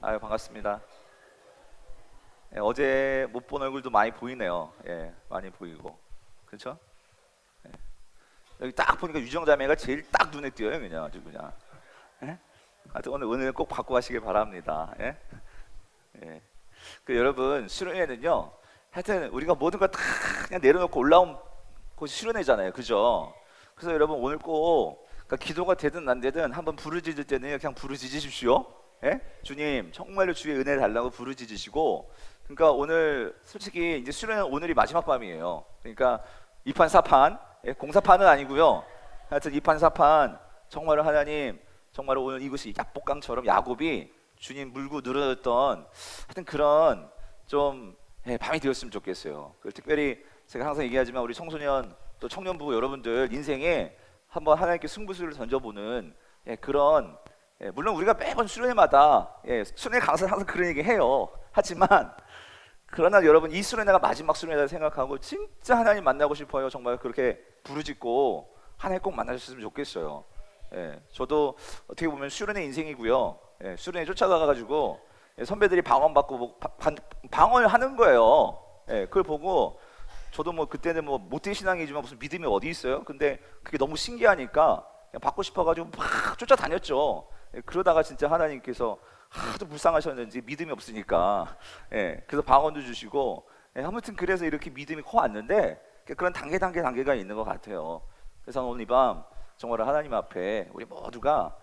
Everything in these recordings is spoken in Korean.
아유, 반갑습니다. 예, 어제 못 본 얼굴도 많이 보이네요. 예, 많이 보이고. 그렇죠? 여기 딱 보니까 유정자매가 제일 딱 눈에 띄어요. 그냥 아주 그냥. 예? 하여튼 오늘 꼭 받고 가시길 바랍니다. 예? 예. 여러분, 수련회는요. 하여튼 우리가 모든 걸 다 그냥 내려놓고 올라온 곳이 수련회잖아요. 그죠? 그래서 여러분 오늘 꼭 그러니까 기도가 되든 안 되든 한번 부르짖을 때는 그냥 부르짖으십시오. 예? 주님 정말로 주의 은혜 달라고 부르짖으시고. 그러니까 오늘 솔직히 이제 수련회 오늘이 마지막 밤이에요. 그러니까 2판 4판, 예? 공사판은 아니고요. 하여튼 2판 4판 정말로 하나님 정말로 오늘 이것이 약복강처럼 야곱이 주님 물고 늘어졌던 하여튼 그런 좀 밤이 되었으면 좋겠어요. 특별히 제가 항상 얘기하지만 우리 청소년 또 청년부 여러분들 인생에 한번 하나님께 승부수를 던져보는 그런 물론 우리가 매번 수련회마다 수련회 강사는 항상 그런 얘기 해요. 하지만 그러나 여러분 이 수련회가 마지막 수련회다 생각하고 진짜 하나님 만나고 싶어요. 정말 그렇게 부르짖고 하나님 꼭 만나셨으면 좋겠어요. 저도 어떻게 보면 수련회 인생이고요. 수련회 쫓아가가지고 선배들이 방언받고 뭐 방언을 하는 거예요. 그걸 보고 저도 뭐 그때는 뭐 모태 신앙이지만 무슨 믿음이 어디 있어요? 근데 그게 너무 신기하니까 그냥 받고 싶어가지고 막 쫓아다녔죠. 그러다가 진짜 하나님께서 하도 불쌍하셨는지 믿음이 없으니까 그래서 방언도 주시고 아무튼 그래서 이렇게 믿음이 커왔는데 그런 단계가 있는 것 같아요. 그래서 오늘 이 밤 정말 하나님 앞에 우리 모두가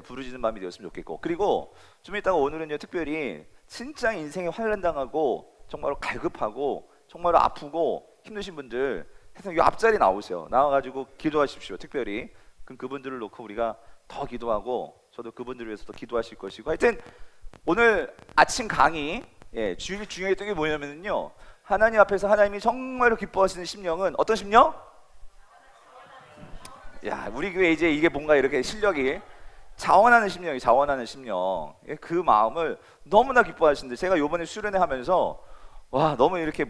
부르짖는 밤이 되었으면 좋겠고, 그리고 좀 이따가 오늘은요 특별히 진짜 인생에 환난당하고 정말로 갈급하고 정말로 아프고 힘드신 분들 해서 이 앞자리 나오세요. 나와가지고 기도하십시오. 특별히 그럼 그분들을 놓고 우리가 더 기도하고 저도 그분들을 위해서 더 기도하실 것이고, 하여튼 오늘 아침 강의 주일 중요했던 게 뭐냐면요, 하나님 앞에서 하나님이 정말로 기뻐하시는 심령은 어떤 심령? 야, 우리 교회 이제 이게 뭔가 이렇게 실력이 자원하는 심령이 자원하는 심령, 그 마음을 너무나 기뻐하시는데 제가 요번에 수련회 하면서 와 너무 이렇게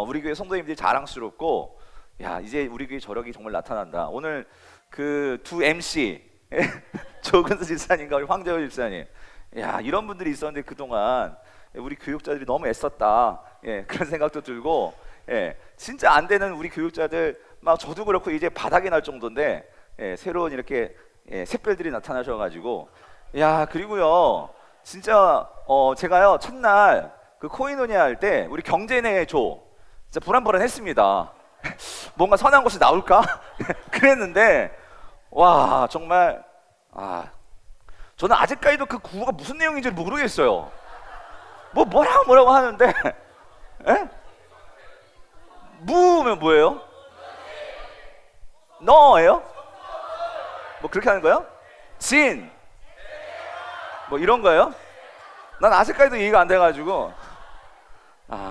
우리 교회 성도님들이 자랑스럽고, 야 이제 우리 교회 저력이 정말 나타난다. 오늘 그 두 MC 조근수 집사님과 우리 황재호 집사님, 야 이런 분들이 있었는데 그동안 우리 교육자들이 너무 애썼다, 그런 생각도 들고, 진짜 안 되는 우리 교육자들 막 저도 그렇고 이제 바닥이 날 정도인데 새로운 이렇게 샛별들이 나타나셔가지고, 야 그리고요 진짜 제가요 첫날 그 코이노니아 할 때 우리 경제내조 진짜 불안불안했습니다. 뭔가 선한 것이 나올까? 그랬는데 와 정말 저는 아직까지도 그 구호가 무슨 내용인지 모르겠어요. 뭐라고 하는데 무면 뭐예요? 너예요? 뭐 그렇게 하는 거예요? 진 뭐 이런 거예요? 난 아직까지도 이해가 안 돼가지고.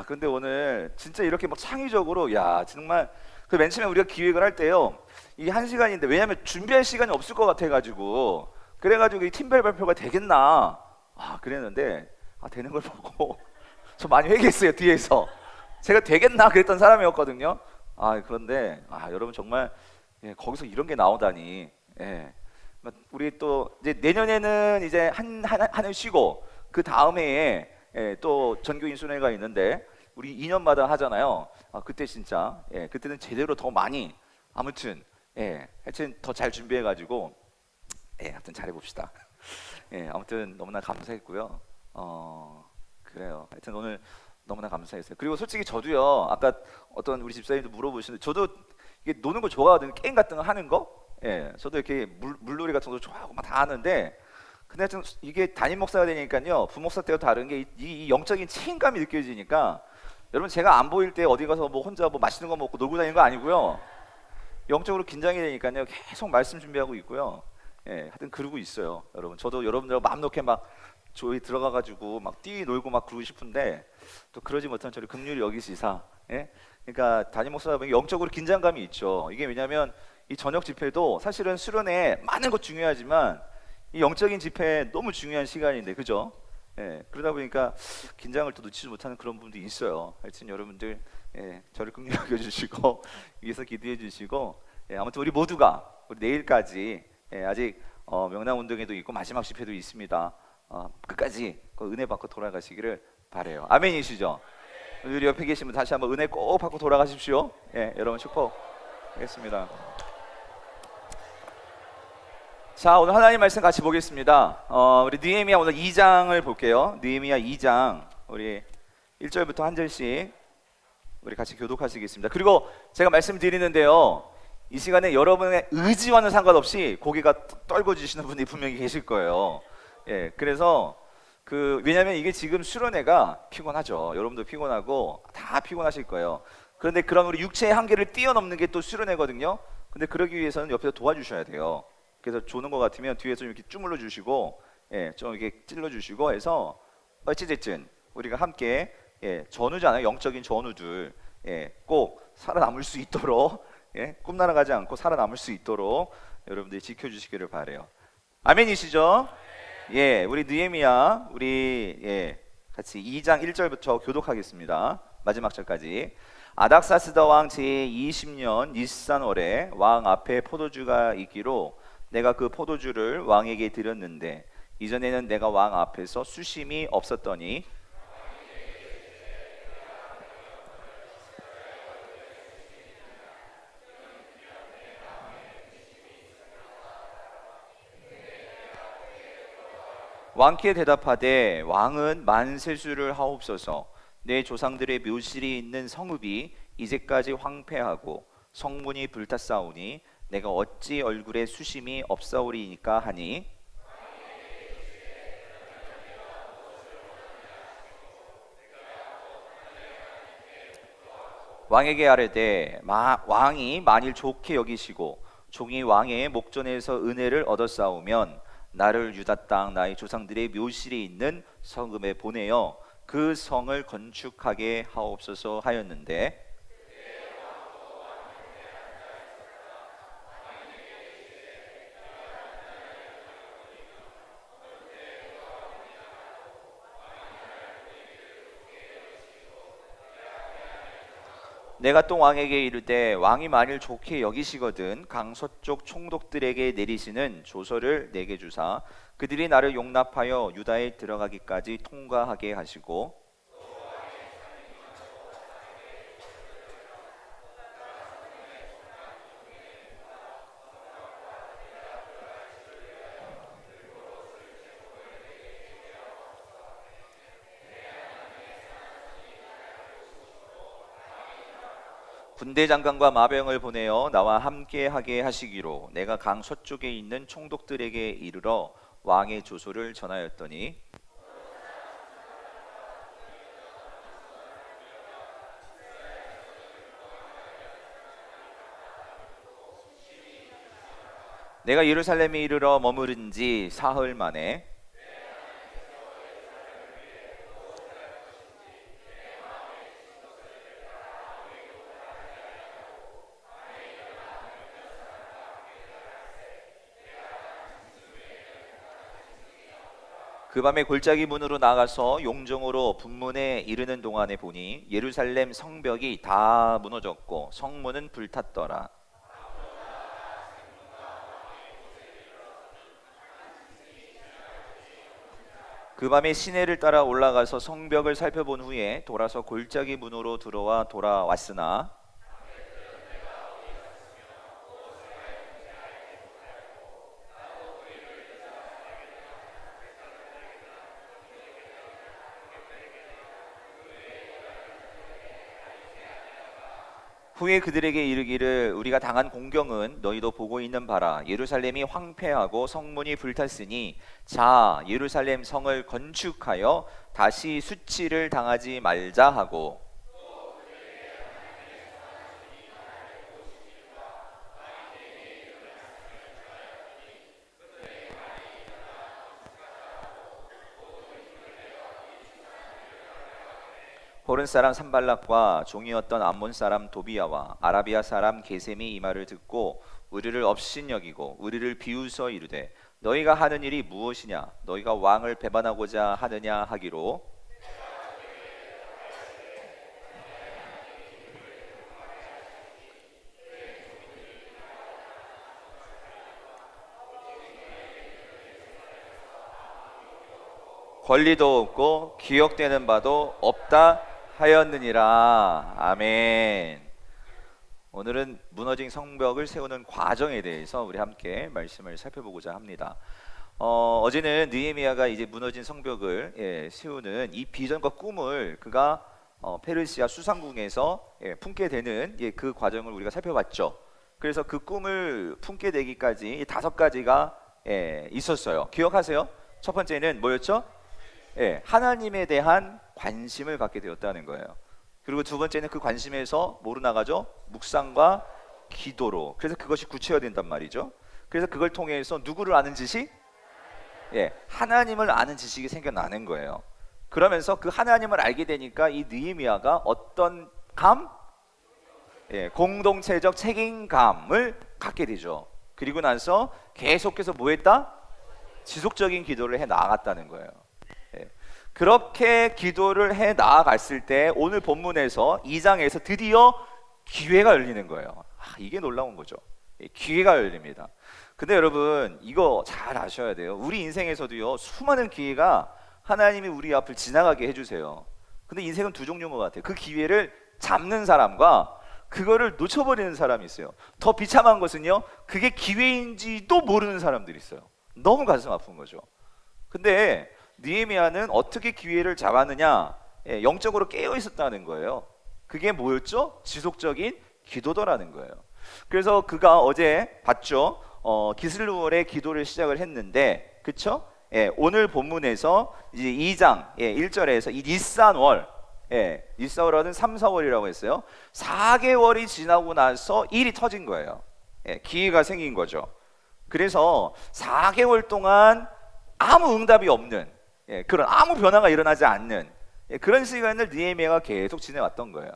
근데 오늘 진짜 이렇게 막 창의적으로, 야 정말 그 맨 처음에 우리가 기획을 할 때요 이게 1시간인데 왜냐면 준비할 시간이 없을 것 같아가지고 그래가지고 이 팀별 발표가 되겠나 그랬는데 되는 걸 보고 저 많이 회개했어요. 뒤에서 제가 되겠나 그랬던 사람이었거든요. 그런데 여러분 정말 거기서 이런 게 나오다니. 우리 또 이제 내년에는 이제 한 해 쉬고 그 다음 해에 또 전교인 수련회가 있는데 우리 2년마다 하잖아요. 그때 진짜 그때는 제대로 더 많이 아무튼 하여튼 더 잘 준비해가지고 하여튼 잘해봅시다. 아무튼 너무나 감사했고요. 그래요. 하여튼 오늘 너무나 감사했어요. 그리고 솔직히 저도요 아까 어떤 우리 집사님도 물어보시는데 저도 이게 노는 거 좋아하거든요. 게임 같은 거 하는 거. 저도 이렇게 물놀이 같은 거 좋아하고 막 다 하는데, 근데 하여튼 이게 담임 목사가 되니까요 부목사 때와 다른 게 이 영적인 책임감이 느껴지니까, 여러분 제가 안 보일 때 어디 가서 뭐 혼자 뭐 맛있는 거 먹고 놀고 다니는 거 아니고요, 영적으로 긴장이 되니까요 계속 말씀 준비하고 있고요. 하여튼 그러고 있어요. 여러분 저도 여러분들하고 마음 놓게 막 조이 들어가가지고 막 뛰놀고 막 그러고 싶은데 또 그러지 못한 저를 긍휼히 여기시사. 그러니까 담임 목사가 보면 영적으로 긴장감이 있죠. 이게 왜냐면 이 저녁 집회도 사실은 수련회 많은 것 중요하지만 이 영적인 집회 너무 중요한 시간인데, 그죠? 그러다 보니까 긴장을 또 놓치지 못하는 그런 부분도 있어요. 하여튼 여러분들 저를 긍휼히 여겨주시고 위해서 기도해 주시고, 아무튼 우리 모두가 우리 내일까지 아직 명랑운동회도 있고 마지막 집회도 있습니다. 끝까지 그 은혜 받고 돌아가시기를 바래요. 아멘이시죠? 우리 옆에 계신 분 다시 한번 은혜 꼭 받고 돌아가십시오. 예, 여러분 축복하겠습니다. 자, 오늘 하나님 말씀 같이 보겠습니다. 우리 느헤미야 오늘 2장을 볼게요. 느헤미야 2장 우리 1절부터 한 절씩 우리 같이 교독하시겠습니다. 그리고 제가 말씀드리는데요, 이 시간에 여러분의 의지와는 상관없이 고개가 떨궈지시는 분이 분명히 계실 거예요. 예, 그래서 왜냐하면 이게 지금 수련회가 피곤하죠. 여러분도 피곤하고 다 피곤하실 거예요. 그런데 그런 우리 육체의 한계를 뛰어넘는 게 또 수련회거든요. 근데 그러기 위해서는 옆에서 도와주셔야 돼요. 그래서 조는 것 같으면 뒤에서 좀 이렇게 주물러 주시고, 예, 좀 이렇게 찔러 주시고 해서 어찌됐든 우리가 함께, 예, 전우잖아요. 영적인 전우들, 예, 꼭 살아남을 수 있도록, 예, 꿈나라 가지 않고 살아남을 수 있도록 여러분들이 지켜주시기를 바래요. 아멘이시죠? 예, 우리 느헤미야 우리 같이 2장 1절부터 교독하겠습니다. 마지막 절까지. 아닥사스다 왕 제20년 니산월에 왕 앞에 포도주가 있기로 내가 그 포도주를 왕에게 드렸는데 이전에는 내가 왕 앞에서 수심이 없었더니 왕께 대답하되 왕은 만세수를 하옵소서. 내 조상들의 묘실이 있는 성읍이 이제까지 황폐하고 성문이 불탔사오니 내가 어찌 얼굴에 수심이 없사오리이까 하니 왕에게 아뢰되 왕이 만일 좋게 여기시고 종이 왕의 목전에서 은혜를 얻었사오면 나를 유다 땅 나의 조상들의 묘실이 있는 성읍에 보내어 그 성을 건축하게 하옵소서 하였는데 내가 또 왕에게 이르되 왕이 만일 좋게 여기시거든 강서쪽 총독들에게 내리시는 조서를 내게 주사 그들이 나를 용납하여 유다에 들어가기까지 통과하게 하시고 군대 장관과 마병을 보내어 나와 함께 하게 하시기로 내가 강 서쪽에 있는 총독들에게 이르러 왕의 조소를 전하였더니 내가 예루살렘에 이르러 머무른 지 사흘 만에 그 밤에 골짜기 문으로 나가서 용정으로 분문에 이르는 동안에 보니 예루살렘 성벽이 다 무너졌고 성문은 불탔더라. 그 밤에 시내를 따라 올라가서 성벽을 살펴본 후에 돌아서 골짜기 문으로 들어와 돌아왔으나 후에 그들에게 이르기를 우리가 당한 공경은 너희도 보고 있는 바라. 예루살렘이 황폐하고 성문이 불탔으니 자 예루살렘 성을 건축하여 다시 수치를 당하지 말자 하고 호른 사람 산발락과 종이었던 암몬 사람 도비야와 아라비아 사람 게셈이 이 말을 듣고 우리를 업신여기고 우리를 비웃어 이르되 너희가 하는 일이 무엇이냐 너희가 왕을 배반하고자 하느냐 하기로 권리도 없고 기억되는 바도 없다 하였느니라. 아멘. 오늘은 무너진 성벽을 세우는 과정에 대해서 우리 함께 말씀을 살펴보고자 합니다. 어제는 느헤미야가 이제 무너진 성벽을 세우는 이 비전과 꿈을 그가 페르시아 수상궁에서 품게 되는 그 과정을 우리가 살펴봤죠. 그래서 그 꿈을 품게 되기까지 5가지가 있었어요. 기억하세요? 첫 번째는 뭐였죠? 하나님에 대한 관심을 갖게 되었다는 거예요. 그리고 두 번째는 그 관심에서 뭐로 나가죠? 묵상과 기도로. 그래서 그것이 구체화된단 말이죠. 그래서 그걸 통해서 누구를 아는 지식? 하나님을 아는 지식이 생겨나는 거예요. 그러면서 그 하나님을 알게 되니까 이 느헤미야가 어떤 감? 공동체적 책임감을 갖게 되죠. 그리고 나서 계속해서 뭐 했다? 지속적인 기도를 해 나아갔다는 거예요. 그렇게 기도를 해 나아갔을 때 오늘 본문에서 2장에서 드디어 기회가 열리는 거예요. 이게 놀라운 거죠. 기회가 열립니다. 근데 여러분 이거 잘 아셔야 돼요. 우리 인생에서도요 수많은 기회가 하나님이 우리 앞을 지나가게 해주세요. 근데 인생은 두 종류인 것 같아요. 그 기회를 잡는 사람과 그거를 놓쳐버리는 사람이 있어요. 더 비참한 것은요 그게 기회인지도 모르는 사람들이 있어요. 너무 가슴 아픈 거죠. 근데 느헤미야는 어떻게 기회를 잡았느냐? 영적으로 깨어 있었다는 거예요. 그게 뭐였죠? 지속적인 기도더라는 거예요. 그래서 그가 어제 봤죠? 기슬루월의 기도를 시작을 했는데, 그쵸? 오늘 본문에서 이제 2장 1절에서 이 니산월, 니산월은 3, 4월이라고 했어요. 4개월이 지나고 나서 일이 터진 거예요. 기회가 생긴 거죠. 그래서 4개월 동안 아무 응답이 없는 그런 아무 변화가 일어나지 않는 그런 시간을 느헤미야가 계속 지내왔던 거예요.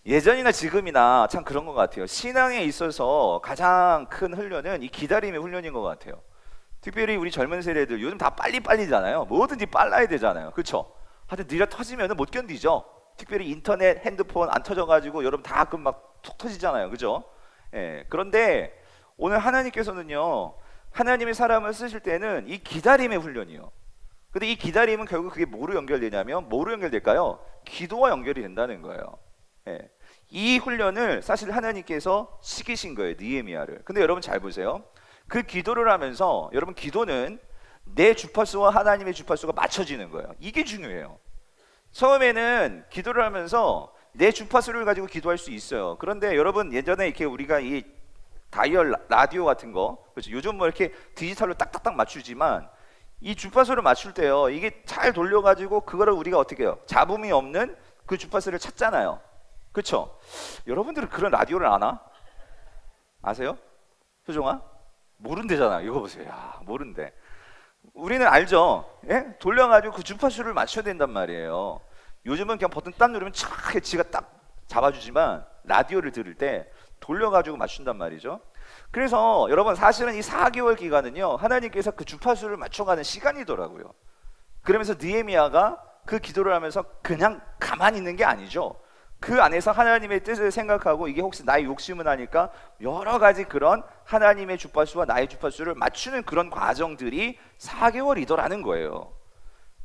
예전이나 지금이나 참 그런 것 같아요. 신앙에 있어서 가장 큰 훈련은 이 기다림의 훈련인 것 같아요. 특별히 우리 젊은 세대들 요즘 다 빨리빨리잖아요. 뭐든지 빨라야 되잖아요. 그렇죠? 하여튼 느려 터지면 못 견디죠. 특별히 인터넷, 핸드폰 안 터져가지고 여러분 다 막 툭 터지잖아요. 그죠? 그런데 오늘 하나님께서는요 하나님의 사람을 쓰실 때는 이 기다림의 훈련이요. 근데 이 기다림은 결국 그게 뭐로 연결되냐면 뭐로 연결될까요? 기도와 연결이 된다는 거예요. 이 훈련을 사실 하나님께서 시키신 거예요, 느헤미야를. 근데 여러분 잘 보세요. 그 기도를 하면서 여러분 기도는 내 주파수와 하나님의 주파수가 맞춰지는 거예요. 이게 중요해요. 처음에는 기도를 하면서 내 주파수를 가지고 기도할 수 있어요. 그런데 여러분 예전에 이렇게 우리가 이 다이얼 라디오 같은 거, 그렇죠? 요즘 뭐 이렇게 디지털로 딱딱딱 맞추지만 이 주파수를 맞출 때요 이게 잘 돌려가지고 그거를 우리가 어떻게 해요? 잡음이 없는 그 주파수를 찾잖아요. 그렇죠? 여러분들은 그런 라디오를 아나? 아세요? 효종아? 모른대잖아. 이거 보세요. 야, 모른대. 우리는 알죠? 돌려가지고 그 주파수를 맞춰야 된단 말이에요. 요즘은 그냥 버튼 딱 누르면 착 지가 딱 잡아주지만 라디오를 들을 때 돌려가지고 맞춘단 말이죠. 그래서 여러분 사실은 이 4개월 기간은요 하나님께서 그 주파수를 맞춰가는 시간이더라고요. 그러면서 느헤미야가 그 기도를 하면서 그냥 가만히 있는 게 아니죠. 그 안에서 하나님의 뜻을 생각하고 이게 혹시 나의 욕심은 아닐까 여러 가지 그런 하나님의 주파수와 나의 주파수를 맞추는 그런 과정들이 4개월이더라는 거예요.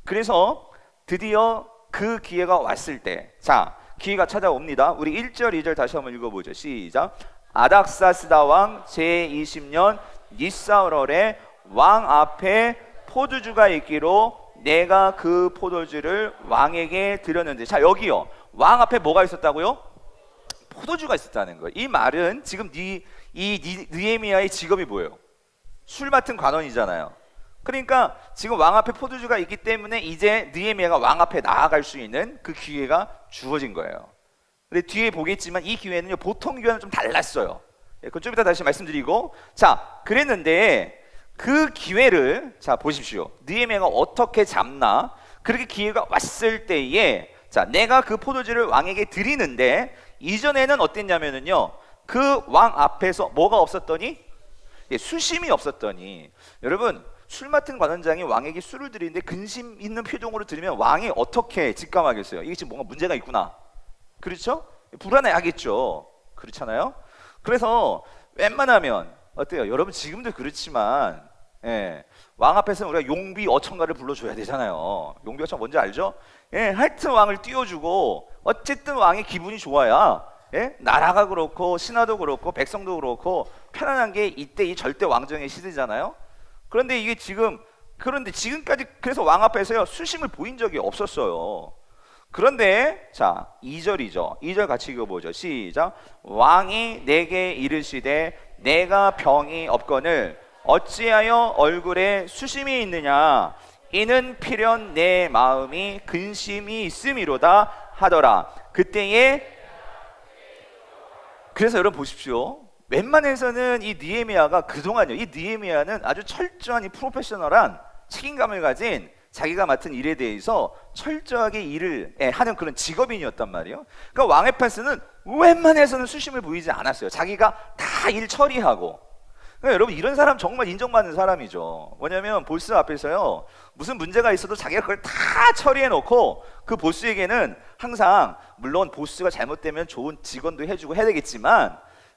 그래서 드디어 그 기회가 왔을 때, 자 기회가 찾아옵니다. 우리 1절 2절 다시 한번 읽어보죠. 시작. 아닥사스다 왕 제20년 니사월에 왕 앞에 포도주가 있기로 내가 그 포도주를 왕에게 드렸는데, 자 여기요 왕 앞에 뭐가 있었다고요? 포도주가 있었다는 거예요. 이 말은 지금 느헤미야의 직업이 뭐예요? 술 맡은 관원이잖아요. 그러니까 지금 왕 앞에 포도주가 있기 때문에 이제 느헤미야가 왕 앞에 나아갈 수 있는 그 기회가 주어진 거예요. 근데 뒤에 보겠지만 이 기회는요 보통 기회는 좀 달랐어요. 그건 좀 이따 다시 말씀드리고, 자 그랬는데 그 기회를 자 보십시오. 느헤미야가 어떻게 잡나? 그렇게 기회가 왔을 때에 자 내가 그 포도주를 왕에게 드리는데 이전에는 어땠냐면은요 그 왕 앞에서 뭐가 없었더니 수심이 없었더니, 여러분 술 맡은 관원장이 왕에게 술을 드리는데 근심 있는 표정으로 드리면 왕이 어떻게 직감하겠어요? 이게 지금 뭔가 문제가 있구나. 그렇죠? 불안해하겠죠. 그렇잖아요? 그래서 웬만하면 어때요? 여러분 지금도 그렇지만 예, 왕 앞에서는 우리가 용비 어천가를 불러줘야 되잖아요. 용비 어천 뭔지 알죠? 예, 하여튼 왕을 띄워주고 어쨌든 왕의 기분이 좋아야 예? 나라가 그렇고 신하도 그렇고 백성도 그렇고 편안한 게 이때 이 절대 왕정의 시대잖아요. 그런데 이게 그런데 지금까지 그래서 왕 앞에서요 수심을 보인 적이 없었어요. 그런데 자 2절이죠. 2절 같이 읽어보죠. 시작. 왕이 내게 이르시되 내가 병이 없거늘 어찌하여 얼굴에 수심이 있느냐 이는 필연 내 마음이 근심이 있음이로다 하더라. 그때에 그래서 여러분 보십시오. 웬만해서는 이 느헤미야가 그동안요 이 느헤미야는 아주 철저한 이 프로페셔널한 책임감을 가진 자기가 맡은 일에 대해서 철저하게 일을 하는 그런 직업인이었단 말이에요. 그러니까 왕의 판스는 웬만해서는 수심을 보이지 않았어요. 자기가 다 일 처리하고. 그러니까 여러분 이런 사람 정말 인정받는 사람이죠. 뭐냐면 보스 앞에서요 무슨 문제가 있어도 자기가 그걸 다 처리해놓고 그 보스에게는 항상 물론 보스가 잘못되면 좋은 직원도 해주고 해야 되겠지만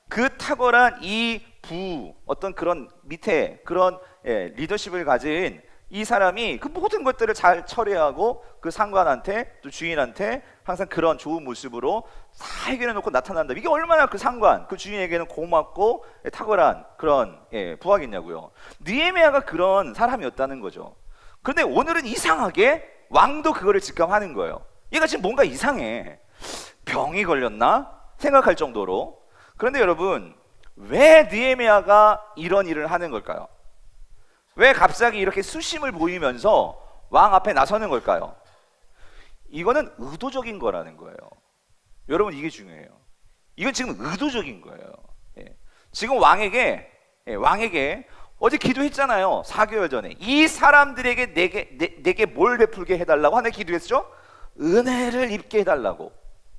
그 탁월한 이 어떤 그런 밑에 그런 리더십을 가진 이 사람이 그 모든 것들을 잘 처리하고 그 상관한테 또 주인한테 항상 그런 좋은 모습으로 다 해결해 놓고 나타난다. 이게 얼마나 그 상관, 그 주인에게는 고맙고 탁월한 그런 부하겠냐고요. 느헤미야가 그런 사람이었다는 거죠. 그런데 오늘은 이상하게 왕도 그거를 직감하는 거예요. 얘가 지금 뭔가 이상해. 병이 걸렸나? 생각할 정도로. 그런데 여러분 왜 느헤미야가 이런 일을 하는 걸까요? 왜 갑자기 이렇게 수심을 보이면서 왕 앞에 나서는 걸까요? 이거는 의도적인 거라는 거예요. 여러분 이게 중요해요. 이건 지금 의도적인 거예요. 지금 왕에게 어제 기도했잖아요. 4개월 전에 이 사람들에게 내게 뭘 베풀게 해달라고 하나님 기도했죠? 은혜를 입게 해달라고.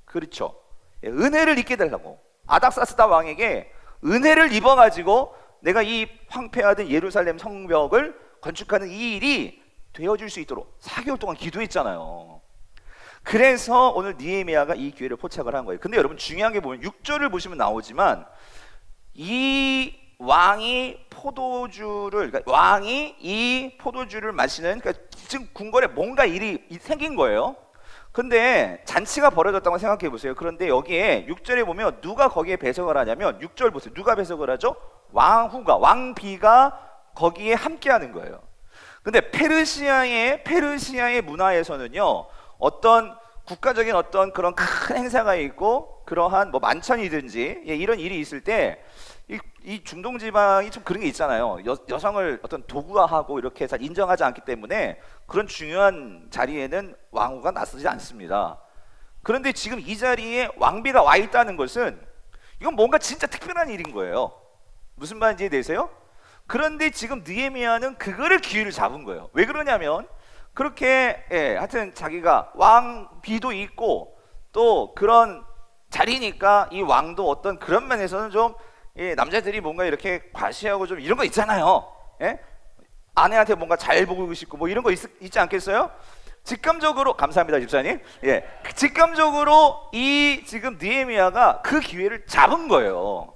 그렇죠. 은혜를 입게 해달라고. 아닥사스다 왕에게 은혜를 입어가지고 내가 이 황폐하던 예루살렘 성벽을 건축하는 이 일이 되어줄 수 있도록 4개월 동안 기도했잖아요. 그래서 오늘 느헤미야가 이 기회를 포착을 한 거예요. 근데 여러분 중요한 게 보면 6절을 보시면 나오지만 이 왕이 그러니까 왕이 이 포도주를 마시는 그러니까 지금 궁궐에 뭔가 일이 생긴 거예요. 근데 잔치가 벌어졌다고 생각해 보세요. 그런데 여기에 6절에 보면 누가 거기에 배석을 하냐면 6절 보세요. 누가 배석을 하죠? 왕비가 거기에 함께하는 거예요. 근데 페르시아의 문화에서는요 어떤 국가적인 어떤 그런 큰 행사가 있고 그러한 뭐 만찬이든지 이런 일이 있을 때 이 중동 지방이 좀 그런 게 있잖아요. 여성을 어떤 도구화하고 이렇게 잘 인정하지 않기 때문에 그런 중요한 자리에는 왕후가 나서지 않습니다. 그런데 지금 이 자리에 왕비가 와 있다는 것은 이건 뭔가 진짜 특별한 일인 거예요. 무슨 말인지 이해되세요? 그런데 지금 느헤미야는 그거를 기회를 잡은 거예요. 왜 그러냐면 그렇게 하여튼 자기가 왕비도 있고 또 그런 자리니까 이 왕도 어떤 그런 면에서는 좀 남자들이 뭔가 이렇게 과시하고 좀 이런 거 있잖아요. 아내한테 뭔가 잘 보고 싶고 뭐 이런 거 있지 않겠어요? 직감적으로 감사합니다 집사님. 직감적으로 이 지금 느헤미야가 그 기회를 잡은 거예요.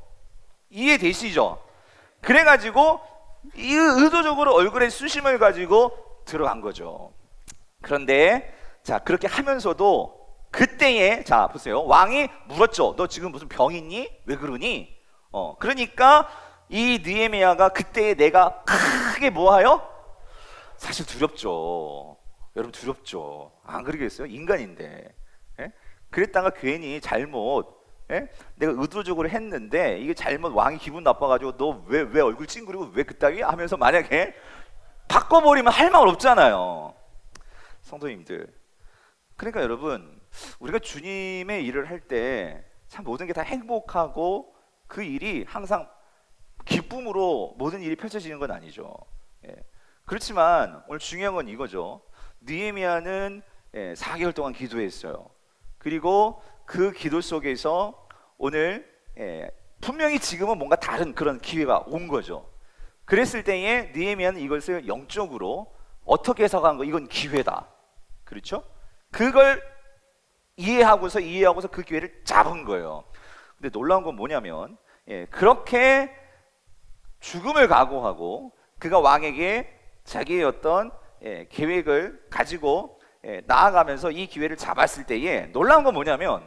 이해되시죠? 그래가지고 이 의도적으로 얼굴에 수심을 가지고 들어간 거죠. 그런데 자 그렇게 하면서도 그때에 자 보세요. 왕이 물었죠. 너 지금 무슨 병 있니? 왜 그러니? 그러니까 이 느헤미야가 그때에 내가 크게 뭐하여? 사실 두렵죠. 여러분 두렵죠. 안 그러겠어요? 인간인데. 그랬다가 괜히 잘못 내가 의도적으로 했는데 이게 잘못 왕이 기분 나빠가지고 너 왜 얼굴 찡그리고 왜 그따위 하면서 만약에 바꿔버리면 할 말 없잖아요. 성도님들, 그러니까 여러분 우리가 주님의 일을 할 때 참 모든 게 다 행복하고 그 일이 항상 기쁨으로 모든 일이 펼쳐지는 건 아니죠. 그렇지만 오늘 중요한 건 이거죠. 느헤미야는 4개월 동안 기도했어요. 그리고 그 기도 속에서 오늘 분명히 지금은 뭔가 다른 그런 기회가 온 거죠. 그랬을 때에 느헤미야는 이것을 영적으로 어떻게 해석한 거? 이건 기회다. 그렇죠? 그걸 이해하고서 그 기회를 잡은 거예요. 근데 놀라운 건 뭐냐면 그렇게 죽음을 각오하고 그가 왕에게 자기의 어떤 계획을 가지고 나아가면서 이 기회를 잡았을 때에 놀라운 건 뭐냐면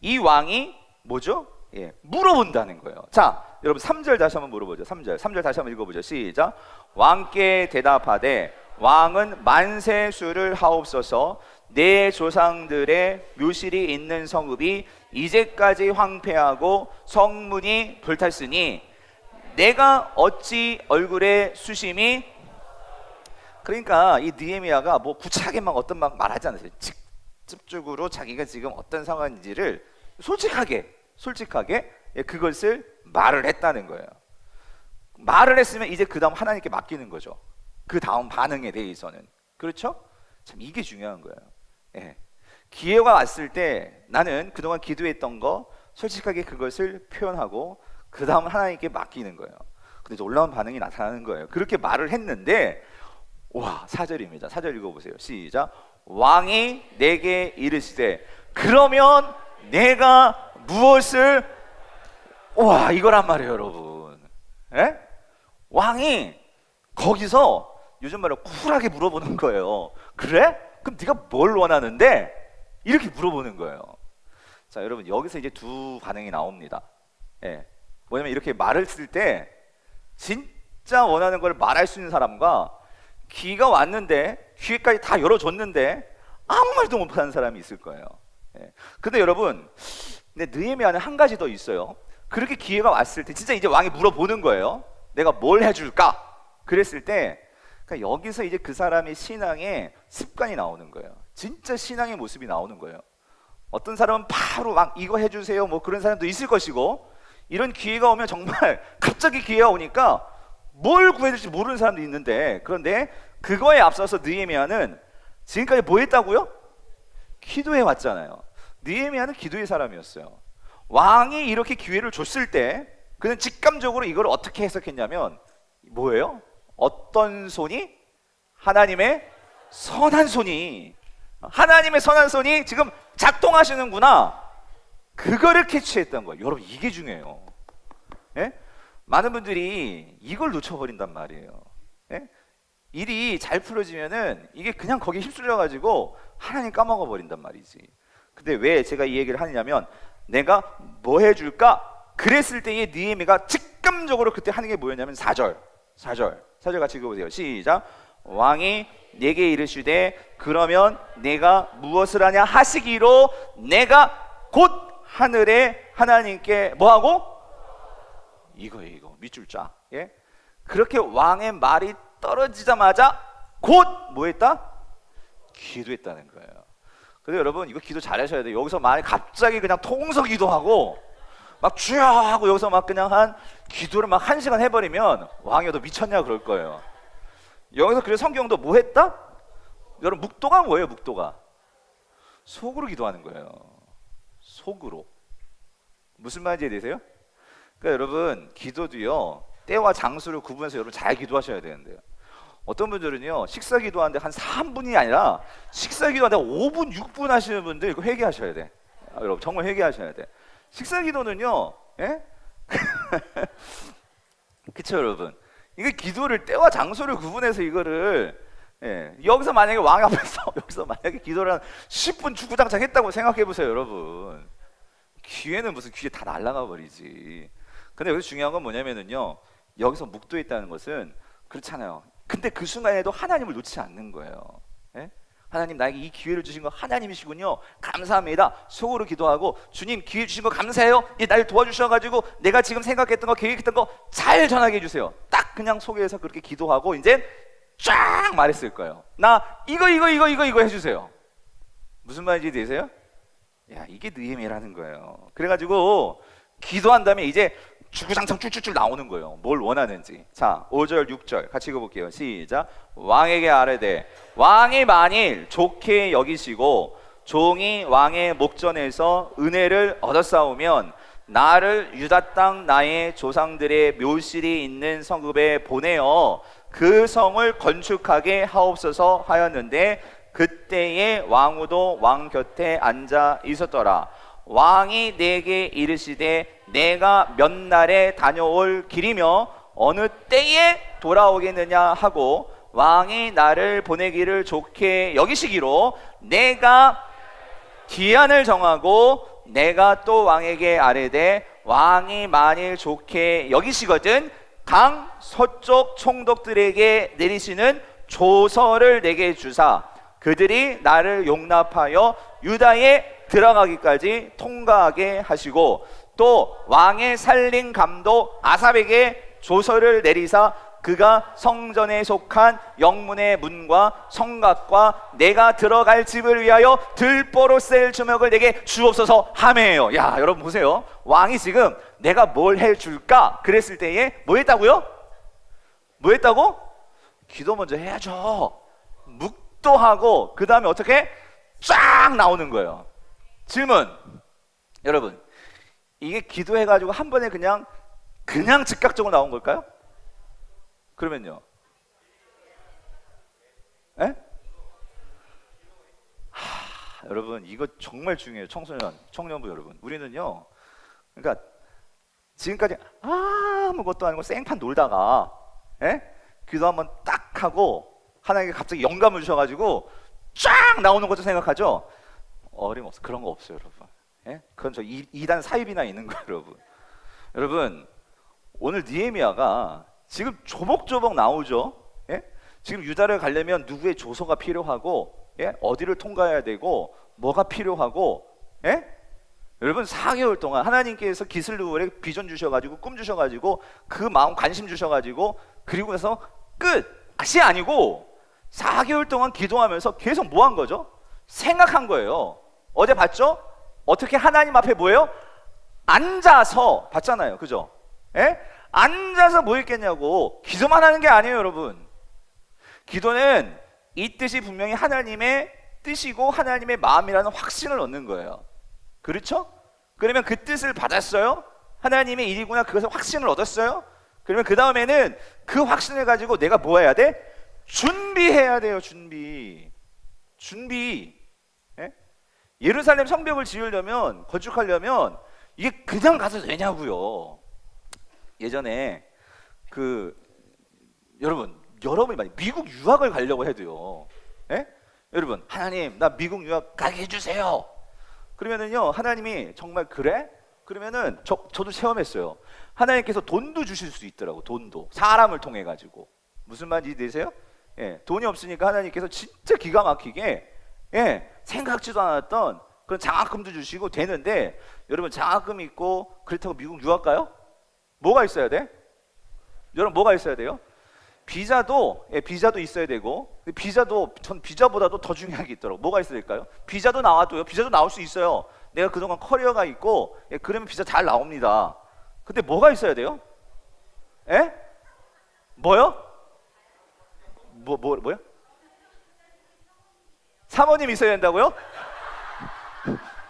이 왕이 뭐죠? 물어본다는 거예요. 자, 여러분 3절 다시 한번 물어보죠. 3절 다시 한번 읽어보죠. 시작. 왕께 대답하되 왕은 만세수를 하옵소서. 내 조상들의 묘실이 있는 성읍이 이제까지 황폐하고 성문이 불탔으니 내가 어찌 얼굴에 수심이. 그러니까 이 느헤미야가 뭐 구차하게 막 어떤 막 말하지 않았어요. 직접적으로 자기가 지금 어떤 상황인지를 솔직하게 그것을 말을 했다는 거예요. 말을 했으면 이제 그 다음 하나님께 맡기는 거죠. 그 다음 반응에 대해서는. 그렇죠? 참 이게 중요한 거예요. 기회가 왔을 때 나는 그동안 기도했던 거 솔직하게 그것을 표현하고 그 다음 하나님께 맡기는 거예요. 근데 놀라운 반응이 나타나는 거예요. 그렇게 말을 했는데 와, 4절입니다. 4절 읽어보세요. 시작. 왕이 내게 이르시되 그러면 내가 무엇을. 와, 이거란 말이에요, 여러분. 왕이 거기서 요즘 말로 쿨하게 물어보는 거예요. 그래? 그럼 네가 뭘 원하는데? 이렇게 물어보는 거예요. 자, 여러분 여기서 이제 두 반응이 나옵니다. 뭐냐면 이렇게 말을 쓸 때 진짜 원하는 걸 말할 수 있는 사람과 기회가 왔는데 기회까지 다 열어줬는데 아무 말도 못하는 사람이 있을 거예요. 근데 여러분, 근데 느헤미야는 한 가지 더 있어요. 그렇게 기회가 왔을 때 진짜 이제 왕이 물어보는 거예요. 내가 뭘 해줄까? 그랬을 때 그러니까 여기서 이제 그 사람의 신앙의 습관이 나오는 거예요. 진짜 신앙의 모습이 나오는 거예요. 어떤 사람은 바로 막 이거 해주세요 뭐 그런 사람도 있을 것이고, 이런 기회가 오면 정말 갑자기 기회가 오니까 뭘 구해줄지 모르는 사람도 있는데, 그런데 그거에 앞서서 느헤미야는 지금까지 뭐 했다고요? 기도해 왔잖아요. 느헤미야는 기도의 사람이었어요. 왕이 이렇게 기회를 줬을 때 그는 직감적으로 이걸 어떻게 해석했냐면 뭐예요? 어떤 손이? 하나님의 선한 손이, 하나님의 선한 손이 지금 작동하시는구나, 그거를 캐치했던 거예요. 여러분 이게 중요해요. 많은 분들이 이걸 놓쳐버린단 말이에요. 일이 잘 풀어지면은 이게 그냥 거기에 휩쓸려 가지고 하나님 까먹어 버린단 말이지. 근데 왜 제가 이 얘기를 하냐면 내가 뭐 해줄까? 그랬을 때의 느헤미야가 직감적으로 그때 하는 게 뭐였냐면 4절 같이 읽어보세요. 시작. 왕이 내게 이르시되 그러면 내가 무엇을 하냐 하시기로 내가 곧 하늘에 하나님께 뭐하고? 이거예요. 이거 밑줄 쫙. 그렇게 왕의 말이 떨어지자마자 곧 뭐했다? 기도했다는 거예요. 근데 여러분 이거 기도 잘하셔야 돼요. 여기서 만약 갑자기 그냥 통서 기도하고 막 주여 하고 여기서 막 그냥 한 기도를 막 1시간 해버리면 왕이 너 미쳤냐 그럴 거예요. 여기서 그래서 성경도 뭐 했다? 여러분 묵도가 뭐예요? 묵도가 속으로 기도하는 거예요. 속으로. 무슨 말인지 이해되세요? 그러니까 여러분 기도도요 때와 장소를 구분해서 여러분 잘 기도하셔야 되는데요. 어떤 분들은요 식사 기도하는데 한 3분이 아니라 식사 기도하는데 5분 6분 하시는 분들 이거 회개하셔야 돼. 여러분 정말 회개하셔야 돼. 식사 기도는요 그쵸 여러분, 이게 기도를 때와 장소를 구분해서 이거를 여기서 만약에 왕 앞에서 여기서 만약에 기도를 한 10분 주구장창 했다고 생각해 보세요. 여러분 귀에는 무슨 귀에 다 날아가 버리지. 근데 여기서 중요한 건 뭐냐면은요 여기서 묵도했다는 것은 그렇잖아요. 근데 그 순간에도 하나님을 놓치지 않는 거예요. 하나님 나에게 이 기회를 주신 거 하나님이시군요. 감사합니다. 속으로 기도하고 주님 기회 주신 거 감사해요. 날 도와주셔가지고 내가 지금 생각했던 거 계획했던 거 잘 전하게 해주세요. 딱 그냥 속에서 그렇게 기도하고 이제 쫙 말했을 거예요. 나 이거 해주세요. 무슨 말인지 되세요? 야 이게 느헤미야라는 거예요. 그래가지고 기도한 다음에 이제 주구장창 쭉쭉쭉 나오는 거예요. 뭘 원하는지. 자 5절 6절 같이 읽어볼게요. 시작. 왕에게 아뢰되 왕이 만일 좋게 여기시고 종이 왕의 목전에서 은혜를 얻었사오면 나를 유다 땅 나의 조상들의 묘실이 있는 성읍에 보내어 그 성을 건축하게 하옵소서 하였는데 그때에 왕후도 왕 곁에 앉아 있었더라. 왕이 내게 이르시되 내가 몇 날에 다녀올 길이며 어느 때에 돌아오겠느냐 하고 왕이 나를 보내기를 좋게 여기시기로 내가 기한을 정하고 내가 또 왕에게 아뢰되 왕이 만일 좋게 여기시거든 강 서쪽 총독들에게 내리시는 조서를 내게 주사 그들이 나를 용납하여 유다에 들어가기까지 통과하게 하시고 또 왕의 살림 감독 아삽에게 조서를 내리사 그가 성전에 속한 영문의 문과 성곽과 내가 들어갈 집을 위하여 들보로 셀 주먹을 내게 주옵소서 하매요. 야, 여러분 보세요. 왕이 지금 내가 뭘 해줄까 그랬을 때에 뭐 했다고요? 뭐 했다고? 기도 먼저 해야죠. 묵도하고 그 다음에 어떻게? 쫙 나오는 거예요. 질문. 여러분, 이게 기도해가지고 한 번에 그냥 즉각적으로 나온 걸까요? 그러면요. 에? 여러분 이거 정말 중요해요. 청년부 여러분. 우리는요. 그러니까 지금까지 아무것도 아니고 생판 놀다가 기도 한번 딱 하고 하나님께 갑자기 영감을 주셔가지고 쫙 나오는 것도 생각하죠? 어림없어. 그런 거 없어요 여러분. 그건 저 2단 사입이나 있는 거예요 여러분. 여러분 오늘 느헤미야가 지금 조목조목 나오죠. 지금 유다를 가려면 누구의 조서가 필요하고 어디를 통과해야 되고 뭐가 필요하고 여러분 4개월 동안 하나님께서 기슬루엘에 비전 주셔가지고 꿈 주셔가지고 그 마음 관심 주셔가지고 그리고 나서 끝이 아니고 4개월 동안 기도하면서 계속 뭐 한 거죠? 생각한 거예요. 어제 봤죠? 어떻게 하나님 앞에 뭐예요? 앉아서 봤잖아요. 그죠? 앉아서 뭐 했겠냐고. 기도만 하는 게 아니에요 여러분. 기도는 이 뜻이 분명히 하나님의 뜻이고 하나님의 마음이라는 확신을 얻는 거예요. 그렇죠? 그러면 그 뜻을 받았어요? 하나님의 일이구나 그것을 확신을 얻었어요? 그러면 그 다음에는 그 확신을 가지고 내가 뭐 해야 돼? 준비해야 돼요. 준비. 예루살렘 성벽을 지으려면 건축하려면 이게 그냥 가서 되냐고요. 예전에 여러분이 만약 미국 유학을 가려고 해도요. 여러분 하나님 나 미국 유학 가게 해주세요. 그러면은요 하나님이 정말 그래? 그러면은 저도 체험했어요. 하나님께서 돈도 주실 수 있더라고. 돈도 사람을 통해 가지고. 무슨 말인지 되세요? 돈이 없으니까 하나님께서 진짜 기가 막히게 생각지도 않았던 그런 장학금도 주시고 되는데 여러분 장학금 있고 그렇다고 미국 유학 가요? 뭐가 있어야 돼? 여러분 뭐가 있어야 돼요? 비자도 있어야 되고 전 비자보다도 더 중요한 게 있더라고. 뭐가 있어야 될까요? 비자도 나와도요. 비자도 나올 수 있어요. 내가 그동안 커리어가 있고 그러면 비자 잘 나옵니다. 근데 뭐가 있어야 돼요? 뭐요? 뭐요? 사모님 있어야 된다고요?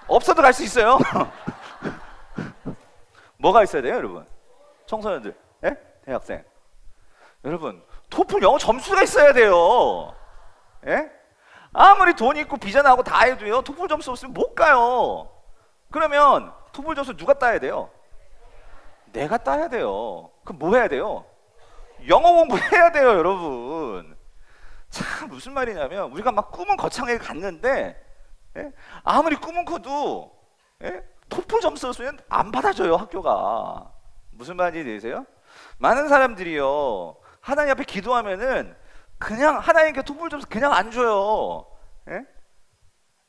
없어도 갈 수 있어요. 뭐가 있어야 돼요 여러분? 청소년들, 대학생 여러분 토플 영어 점수가 있어야 돼요. 아무리 돈 있고 비자 나오고 다 해도요 토플 점수 없으면 못 가요. 그러면 토플 점수 누가 따야 돼요? 내가 따야 돼요. 그럼 뭐 해야 돼요? 영어 공부해야 돼요 여러분. 참 무슨 말이냐면 우리가 막 꿈은 거창하게 갔는데 아무리 꿈은 커도 토플 점수 없으면 안 받아줘요 학교가. 무슨 말인지 되세요? 많은 사람들이요 하나님 앞에 기도하면은 그냥 하나님께 토플 점수 그냥 안 줘요.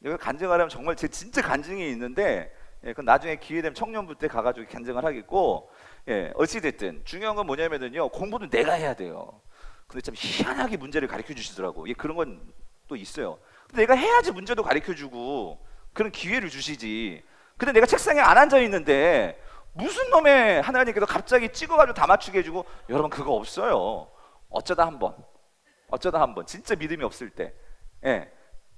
여기 간증하려면 정말 제 진짜 간증이 있는데 그건 나중에 기회 되면 청년부 때 가가지고 간증을 하겠고 어찌됐든 중요한 건 뭐냐면은요 공부는 내가 해야 돼요. 근데 참 희한하게 문제를 가르쳐 주시더라고. 그런 건 또 있어요. 근데 내가 해야지 문제도 가르쳐 주고 그런 기회를 주시지. 근데 내가 책상에 안 앉아 있는데 무슨 놈의 하나님께서 갑자기 찍어가지고 다 맞추게 해주고. 여러분 그거 없어요. 어쩌다 한번 진짜 믿음이 없을 때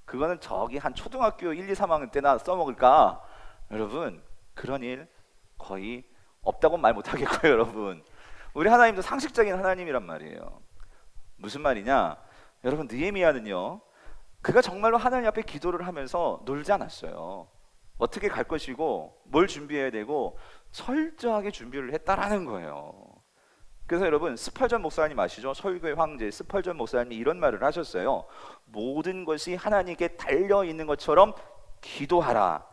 그거는 저기 한 초등학교 1, 2, 3학년 때나 써먹을까. 여러분 그런 일 거의 없다고 말 못하겠고요. 여러분 우리 하나님도 상식적인 하나님이란 말이에요. 무슨 말이냐, 여러분 느헤미야는요 그가 정말로 하나님 앞에 기도를 하면서 놀지 않았어요. 어떻게 갈 것이고 뭘 준비해야 되고 철저하게 준비를 했다라는 거예요. 그래서 여러분 스펄전 목사님 아시죠? 설교의 황제 스펄전 목사님이 이런 말을 하셨어요. 모든 것이 하나님께 달려 있는 것처럼 기도하라.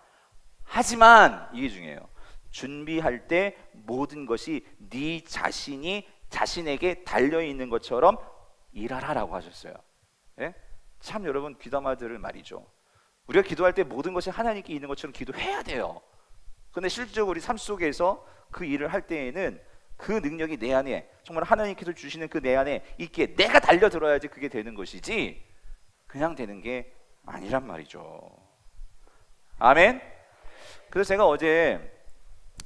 하지만 이게 중요해요. 준비할 때 모든 것이 네 자신이 자신에게 달려 있는 것처럼 일하라라고 하셨어요. 예? 참 여러분 귀담아 들을 말이죠. 우리가 기도할 때 모든 것이 하나님께 있는 것처럼 기도해야 돼요. 근데 실질적으로 우리 삶 속에서 그 일을 할 때에는 그 능력이 내 안에 정말 하나님께서 주시는 그 내 안에 있기에 내가 달려들어야지 그게 되는 것이지 그냥 되는 게 아니란 말이죠. 아멘. 그래서 제가 어제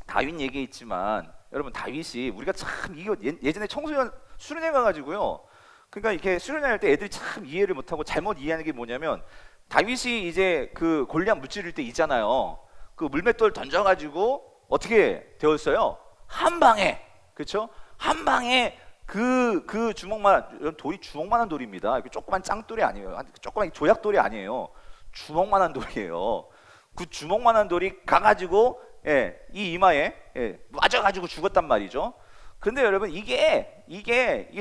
다윗 얘기했지만 여러분 다윗이 우리가 참 이거 예전에 청소년 수련회 가가지고요. 그러니까 이렇게 수련회 할 때 애들이 참 이해를 못하고 잘못 이해하는 게 뭐냐면 다윗이 이제 그 골리앗 무찌를 때 있잖아요. 그 물맷돌 던져가지고 어떻게 되었어요? 한 방에, 그렇죠? 한 방에 그 주먹만 돌이 주먹만한 돌입니다. 조그만 짱돌이 아니에요. 조그만 조약돌이 아니에요. 주먹만한 돌이에요. 그 주먹만한 돌이 가가지고 이 이마에 맞아가지고 죽었단 말이죠. 근데 여러분 이게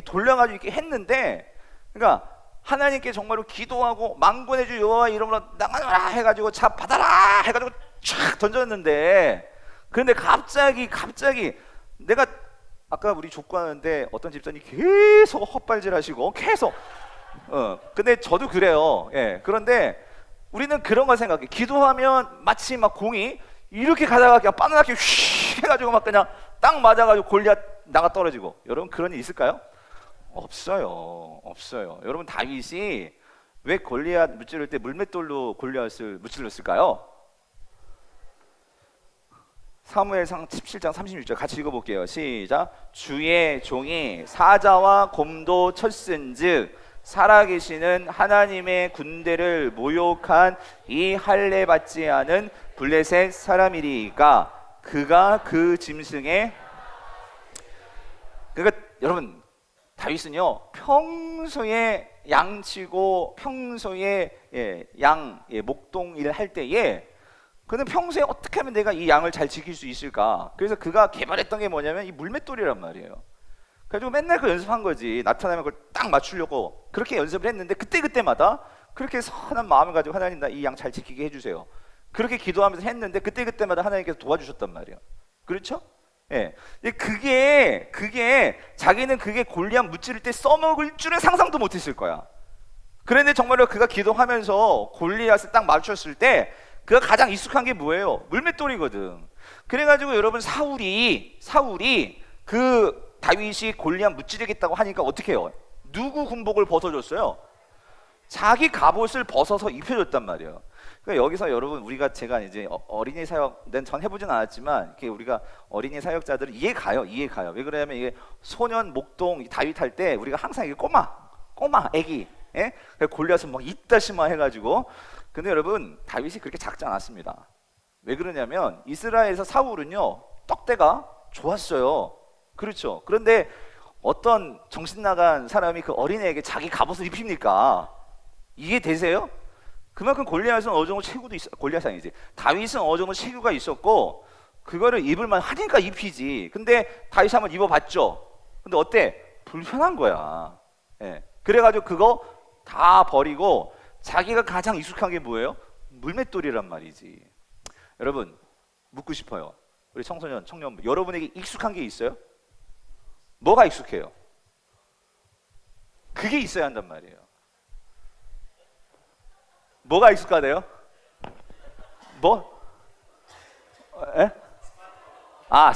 돌려가지고 이렇게 했는데, 그러니까 하나님께 정말로 기도하고 만군의 주 여호와 이름으로 나가라 해가지고 자 받아라 해가지고 촥 던졌는데, 그런데 갑자기 내가 아까 우리 족구하는데 어떤 집사님이 계속 헛발질하시고 계속 근데 저도 그래요. 그런데 우리는 그런 걸 생각해. 기도하면 마치 막 공이 이렇게 가다가 그냥 빠르게 휙 해가지고 막 그냥 딱 맞아가지고 골리앗 나가 떨어지고. 여러분 그런 일 있을까요? 없어요. 여러분 다윗이 왜 골리앗 무찌를 때 물맷돌로 골리앗을 무찔렀을까요? 사무엘상 17장 36절 같이 읽어볼게요. 시작. 주의 종이 사자와 곰도 쳤은즉 살아계시는 하나님의 군대를 모욕한 이 할례 받지 않은 블레셋 사람이리까 그가 그 짐승에. 그러니까 여러분 다윗은요 평소에 양치고 평소에 양 목동일 할 때에 그는 평소에 어떻게 하면 내가 이 양을 잘 지킬 수 있을까? 그래서 그가 개발했던 게 뭐냐면 이 물맷돌이란 말이에요. 그래가지고 맨날 그 연습한 거지. 나타나면 그걸 딱 맞추려고 그렇게 연습을 했는데 그때마다 그렇게 선한 마음을 가지고 하나님 나 이 양 잘 지키게 해주세요. 그렇게 기도하면서 했는데 그때마다 하나님께서 도와주셨단 말이에요. 그렇죠? 그게 자기는 그게 골리앗 무찌를 때 써먹을 줄은 상상도 못했을 거야. 그런데 정말로 그가 기도하면서 골리앗을 딱 맞췄을 때 그가 가장 익숙한 게 뭐예요? 물맷돌이거든. 그래가지고 여러분 사울이 그 다윗이 골리앗 무찌르겠다고 하니까 어떻게 해요? 누구 군복을 벗어줬어요? 자기 갑옷을 벗어서 입혀줬단 말이에요. 그러니까 여기서 여러분 제가 이제 어린이 사역, 전 해보진 않았지만 이렇게 우리가 어린이 사역자들은 이해 가요. 왜 그러냐면 이게 소년 목동 다윗 할 때 우리가 항상 이게 꼬마 애기, 골리앗은 막 이따시마 해가지고. 근데 여러분 다윗이 그렇게 작지 않았습니다. 왜 그러냐면 이스라엘에서 사울은요 떡대가 좋았어요. 그렇죠. 그런데 어떤 정신 나간 사람이 그 어린애에게 자기 갑옷을 입힙니까? 이해 되세요? 그만큼 골리앗은 어느 정도 체구도 골리앗이 아니지. 다윗은 어느 정도 체구가 있었고 그거를 입을만 하니까 입히지. 근데 다윗이 한번 입어봤죠. 근데 어때? 불편한 거야. 그래가지고 그거 다 버리고 자기가 가장 익숙한 게 뭐예요? 물맷돌이란 말이지. 여러분 묻고 싶어요. 우리 청소년, 청년부 여러분에게 익숙한 게 있어요? 뭐가 익숙해요? 그게 있어야 한단 말이에요. 뭐가 익숙하대요? 뭐?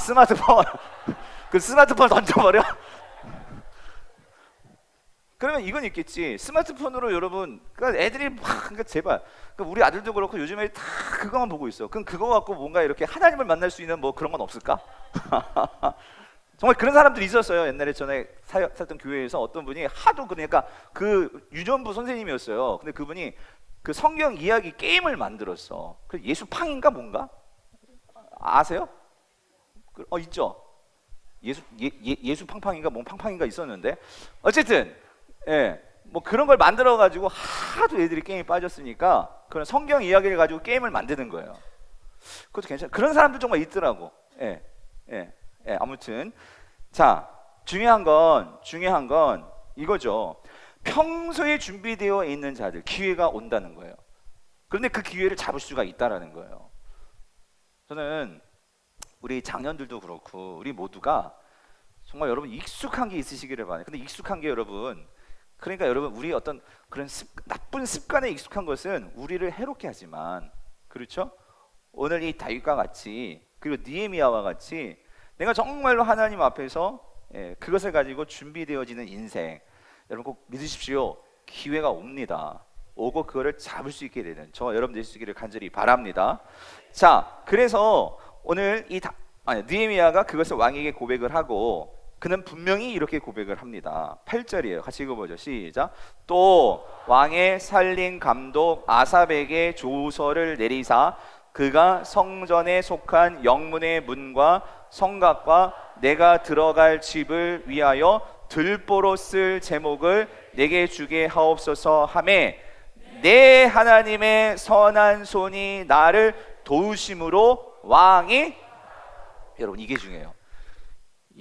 스마트폰. 그 스마트폰 던져버려? 그러면 이건 있겠지. 스마트폰으로 여러분, 그러니까 애들이 그러니까 제발, 그러니까 우리 아들도 그렇고 요즘 애들이 다 그거만 보고 있어. 그럼 그거 갖고 뭔가 이렇게 하나님을 만날 수 있는 뭐 그런 건 없을까? 정말 그런 사람들이 있었어요. 옛날에 전에 살던 교회에서 어떤 분이 하도 그러니까 그 유전부 선생님이었어요. 근데 그분이 그 성경 이야기 게임을 만들었어. 그 예수팡인가 뭔가? 아세요? 있죠. 예수팡팡인가 뭔 팡팡인가 있었는데 어쨌든 뭐 그런 걸 만들어 가지고 하도 애들이 게임에 빠졌으니까 그런 성경 이야기를 가지고 게임을 만드는 거예요. 그것도 괜찮아. 그런 사람들 정말 있더라고. 아무튼 자 중요한 건 이거죠. 평소에 준비되어 있는 자들, 기회가 온다는 거예요. 그런데 그 기회를 잡을 수가 있다라는 거예요. 저는 우리 장년들도 그렇고 우리 모두가 정말 여러분 익숙한 게 있으시기를 바라요. 근데 익숙한 게 여러분, 그러니까 여러분 우리 어떤 그런 나쁜 습관에 익숙한 것은 우리를 해롭게 하지만, 그렇죠? 오늘 이 다윗과 같이, 그리고 느헤미야와 같이 내가 정말로 하나님 앞에서 그것을 가지고 준비되어지는 인생, 여러분 꼭 믿으십시오. 기회가 옵니다. 오고 그거를 잡을 수 있게 되는 저 여러분 될 수 있기를 간절히 바랍니다. 자, 그래서 오늘 느헤미야가 그것을 왕에게 고백을 하고, 그는 분명히 이렇게 고백을 합니다. 8절이에요. 같이 읽어보죠. 시작. 또 왕의 살림 감독 아삽에게 조서를 내리사 그가 성전에 속한 영문의 문과 성곽과 내가 들어갈 집을 위하여 들보로 쓸 제목을 내게 주게 하옵소서 하매 내 하나님의 선한 손이 나를 도우심으로 왕이, 여러분 이게 중요해요.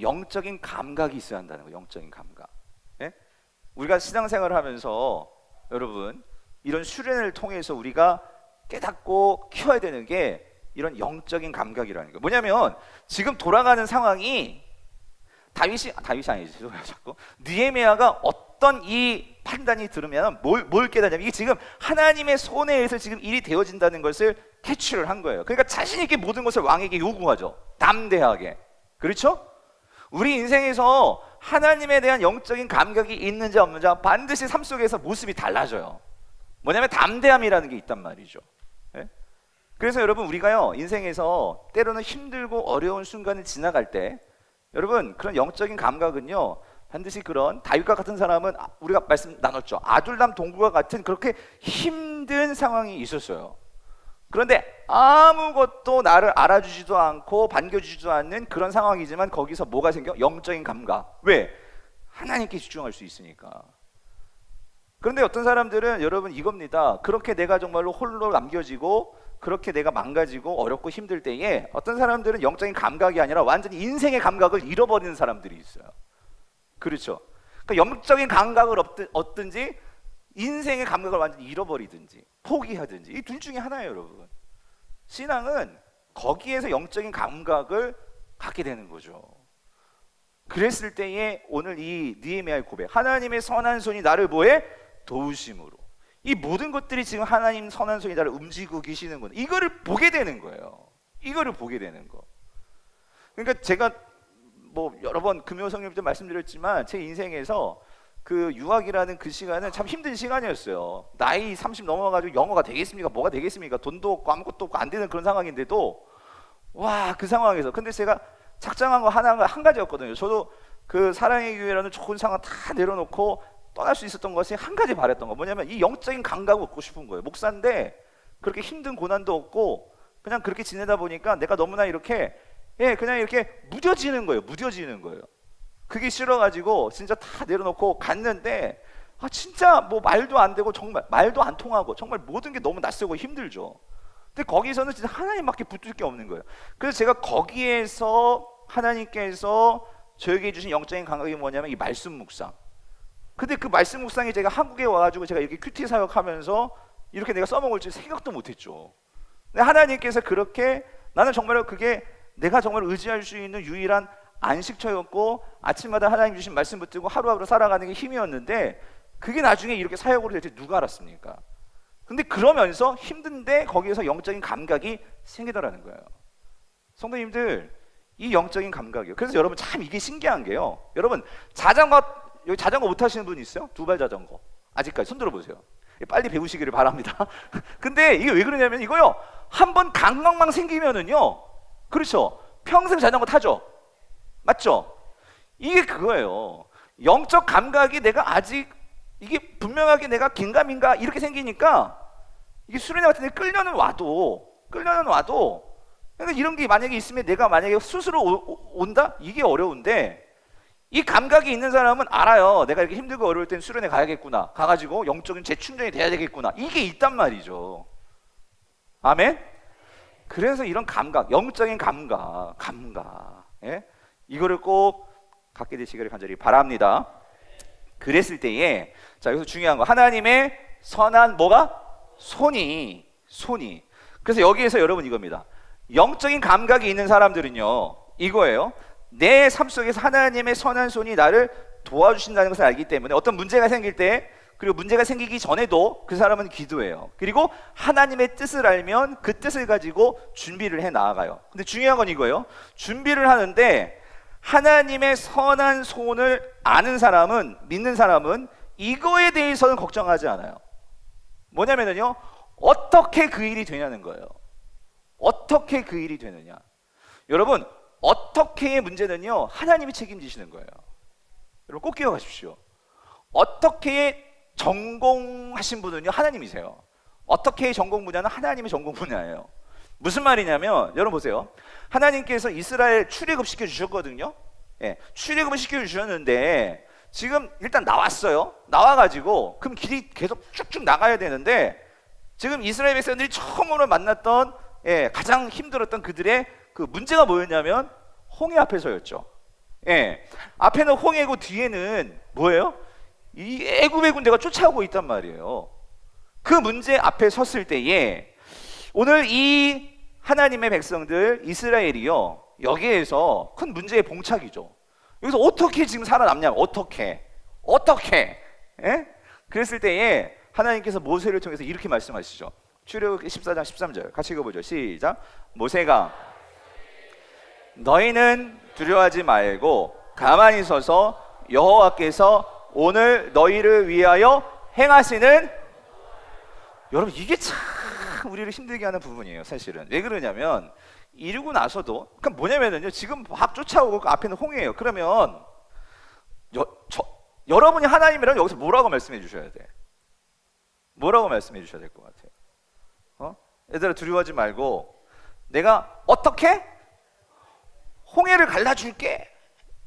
영적인 감각이 있어야 한다는 거예요. 영적인 감각. 예? 우리가 신앙생활을 하면서 여러분 이런 수련을 통해서 우리가 깨닫고 키워야 되는 게 이런 영적인 감각이라는 거예요. 뭐냐면 지금 돌아가는 상황이 다윗이 아니지 자꾸 느헤미야가 어떤 이 판단이 들으면 뭘 깨닫냐면 이게 지금 하나님의 손에 의해서 지금 일이 되어진다는 것을 캐치를 한 거예요. 그러니까 자신 있게 모든 것을 왕에게 요구하죠. 담대하게. 그렇죠? 우리 인생에서 하나님에 대한 영적인 감각이 있는지 없는지 반드시 삶 속에서 모습이 달라져요. 뭐냐면 담대함이라는 게 있단 말이죠. 예? 그래서 여러분 우리가요 인생에서 때로는 힘들고 어려운 순간을 지나갈 때 여러분 그런 영적인 감각은요 반드시 그런 다윗과 같은 사람은 우리가 말씀 나눴죠. 아둘람 동굴과 같은 그렇게 힘든 상황이 있었어요. 그런데 아무것도 나를 알아주지도 않고 반겨주지도 않는 그런 상황이지만 거기서 뭐가 생겨? 영적인 감각. 왜? 하나님께 집중할 수 있으니까. 그런데 어떤 사람들은 여러분 이겁니다. 그렇게 내가 정말로 홀로 남겨지고 그렇게 내가 망가지고 어렵고 힘들 때에 어떤 사람들은 영적인 감각이 아니라 완전히 인생의 감각을 잃어버리는 사람들이 있어요. 그렇죠? 그러니까 영적인 감각을 얻든지 인생의 감각을 완전히 잃어버리든지 포기하든지 이 둘 중에 하나예요. 여러분 신앙은 거기에서 영적인 감각을 갖게 되는 거죠. 그랬을 때에 오늘 이 느헤미야의 고백, 하나님의 선한 손이 나를 뭐해? 도우심으로. 이 모든 것들이 지금 하나님 선한 손이 나를 움직이고 계시는 건 이거를 보게 되는 거예요. 이거를 보게 되는 거. 그러니까 제가 뭐 여러 번 금요 성령 때 말씀드렸지만 제 인생에서 그 유학이라는 그 시간은 참 힘든 시간이었어요. 나이 30 넘어가지고 영어가 되겠습니까? 뭐가 되겠습니까? 돈도 없고 아무것도 없고 안 되는 그런 상황인데도 와, 그 상황에서 근데 제가 작정한 거 하나가 한 가지였거든요. 저도 그 사랑의 교회라는 좋은 상황 다 내려놓고 떠날 수 있었던 것이 한 가지 바랬던 거 뭐냐면 이 영적인 감각을 얻고 싶은 거예요. 목사인데 그렇게 힘든 고난도 없고 그냥 그렇게 지내다 보니까 내가 너무나 이렇게 그냥 이렇게 무뎌지는 거예요. 무뎌지는 거예요. 그게 싫어가지고 진짜 다 내려놓고 갔는데 진짜 뭐 말도 안 되고 정말 말도 안 통하고 정말 모든 게 너무 낯설고 힘들죠. 근데 거기서는 진짜 하나님밖에 붙을 게 없는 거예요. 그래서 제가 거기에서 하나님께서 저에게 주신 영적인 감각이 뭐냐면 이 말씀 묵상. 근데 그 말씀 묵상이 제가 한국에 와가지고 제가 이렇게 큐티 사역하면서 이렇게 내가 써먹을 줄 생각도 못했죠. 근데 하나님께서 그렇게 나는 정말로 그게 내가 정말 의지할 수 있는 유일한 안식처였고 아침마다 하나님 주신 말씀 붙들고 하루하루 살아가는 게 힘이었는데 그게 나중에 이렇게 사역으로 될지 누가 알았습니까? 근데 그러면서 힘든데 거기에서 영적인 감각이 생기더라는 거예요. 성도님들 이 영적인 감각이에요. 그래서 여러분 참 이게 신기한 게요. 여러분 여기 자전거 못 타시는 분 있어요? 두발 자전거 아직까지 손 들어보세요. 빨리 배우시기를 바랍니다. 근데 이게 왜 그러냐면 이거요 한번 감각만 생기면은요 그렇죠 평생 자전거 타죠. 맞죠? 이게 그거예요. 영적 감각이 내가 아직 이게 분명하게 내가 긴가민가 이렇게 생기니까 이게 수련회 같은 데 끌려는 와도 그러니까 이런 게 만약에 있으면 내가 만약에 스스로 온다? 이게 어려운데 이 감각이 있는 사람은 알아요. 내가 이렇게 힘들고 어려울 땐 수련회 가야겠구나. 가가지고 영적인 재충전이 돼야 되겠구나. 이게 있단 말이죠. 아멘? 그래서 이런 감각, 영적인 감각, 예? 이거를 꼭 갖게 되시기를 간절히 바랍니다. 그랬을 때에 자 여기서 중요한 거 하나님의 선한 뭐가? 손이 그래서 여기에서 여러분 이겁니다. 영적인 감각이 있는 사람들은요 이거예요. 내 삶 속에서 하나님의 선한 손이 나를 도와주신다는 것을 알기 때문에 어떤 문제가 생길 때 그리고 문제가 생기기 전에도 그 사람은 기도해요. 그리고 하나님의 뜻을 알면 그 뜻을 가지고 준비를 해 나아가요. 근데 중요한 건 이거예요. 준비를 하는데 하나님의 선한 손을 아는 사람은 믿는 사람은 이거에 대해서는 걱정하지 않아요. 뭐냐면요 어떻게 그 일이 되냐는 거예요. 어떻게 그 일이 되느냐. 여러분 어떻게의 문제는요 하나님이 책임지시는 거예요. 여러분 꼭 기억하십시오. 어떻게의 전공하신 분은요 하나님이세요. 어떻게의 전공 분야는 하나님의 전공 분야예요. 무슨 말이냐면 여러분 보세요. 하나님께서 이스라엘 출애굽 시켜주셨거든요. 예, 출애굽을 시켜주셨는데 지금 일단 나왔어요. 나와가지고 그럼 길이 계속 쭉쭉 나가야 되는데 지금 이스라엘 백성들이 처음으로 만났던 가장 힘들었던 그들의 그 문제가 뭐였냐면 홍해 앞에 서였죠. 앞에는 홍해고 뒤에는 뭐예요? 이 애굽의 군대가 쫓아오고 있단 말이에요. 그 문제 앞에 섰을 때에 오늘 이 하나님의 백성들 이스라엘이요 여기에서 큰 문제의 봉착이죠. 여기서 어떻게 지금 살아남냐면 어떻게 그랬을 때에 하나님께서 모세를 통해서 이렇게 말씀하시죠. 출애굽기 14장 13절 같이 읽어보죠. 시작. 모세가 너희는 두려워하지 말고 가만히 서서 여호와께서 오늘 너희를 위하여 행하시는 여러분 이게 참 우리를 힘들게 하는 부분이에요. 사실은 왜 그러냐면 이루고 나서도 그러니까 뭐냐면요 지금 막 쫓아오고 그 앞에는 홍해예요. 그러면 여러분이 하나님이라면 여기서 뭐라고 말씀해 주셔야 돼? 뭐라고 말씀해 주셔야 될 것 같아요? 얘들아 두려워하지 말고 내가 어떻게 홍해를 갈라줄게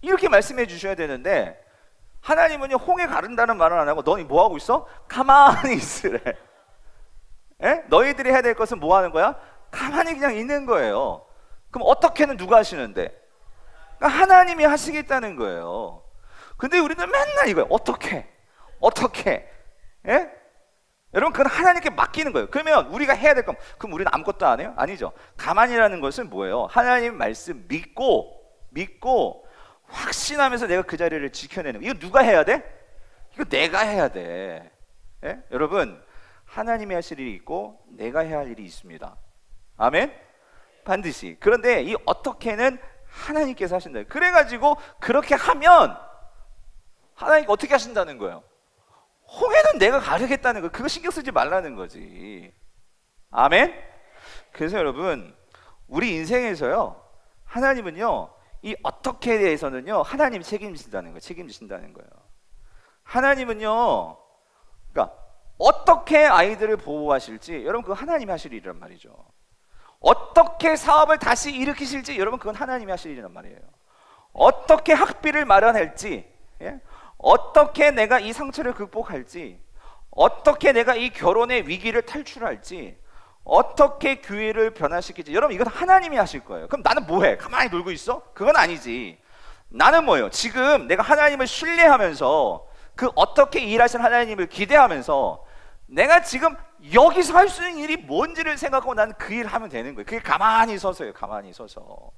이렇게 말씀해 주셔야 되는데 하나님은요 홍해 가른다는 말은 안 하고 너희 뭐 하고 있어? 가만히 있으래. 너희들이 해야 될 것은 뭐 하는 거야? 가만히 그냥 있는 거예요. 그럼 어떻게는 누가 하시는데? 그러니까 하나님이 하시겠다는 거예요. 근데 우리는 맨날 이거예요. 어떻게? 여러분 그건 하나님께 맡기는 거예요. 그러면 우리가 해야 될 건 그럼 우리는 아무것도 안 해요? 아니죠. 가만히라는 것은 뭐예요? 하나님 말씀 믿고 확신하면서 내가 그 자리를 지켜내는 거예요. 이거 누가 해야 돼? 이거 내가 해야 돼. 여러분 하나님이 하실 일이 있고 내가 해야 할 일이 있습니다. 아멘? 반드시. 그런데 이 어떻게는 하나님께서 하신다. 그래가지고 그렇게 하면 하나님께 어떻게 하신다는 거예요? 홍해는 내가 가르겠다는 거. 그거 신경 쓰지 말라는 거지. 아멘? 그래서 여러분 우리 인생에서요 하나님은요 이 어떻게에 대해서는요 하나님이 책임지신다는 거예요. 하나님은요 그러니까 어떻게 아이들을 보호하실지 여러분 그건 하나님이 하실 일이란 말이죠. 어떻게 사업을 다시 일으키실지 여러분 그건 하나님이 하실 일이란 말이에요. 어떻게 학비를 마련할지 어떻게 내가 이 상처를 극복할지 어떻게 내가 이 결혼의 위기를 탈출할지 어떻게 교회를 변화시킬지 여러분 이건 하나님이 하실 거예요. 그럼 나는 뭐해? 가만히 놀고 있어? 그건 아니지. 나는 뭐예요? 지금 내가 하나님을 신뢰하면서 그 어떻게 일하신 하나님을 기대하면서 내가 지금 여기서 할 수 있는 일이 뭔지를 생각하고 나는 그 일을 하면 되는 거예요. 그게 가만히 서서요. 가만히 서서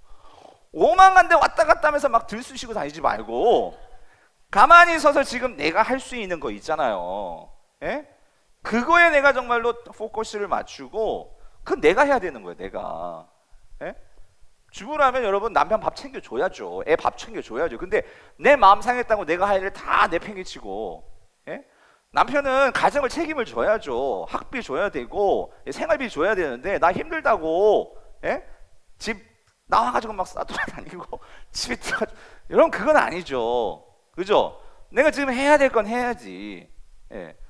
오만간데 왔다 갔다 하면서 막 들쑤시고 다니지 말고 가만히 서서 지금 내가 할 수 있는 거 있잖아요. 그거에 내가 정말로 포커스를 맞추고 그건 내가 해야 되는 거예요. 내가 주부라면 여러분 남편 밥 챙겨줘야죠. 애 밥 챙겨줘야죠. 근데 내 마음 상했다고 내가 할 일을 다 내팽개치고 남편은 가정을 책임을 져야죠. 학비 줘야 되고 생활비 줘야 되는데 나 힘들다고 집 나와가지고 막 싸돌아다니고 집에 들어가지고 여러분 그건 아니죠. 그죠? 내가 지금 해야 될 건 해야지.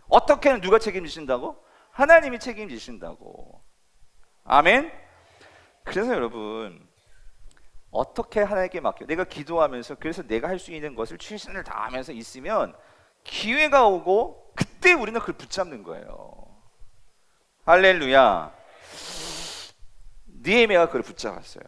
어떻게는 누가 책임지신다고? 하나님이 책임지신다고. 아멘? 그래서 여러분 어떻게 하나님께 맡겨? 내가 기도하면서 그래서 내가 할 수 있는 것을 최선을 다하면서 있으면 기회가 오고 그때 우리는 그걸 붙잡는 거예요. 할렐루야. 느헤미야가 그걸 붙잡았어요.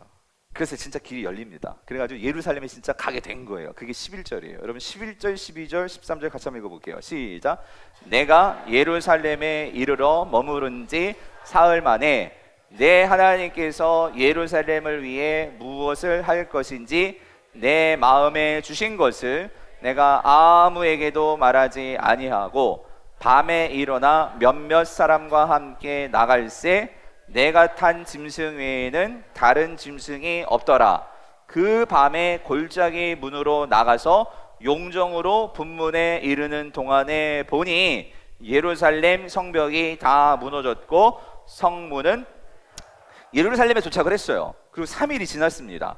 그래서 진짜 길이 열립니다. 그래가지고 예루살렘에 진짜 가게 된 거예요. 그게 11절이에요. 여러분 11절, 12절, 13절 같이 한번 읽어볼게요. 시작. 내가 예루살렘에 이르러 머무른 지 사흘 만에 내 하나님께서 예루살렘을 위해 무엇을 할 것인지 내 마음에 주신 것을 내가 아무에게도 말하지 아니하고 밤에 일어나 몇몇 사람과 함께 나갈새 내가 탄 짐승 외에는 다른 짐승이 없더라. 그 밤에 골짜기 문으로 나가서 용정으로 분문에 이르는 동안에 보니 예루살렘 성벽이 다 무너졌고 성문은 예루살렘에 도착을 했어요. 그리고 3일이 지났습니다.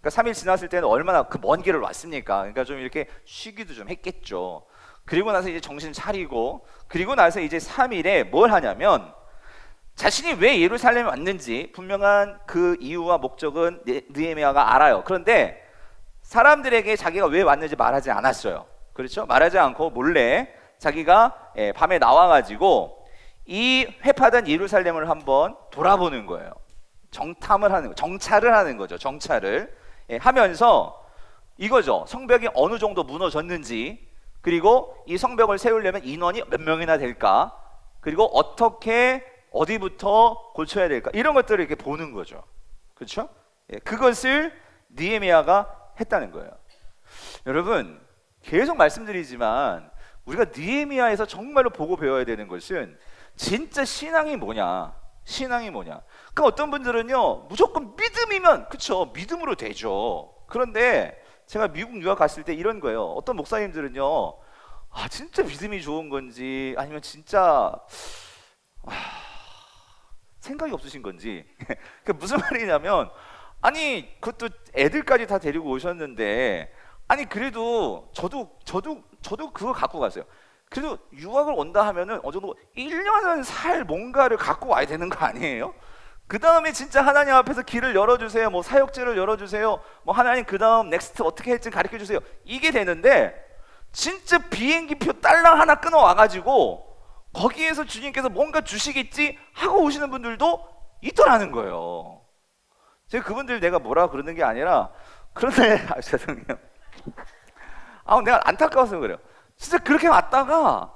그러니까 3일 지났을 때는 얼마나 그 먼 길을 왔습니까? 그러니까 좀 이렇게 쉬기도 좀 했겠죠. 그리고 나서 이제 정신 차리고, 그리고 나서 이제 3일에 뭘 하냐면 자신이 왜 예루살렘에 왔는지 분명한 그 이유와 목적은 느헤미야가 알아요. 그런데 사람들에게 자기가 왜 왔는지 말하지 않았어요. 그렇죠? 말하지 않고 몰래 자기가 밤에 나와가지고 이 회파된 예루살렘을 한번 돌아보는 거예요. 정탐을 하는 거, 정찰을 하는 거죠. 정찰을 하면서 이거죠. 성벽이 어느 정도 무너졌는지, 그리고 이 성벽을 세우려면 인원이 몇 명이나 될까, 그리고 어떻게 어디부터 고쳐야 될까, 이런 것들을 이렇게 보는 거죠. 그렇죠? 그것을 느헤미야가 했다는 거예요. 여러분, 계속 말씀드리지만 우리가 느헤미야에서 정말로 보고 배워야 되는 것은 진짜 신앙이 뭐냐, 신앙이 뭐냐. 그러니까 어떤 분들은요 무조건 믿음이면, 그쵸, 믿음으로 되죠. 그런데 제가 미국 유학 갔을 때 이런 거예요. 어떤 목사님들은요, 아 진짜 믿음이 좋은 건지 아니면 진짜 생각이 없으신 건지 그 무슨 말이냐면, 아니 그것도 애들까지 다 데리고 오셨는데, 아니 그래도 저도 그걸 갖고 갔어요. 그래도 유학을 온다 하면은 어느 정도 1년은 살 뭔가를 갖고 와야 되는 거 아니에요? 그 다음에 진짜 하나님 앞에서 길을 열어주세요, 뭐 사역지를 열어주세요, 뭐 하나님 그 다음 넥스트 어떻게 할지 가르쳐주세요, 이게 되는데 진짜 비행기표 딸랑 하나 끊어 와가지고 거기에서 주님께서 뭔가 주시겠지 하고 오시는 분들도 있더라는 거예요. 제가 그분들 내가 뭐라 그러는 게 아니라, 그런데 죄송해요. 내가 안타까워서 그래요. 진짜 그렇게 왔다가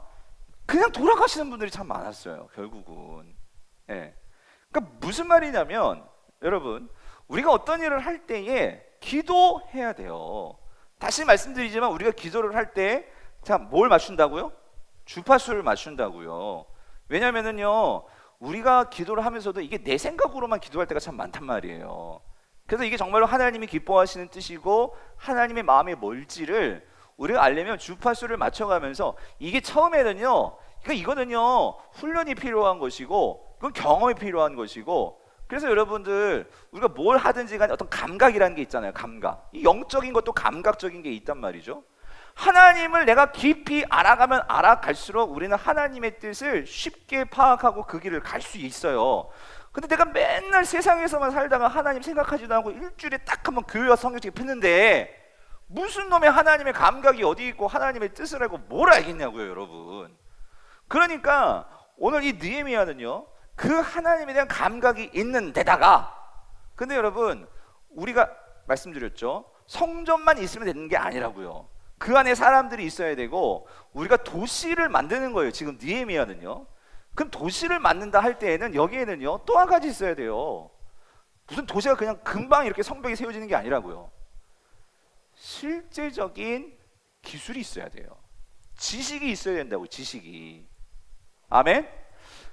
그냥 돌아가시는 분들이 참 많았어요, 결국은. 그러니까 무슨 말이냐면, 여러분, 우리가 어떤 일을 할 때에 기도해야 돼요. 다시 말씀드리지만 우리가 기도를 할 때 자, 뭘 맞춘다고요? 주파수를 맞춘다고요. 왜냐면은요, 우리가 기도를 하면서도 이게 내 생각으로만 기도할 때가 참 많단 말이에요. 그래서 이게 정말로 하나님이 기뻐하시는 뜻이고 하나님의 마음이 뭘지를 우리가 알려면 주파수를 맞춰가면서, 이게 처음에는요, 그러니까 이거는요 훈련이 필요한 것이고 그건 경험이 필요한 것이고, 그래서 여러분들 우리가 뭘 하든지 간에 어떤 감각이라는 게 있잖아요. 감각. 이 영적인 것도 감각적인 게 있단 말이죠. 하나님을 내가 깊이 알아가면 알아갈수록 우리는 하나님의 뜻을 쉽게 파악하고 그 길을 갈 수 있어요. 근데 내가 맨날 세상에서만 살다가 하나님 생각하지도 않고 일주일에 딱 한 번 교회와 성경책 폈는데 무슨 놈의 하나님의 감각이 어디 있고 하나님의 뜻을 알고 뭘 알겠냐고요, 여러분. 그러니까 오늘 이 느헤미야는요 그 하나님에 대한 감각이 있는 데다가, 근데 여러분 우리가 말씀드렸죠, 성전만 있으면 되는 게 아니라고요. 그 안에 사람들이 있어야 되고 우리가 도시를 만드는 거예요, 지금 느헤미야는요. 그럼 도시를 만든다 할 때에는 여기에는요 또 한 가지 있어야 돼요. 무슨 도시가 그냥 금방 이렇게 성벽이 세워지는 게 아니라고요. 실제적인 기술이 있어야 돼요. 지식이 있어야 된다고, 지식이. 아멘?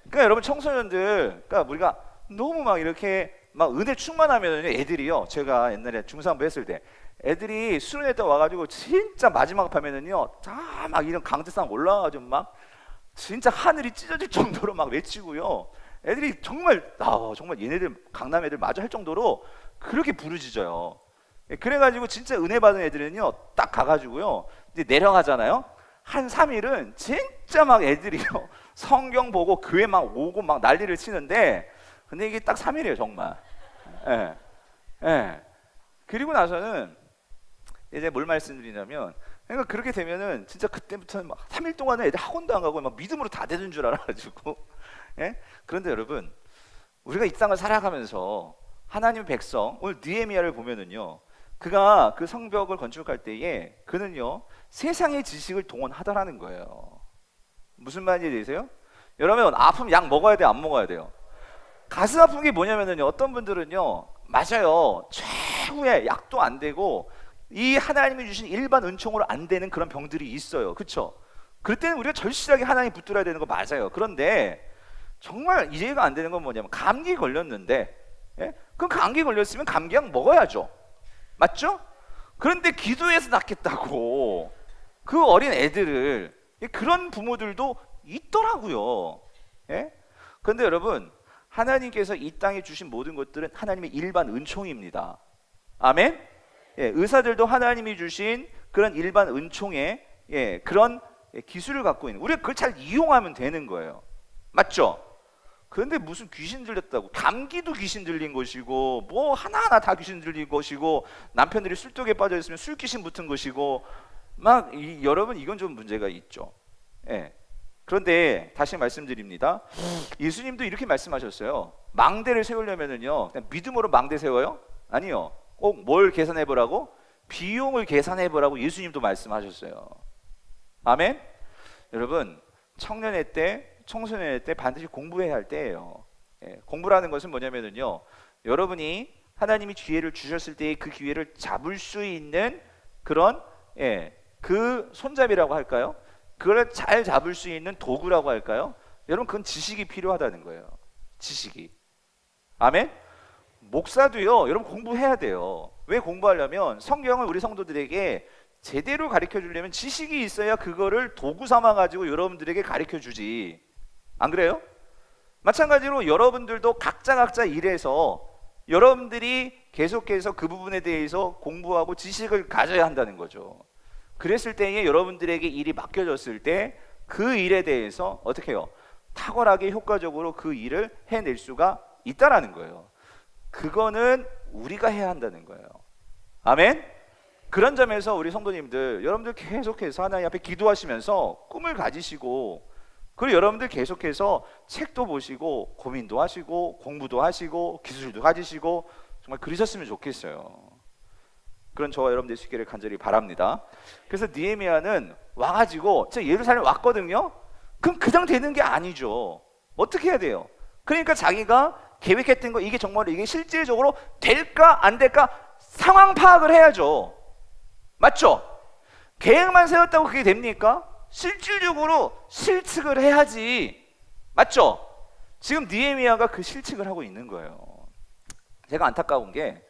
그러니까 여러분 청소년들, 그러니까 우리가 너무 막 이렇게 막 은혜 충만하면 애들이요, 제가 옛날에 중상부 했을 때 애들이 수련회 때 와가지고 진짜 마지막 밤에는요 다 막 이런 강대상 올라와가지고 막 진짜 하늘이 찢어질 정도로 막 외치고요, 애들이 정말 정말 얘네들 강남 애들 마저 할 정도로 그렇게 부르짖어요. 그래가지고 진짜 은혜 받은 애들은요 딱 가가지고요 이제 내려가잖아요. 한 3일은 진짜 막 애들이요 성경 보고 교회 막 오고 막 난리를 치는데, 근데 이게 딱 3일이에요 정말. 그리고 나서는 이제 뭘 말씀드리냐면, 그러니까 그렇게 되면은 진짜 그때부터는 막 3일 동안은 애들 학원도 안 가고 막 믿음으로 다 되는 줄 알아가지고. 그런데 여러분, 우리가 이 땅을 살아가면서 하나님의 백성, 오늘 느헤미야를 보면은요, 그가 그 성벽을 건축할 때에 그는요 세상의 지식을 동원하더라는 거예요. 무슨 말인지 되세요? 여러분, 아프면 약 먹어야 돼요, 안 먹어야 돼요? 가슴 아픈 게 뭐냐면요, 어떤 분들은요, 맞아요, 최후의 약도 안 되고 이 하나님이 주신 일반 은총으로 안 되는 그런 병들이 있어요. 그렇죠? 그럴 때는 우리가 절실하게 하나님 붙들어야 되는 거 맞아요. 그런데 정말 이해가 안 되는 건 뭐냐면, 감기 걸렸는데, 예? 그럼 감기 걸렸으면 감기약 먹어야죠. 맞죠? 그런데 기도해서 낫겠다고 그 어린 애들을, 그런 부모들도 있더라고요. 예? 그런데 여러분, 하나님께서 이 땅에 주신 모든 것들은 하나님의 일반 은총입니다. 아멘? 예, 의사들도 하나님이 주신 그런 일반 은총의 그런 기술을 갖고 있는, 우리가 그걸 잘 이용하면 되는 거예요. 맞죠? 그런데 무슨 귀신 들렸다고, 감기도 귀신 들린 것이고 뭐 하나하나 다 귀신 들린 것이고, 남편들이 술독에 빠져 있으면 술 귀신 붙은 것이고, 여러분, 이건 좀 문제가 있죠. 예. 그런데 다시 말씀드립니다. 예수님도 이렇게 말씀하셨어요. 망대를 세우려면은요, 그냥 믿음으로 망대 세워요? 아니요. 꼭 뭘 계산해 보라고? 비용을 계산해 보라고 예수님도 말씀하셨어요. 아멘? 여러분, 청년의 때, 청소년의 때 반드시 공부해야 할 때예요. 예, 공부라는 것은 뭐냐면요, 여러분이 하나님이 기회를 주셨을 때 그 기회를 잡을 수 있는 그런 그 손잡이라고 할까요? 그걸 잘 잡을 수 있는 도구라고 할까요? 여러분, 그건 지식이 필요하다는 거예요. 지식이. 아멘? 목사도요, 여러분 공부해야 돼요. 왜 공부하려면, 성경을 우리 성도들에게 제대로 가르쳐 주려면 지식이 있어야 그거를 도구 삼아 가지고 여러분들에게 가르쳐 주지. 안 그래요? 마찬가지로 여러분들도 각자 일에서 여러분들이 계속해서 그 부분에 대해서 공부하고 지식을 가져야 한다는 거죠. 그랬을 때에 여러분들에게 일이 맡겨졌을 때 그 일에 대해서 어떻게 해요? 탁월하게 효과적으로 그 일을 해낼 수가 있다라는 거예요. 그거는 우리가 해야 한다는 거예요. 아멘? 그런 점에서 우리 성도님들, 여러분들 계속해서 하나님 앞에 기도하시면서 꿈을 가지시고, 그리고 여러분들 계속해서 책도 보시고 고민도 하시고 공부도 하시고 기술도 가지시고, 정말 그러셨으면 좋겠어요. 그런 저와 여러분들 수 있기를 간절히 바랍니다. 그래서 느헤미야는 와가지고, 제가 예루살렘 왔거든요. 그럼 그냥 되는 게 아니죠. 어떻게 해야 돼요? 그러니까 자기가 계획했던 거, 이게 정말 이게 실질적으로 될까 안 될까 상황 파악을 해야죠. 맞죠? 계획만 세웠다고 그게 됩니까? 실질적으로 실측을 해야지. 맞죠? 지금 느헤미야가 그 실측을 하고 있는 거예요. 제가 안타까운 게,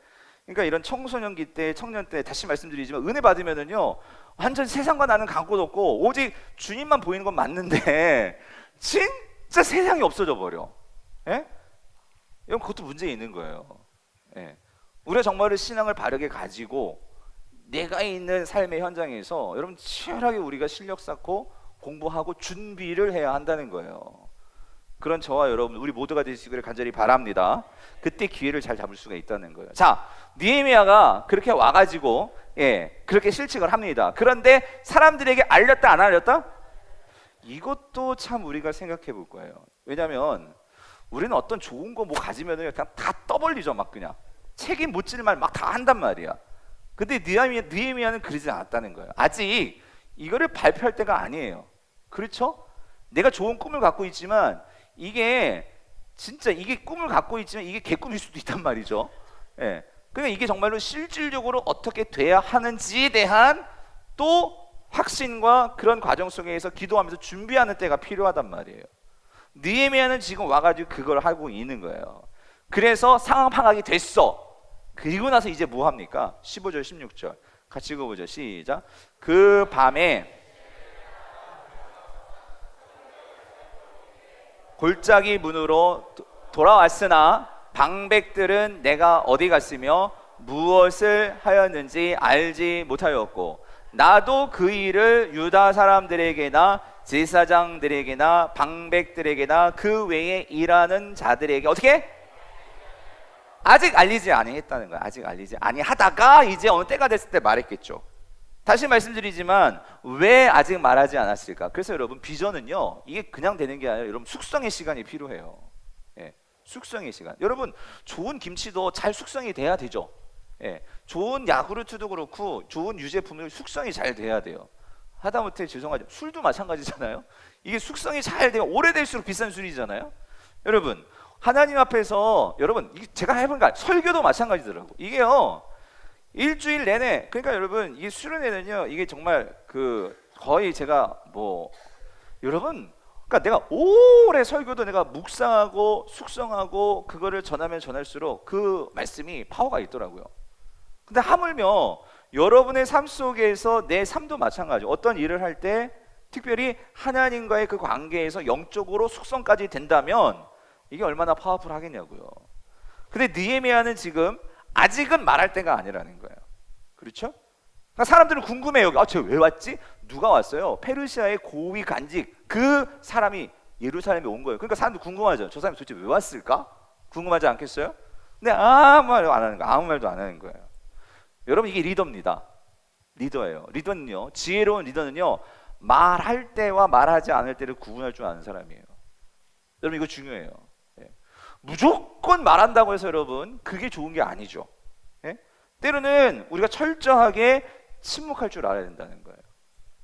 그러니까 이런 청소년기 때, 청년 때, 다시 말씀드리지만 은혜 받으면은요, 완전 세상과 나는 감고 없고 오직 주님만 보이는 건 맞는데 진짜 세상이 없어져 버려. 예? 이건 그것도 문제 있는 거예요. 예. 우리가 정말 신앙을 바르게 가지고 내가 있는 삶의 현장에서 여러분 치열하게 우리가 실력 쌓고 공부하고 준비를 해야 한다는 거예요. 그런 저와 여러분, 우리 모두가 되시기를 간절히 바랍니다. 그때 기회를 잘 잡을 수가 있다는 거예요. 자, 느헤미야가 그렇게 와가지고 그렇게 실측을 합니다. 그런데 사람들에게 알렸다 안 알렸다? 이것도 참 우리가 생각해 볼 거예요. 왜냐하면 우리는 어떤 좋은 거 뭐 가지면 그냥 다 떠벌리죠. 막 그냥 책임 못 질 말 막 다 한단 말이야. 근데 느헤미야는 그러지 않았다는 거예요. 아직 이거를 발표할 때가 아니에요. 그렇죠? 내가 좋은 꿈을 갖고 있지만 이게 진짜 이게 꿈을 갖고 있지만 이게 개꿈일 수도 있단 말이죠. 예. 그러니까 이게 정말로 실질적으로 어떻게 돼야 하는지에 대한 또 확신과 그런 과정 속에서 기도하면서 준비하는 때가 필요하단 말이에요. 느헤미야는 지금 와가지고 그걸 하고 있는 거예요. 그래서 상황 파악이 됐어. 그리고 나서 이제 뭐 합니까? 15절 16절 같이 읽어보죠. 시작. 그 밤에 골짜기 문으로 돌아왔으나 방백들은 내가 어디 갔으며 무엇을 하였는지 알지 못하였고, 나도 그 일을 유다 사람들에게나 제사장들에게나 방백들에게나 그 외에 일하는 자들에게 어떻게? 아직 알리지 아니했다는 거야. 아직 알리지 아니하다가 이제 어느 때가 됐을 때 말했겠죠. 다시 말씀드리지만 왜 아직 말하지 않았을까? 그래서 여러분, 비전은요, 이게 그냥 되는 게 아니라 여러분 숙성의 시간이 필요해요. 숙성의 시간. 여러분, 좋은 김치도 잘 숙성이 돼야 되죠. 예, 좋은 야구르트도 그렇고 좋은 유제품도 숙성이 잘 돼야 돼요. 하다못해 죄송하죠, 술도 마찬가지잖아요. 이게 숙성이 잘 되면 오래될수록 비싼 술이잖아요. 여러분, 하나님 앞에서 여러분, 제가 해보니까 설교도 마찬가지더라고. 이게요, 일주일 내내, 그러니까 여러분, 이게 수련회는요, 이게 정말 거의 제가 여러분, 그러니까 내가 오래 설교도 내가 묵상하고 숙성하고 그거를 전하면 전할수록 그 말씀이 파워가 있더라고요. 근데 하물며 여러분의 삶 속에서 내 삶도 마찬가지. 어떤 일을 할 때 특별히 하나님과의 그 관계에서 영적으로 숙성까지 된다면 이게 얼마나 파워풀 하겠냐고요. 근데 느헤미야는 지금 아직은 말할 때가 아니라는 거예요. 그렇죠? 그러니까 사람들은 궁금해요. 쟤 왜 왔지? 누가 왔어요? 페르시아의 고위 간직 그 사람이 예루살렘에 온 거예요. 그러니까 사람들 궁금하죠. 저 사람이 도대체 왜 왔을까? 궁금하지 않겠어요? 근데 아무 말도 안 하는 거예요. 아무 말도 안 하는 거예요. 여러분, 이게 리더입니다. 리더예요. 리더는요, 지혜로운 리더는요, 말할 때와 말하지 않을 때를 구분할 줄 아는 사람이에요. 여러분, 이거 중요해요. 예. 무조건 말한다고 해서 여러분 그게 좋은 게 아니죠. 예? 때로는 우리가 철저하게 침묵할 줄 알아야 된다는 거예요.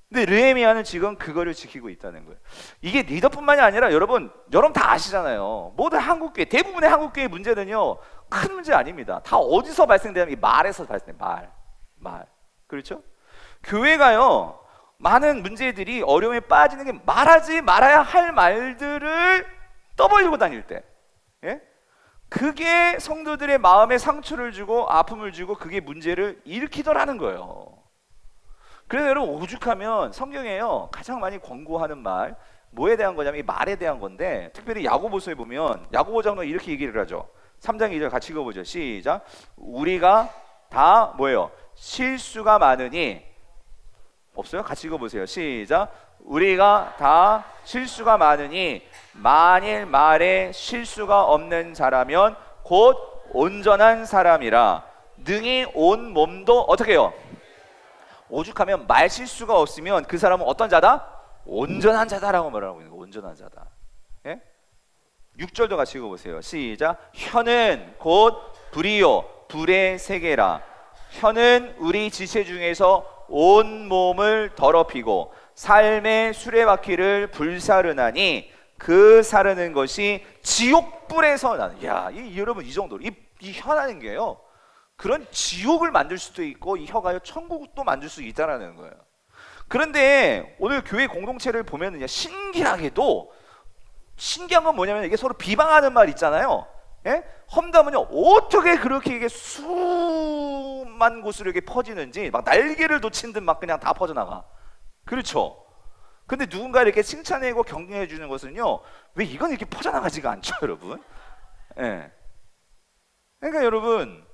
근데 느헤미야는 지금 그거를 지키고 있다는 거예요. 이게 리더뿐만이 아니라 여러분 다 아시잖아요. 모든 한국교회, 대부분의 한국교회 문제는요, 큰 문제 아닙니다. 다 어디서 발생되냐면 이 말에서 발생돼요. 말. 그렇죠? 교회가요, 많은 문제들이 어려움에 빠지는 게 말하지 말아야 할 말들을 떠벌리고 다닐 때, 예? 그게 성도들의 마음에 상처를 주고 아픔을 주고 그게 문제를 일으키더라는 거예요. 그래서 여러분, 오죽하면 성경에요, 가장 많이 권고하는 말, 뭐에 대한 거냐면 이 말에 대한 건데, 특별히 야고보서에 보면 야고보 장로가 이렇게 얘기를 하죠. 3장 2절 같이 읽어보죠. 시작. 우리가 다 뭐예요? 실수가 많으니, 없어요? 같이 읽어보세요. 시작. 우리가 다 실수가 많으니 만일 말에 실수가 없는 자라면 곧 온전한 사람이라 능히 온 몸도 어떻게 해요? 오죽하면 말 실수가 없으면 그 사람은 어떤 자다? 온전한 자다라고 말하고 있는 거예요. 온전한 자다. 예? 6절도 같이 읽어보세요. 시작. 혀는 곧 불이요 불의 세계라. 혀는 우리 지체 중에서 온 몸을 더럽히고 삶의 수레바퀴를 불사르나니 그 사르는 것이 지옥불에서 나는. 야, 여러분, 이 정도로 이 혀라는 게요, 그런 지옥을 만들 수도 있고 이 혀가요 천국도 만들 수 있다라는 거예요. 그런데 오늘 교회 공동체를 보면은요, 신기하게도 신기한 건 뭐냐면 이게 서로 비방하는 말 있잖아요. 예? 험담은요, 어떻게 그렇게 이게 수만 곳으로 이렇게 퍼지는지, 막 날개를 돋친 듯 막 그냥 다 퍼져나가. 그렇죠? 근데 누군가 이렇게 칭찬해고 격려해 주는 것은요, 왜 이건 이렇게 퍼져나가지가 않죠, 여러분? 예. 그러니까 여러분,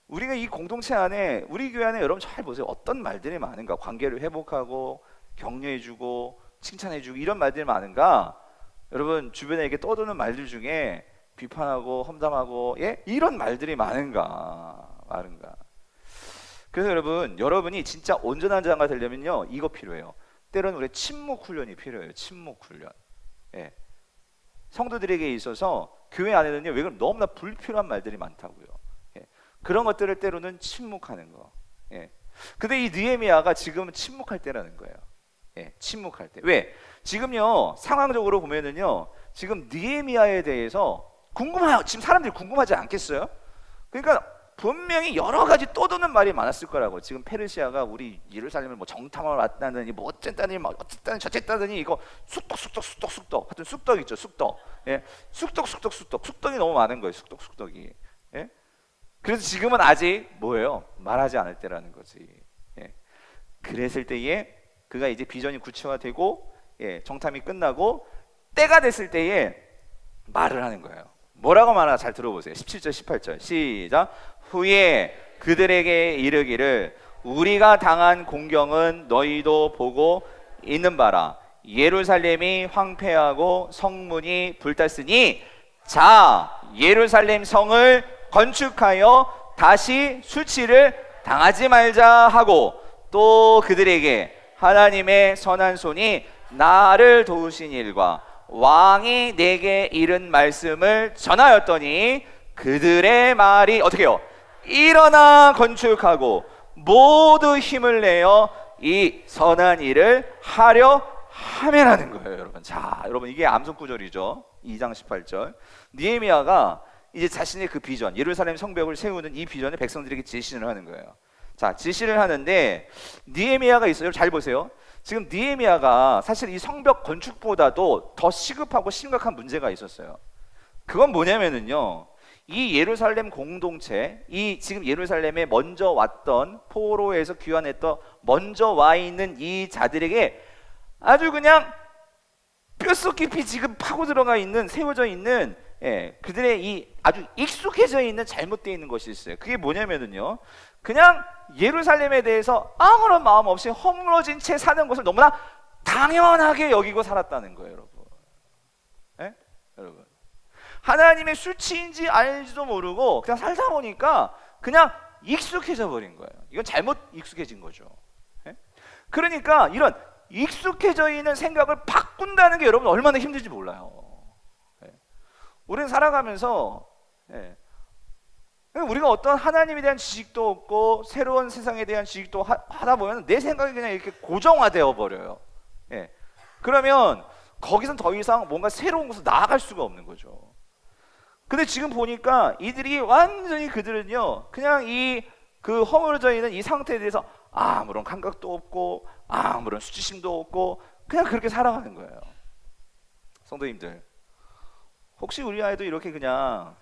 우리가 이 공동체 안에, 우리 교회 안에 여러분 잘 보세요. 어떤 말들이 많은가? 관계를 회복하고 격려해 주고 칭찬해 주고 이런 말들이 많은가? 여러분, 주변에 이렇게 떠도는 말들 중에 비판하고 험담하고, 예? 이런 말들이 많은가? 그래서 여러분이 진짜 온전한 자가 되려면요, 이거 필요해요. 때로는 우리 침묵 훈련이 필요해요. 침묵 훈련. 예. 성도들에게 있어서 교회 안에는요, 왜 그러면 너무나 불필요한 말들이 많다고요. 예. 그런 것들을 때로는 침묵하는 거. 예. 근데 이 느헤미야가 지금은 침묵할 때라는 거예요. 예. 침묵할 때. 왜? 지금요, 상황적으로 보면은요, 지금 느헤미야에 대해서 지금 사람들이 궁금하지 않겠어요? 그러니까 분명히 여러 가지 떠도는 말이 많았을 거라고. 지금 페르시아가 우리 예루살렘을 뭐 정탐하러 왔다느니 뭐 어쨌다느니 뭐 어쨌다느니 저쨌다느니 이거 쑥떡 하여튼 쑥떡 있죠, 쑥떡. 예, 쑥떡이 너무 많은 거예요. 쑥떡이. 예? 그래서 지금은 아직 뭐예요? 말하지 않을 때라는 거지. 예. 그랬을 때에 그가 이제 비전이 구체화되고, 예, 정탐이 끝나고 때가 됐을 때에 말을 하는 거예요. 뭐라고 말하나 잘 들어보세요. 17절 18절 시작. 후에 그들에게 이르기를 우리가 당한 공경은 너희도 보고 있는 바라. 예루살렘이 황폐하고 성문이 불탔으니 자, 예루살렘 성을 건축하여 다시 수치를 당하지 말자 하고, 또 그들에게 하나님의 선한 손이 나를 도우신 일과 왕이 내게 이른 말씀을 전하였더니 그들의 말이 어떻게 해요? 일어나 건축하고 모두 힘을 내어 이 선한 일을 하려 하매라는 거예요, 여러분. 자, 여러분 이게 암송 구절이죠. 2장 18절. 느헤미야가 이제 자신의 그 비전, 예루살렘 성벽을 세우는 이 비전을 백성들에게 지시를 하는 거예요. 자, 지시를 하는데 느헤미야가 있어요. 잘 보세요. 지금 느헤미야가 사실 이 성벽 건축보다도 더 시급하고 심각한 문제가 있었어요. 그건 뭐냐면은요, 이 예루살렘 공동체, 이 지금 예루살렘에 먼저 왔던 포로에서 귀환했던 먼저 와 있는 이 자들에게 아주 그냥 뼛속 깊이 지금 파고 들어가 있는, 세워져 있는, 그들의 이 아주 익숙해져 있는 잘못되어 있는 것이 있어요. 그게 뭐냐면은요, 그냥 예루살렘에 대해서 아무런 마음 없이 허물어진 채 사는 것을 너무나 당연하게 여기고 살았다는 거예요, 여러분. 여러분, 하나님의 수치인지 알지도 모르고 그냥 살다 보니까 그냥 익숙해져 버린 거예요. 이건 잘못 익숙해진 거죠. 그러니까 이런 익숙해져 있는 생각을 바꾼다는 게 여러분 얼마나 힘들지 몰라요. 우리는 살아가면서 우리가 어떤 하나님에 대한 지식도 없고 새로운 세상에 대한 지식도 하다 보면 내 생각이 그냥 이렇게 고정화되어 버려요. 그러면 거기선 더 이상 뭔가 새로운 곳으로 나아갈 수가 없는 거죠. 근데 지금 보니까 이들이 완전히 그들은요, 그냥 이 그 허물어져 있는 이 상태에 대해서 아무런 감각도 없고 아무런 수치심도 없고 그냥 그렇게 살아가는 거예요. 성도님들, 혹시 우리 아이도 이렇게 그냥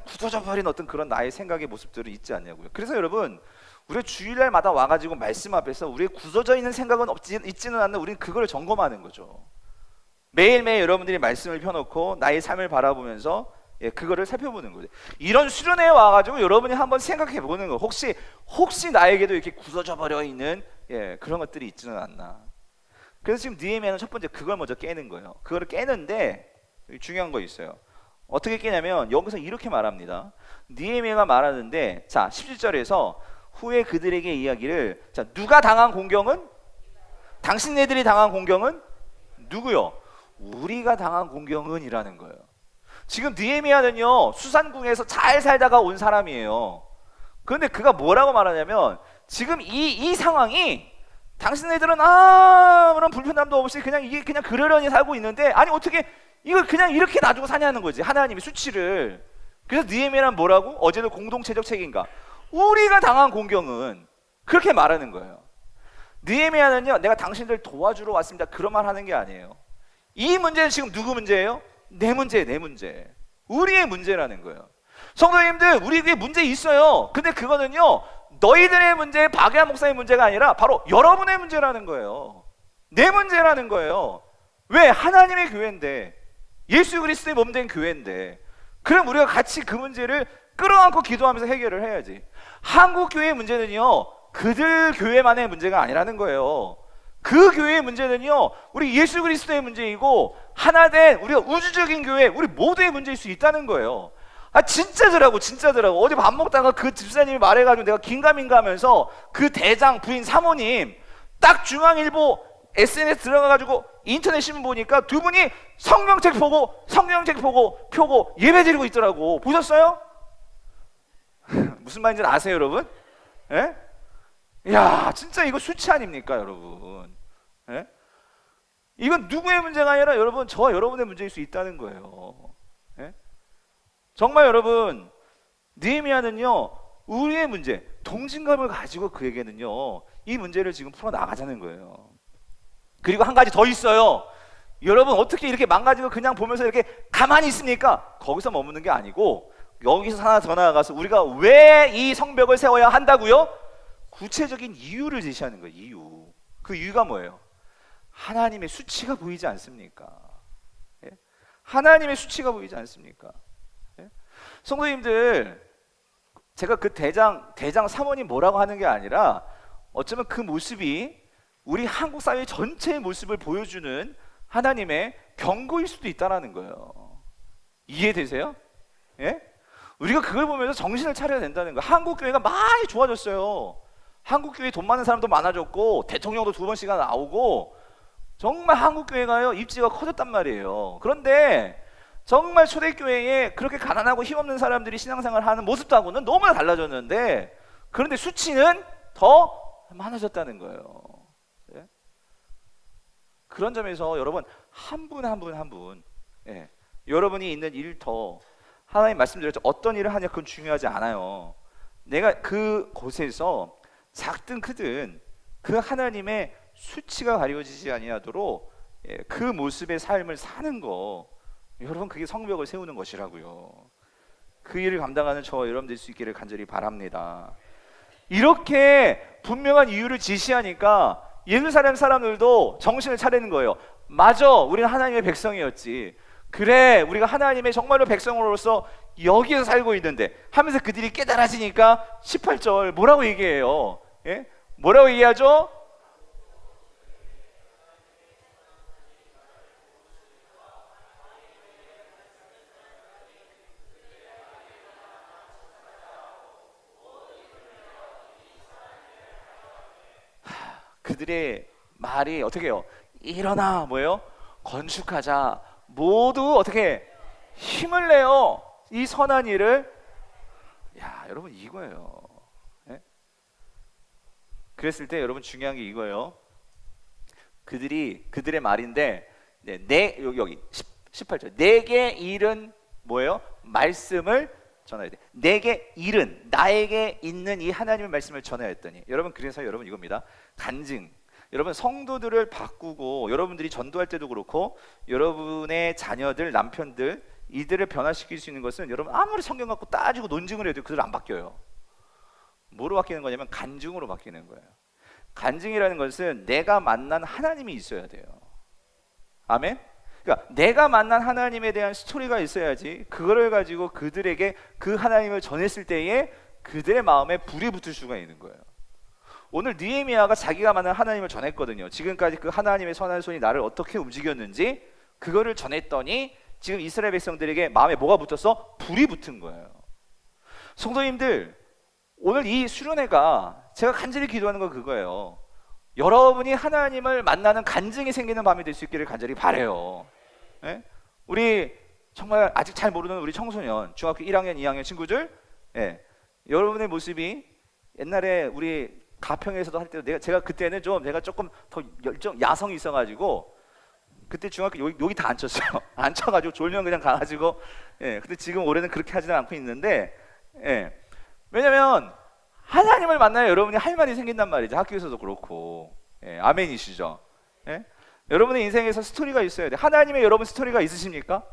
굳어져 버린 어떤 그런 나의 생각의 모습들은 있지 않냐고요. 그래서 여러분, 우리 주일날마다 와가지고 말씀 앞에서 우리의 굳어져 있는 생각은 있지는 않는 우리는 그걸 점검하는 거죠. 매일매일 여러분들이 말씀을 펴놓고 나의 삶을 바라보면서 그거를 살펴보는 거죠. 이런 수련회에 와가지고 여러분이 한번 생각해 보는 거, 혹시 나에게도 이렇게 굳어져 버려 있는 그런 것들이 있지는 않나. 그래서 지금 느헤미야는 첫 번째 그걸 먼저 깨는 거예요. 그거를 깨는데 중요한 거 있어요. 어떻게 깨냐면 여기서 이렇게 말합니다. 느헤미야가 말하는데, 자 17절에서 후에 그들에게 이야기를, 자 누가 당한 공경은? 당신네들이 당한 공경은? 누구요? 우리가 당한 공경은 이라는 거예요. 지금 느헤미야는요, 수산궁에서 잘 살다가 온 사람이에요. 그런데 그가 뭐라고 말하냐면, 지금 이 상황이 당신네들은 아무런 불편함도 없이 그냥 이게 그냥 그러려니 살고 있는데, 아니 어떻게 이걸 그냥 이렇게 놔두고 사냐는 거지, 하나님의 수치를. 그래서 느헤미야는 뭐라고? 어제도 공동체적 책임가, 우리가 당한 공경은, 그렇게 말하는 거예요. 느헤미야는요, 내가 당신들 도와주러 왔습니다, 그런 말 하는 게 아니에요. 이 문제는 지금 누구 문제예요? 내 문제, 내 문제, 우리의 문제라는 거예요. 성도님들, 우리에게 문제 있어요. 근데 그거는요, 너희들의 문제, 박예한 목사의 문제가 아니라 바로 여러분의 문제라는 거예요. 내 문제라는 거예요. 왜? 하나님의 교회인데, 예수 그리스도의 몸된 교회인데, 그럼 우리가 같이 그 문제를 끌어안고 기도하면서 해결을 해야지. 한국 교회의 문제는요, 그들 교회만의 문제가 아니라는 거예요. 그 교회의 문제는요, 우리 예수 그리스도의 문제이고 하나된 우리가 우주적인 교회, 우리 모두의 문제일 수 있다는 거예요. 진짜더라고. 어제 밥 먹다가 그 집사님이 말해가지고 내가 긴가민가 하면서 그 대장 부인 사모님 딱 중앙일보 SNS 들어가가지고 인터넷 신문 보니까 두 분이 성경책 보고 펴고 예배드리고 있더라고. 보셨어요? 무슨 말인지 아세요, 여러분? 야, 진짜 이거 수치 아닙니까, 여러분? 이건 누구의 문제가 아니라 여러분, 저와 여러분의 문제일 수 있다는 거예요. 정말 여러분, 느헤미야는요, 우리의 문제, 동질감을 가지고 그에게는요, 이 문제를 지금 풀어나가자는 거예요. 그리고 한 가지 더 있어요. 여러분, 어떻게 이렇게 망가지고 그냥 보면서 이렇게 가만히 있습니까? 거기서 머무는 게 아니고 여기서 하나 더 나아가서 우리가 왜 이 성벽을 세워야 한다고요? 구체적인 이유를 제시하는 거예요. 이유. 그 이유가 뭐예요? 하나님의 수치가 보이지 않습니까? 하나님의 수치가 보이지 않습니까? 성도님들, 제가 그 대장 사모님 뭐라고 하는 게 아니라 어쩌면 그 모습이 우리 한국 사회 전체의 모습을 보여주는 하나님의 경고일 수도 있다는 거예요. 이해되세요? 우리가 그걸 보면서 정신을 차려야 된다는 거예요. 한국 교회가 많이 좋아졌어요. 한국 교회 돈 많은 사람도 많아졌고 대통령도 2번씩이나 나오고 정말 한국 교회가요 입지가 커졌단 말이에요. 그런데 정말 초대교회에 그렇게 가난하고 힘없는 사람들이 신앙생활을 하는 모습하고는 너무나 달라졌는데, 그런데 수치는 더 많아졌다는 거예요. 예? 그런 점에서 여러분 한 분 한 분 한 분, 예, 여러분이 있는 일터 하나님 말씀드렸죠. 어떤 일을 하냐 그건 중요하지 않아요. 내가 그 곳에서 작든 크든 그 하나님의 수치가 가려지지 아니하도록, 예, 그 모습의 삶을 사는 거, 여러분 그게 성벽을 세우는 것이라고요. 그 일을 감당하는 저와 여러분 될 수 있기를 간절히 바랍니다. 이렇게 분명한 이유를 지시하니까 예루살렘 사람들도 정신을 차리는 거예요. 맞아, 우리는 하나님의 백성이었지. 그래, 우리가 하나님의 정말로 백성으로서 여기서 살고 있는데 하면서 그들이 깨달아지니까 18절 뭐라고 얘기해요? 예? 뭐라고 얘기하죠? 그들의 말이 어떻게 해요? 일어나, 뭐예요? 건축하자. 모두 어떻게 힘을 내요. 이 선한 일을. 야, 여러분 이거예요. 예? 그랬을 때 여러분 중요한 게 이거예요. 그들의 말인데, 네, 여기 18절. 내게 일은 뭐예요? 말씀을 전해야 돼. 내게 일은, 나에게 있는 이 하나님의 말씀을 전해야 했더니, 여러분 그래서 여러분 이겁니다. 간증. 여러분 성도들을 바꾸고, 여러분들이 전도할 때도 그렇고, 여러분의 자녀들, 남편들, 이들을 변화시킬 수 있는 것은 여러분 아무리 성경 갖고 따지고 논증을 해도 그들 안 바뀌어요. 뭐로 바뀌는 거냐면 간증으로 바뀌는 거예요. 간증이라는 것은 내가 만난 하나님이 있어야 돼요. 아멘? 그러니까 내가 만난 하나님에 대한 스토리가 있어야지 그거를 가지고 그들에게 그 하나님을 전했을 때에 그들의 마음에 불이 붙을 수가 있는 거예요. 오늘 느헤미야가 자기가 만난 하나님을 전했거든요. 지금까지 그 하나님의 선한 손이 나를 어떻게 움직였는지 그거를 전했더니 지금 이스라엘 백성들에게 마음에 뭐가 붙었어? 불이 붙은 거예요. 성도님들, 오늘 이 수련회가 제가 간절히 기도하는 건 그거예요. 여러분이 하나님을 만나는 간증이 생기는 밤이 될 수 있기를 간절히 바라요. 예? 우리 정말 아직 잘 모르는 우리 청소년, 중학교 1학년, 2학년 친구들, 예, 여러분의 모습이 옛날에 우리 가평에서도 할 때도 제가 그때는 내가 조금 더 야성이 있어가지고 그때 중학교 여기 다 앉혔어요. 앉혀가지고 졸면 그냥 가가지고, 예, 근데 지금 올해는 그렇게 하지는 않고 있는데, 예, 왜냐면 하나님을 만나야 여러분이 할 말이 생긴단 말이죠. 학교에서도 그렇고, 예, 아멘이시죠? 예? 여러분의 인생에서 스토리가 있어야 돼. 하나님의 여러분 스토리가 있으십니까?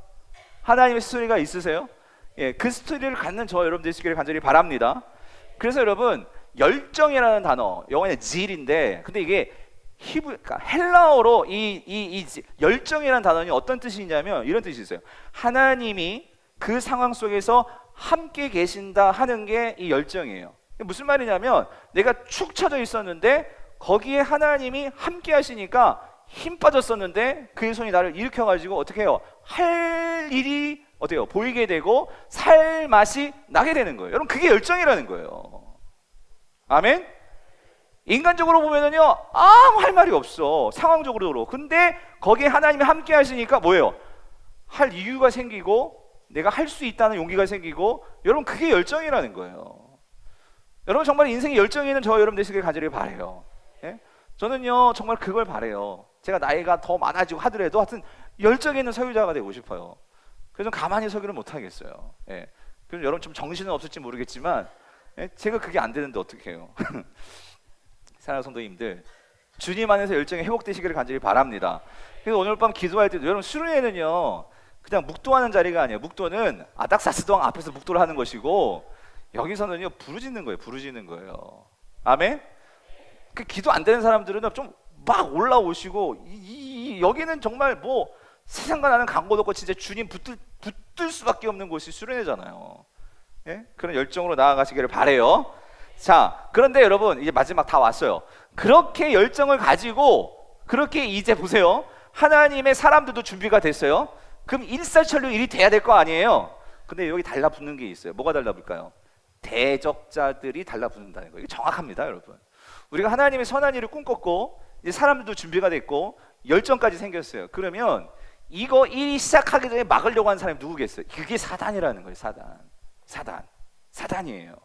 하나님의 스토리가 있으세요? 예, 그 스토리를 갖는 저 여러분 되시기를 간절히 바랍니다. 그래서 여러분 열정이라는 단어, 영어는 질인데, 근데 이게 그러니까 헬라어로 이 열정이라는 단어는 어떤 뜻이 있냐면 이런 뜻이 있어요. 하나님이 그 상황 속에서 함께 계신다 하는 게 이 열정이에요. 무슨 말이냐면 내가 축 처져 있었는데 거기에 하나님이 함께 하시니까 힘 빠졌었는데 그의 손이 나를 일으켜가지고 어떻게 해요? 할 일이 어때요? 보이게 되고 살 맛이 나게 되는 거예요. 여러분 그게 열정이라는 거예요. 아멘? 인간적으로 보면은요 아무 할 말이 없어. 상황적으로. 근데 거기에 하나님이 함께 하시니까 뭐예요? 할 이유가 생기고 내가 할 수 있다는 용기가 생기고, 여러분 그게 열정이라는 거예요. 여러분 정말 인생의 열정이 있는 저 여러분 되시길 간절히 바라요. 예? 저는요 정말 그걸 바라요. 제가 나이가 더 많아지고 하더라도 하여튼 열정 있는 설교자가 되고 싶어요. 그래서 가만히 설교를 못 하겠어요. 예. 그래서 여러분 좀 정신은 없을지 모르겠지만, 예? 제가 그게 안 되는데 어떻게 해요? 사랑하는 성도님들, 주님 안에서 열정이 회복되시기를 간절히 바랍니다. 그래서 오늘 밤 기도할 때도 여러분 수련회는요 그냥 묵도하는 자리가 아니에요. 묵도는 아닥사스도왕 앞에서 묵도를 하는 것이고, 여기서는요 부르짖는 거예요. 부르짖는 거예요. 아멘? 그 기도 안 되는 사람들은 좀 막 올라오시고, 여기는 정말 뭐 세상과 나는 강고도 없고 진짜 주님 붙들 수밖에 없는 곳이 수련회잖아요. 예? 그런 열정으로 나아가시기를 바래요. 자, 그런데 여러분 이제 마지막 다 왔어요. 그렇게 열정을 가지고 그렇게 이제 보세요. 하나님의 사람들도 준비가 됐어요. 그럼 일사천리 일이 돼야 될 거 아니에요. 근데 여기 달라붙는 게 있어요. 뭐가 달라붙을까요? 대적자들이 달라붙는다는 거예요. 이게 정확합니다, 여러분. 우리가 하나님의 선한 일을 꿈꿨고 이제 사람들도 준비가 됐고 열정까지 생겼어요. 그러면 이거 일이 시작하기 전에 막으려고 하는 사람이 누구겠어요? 그게 사단이라는 거예요. 사단이에요.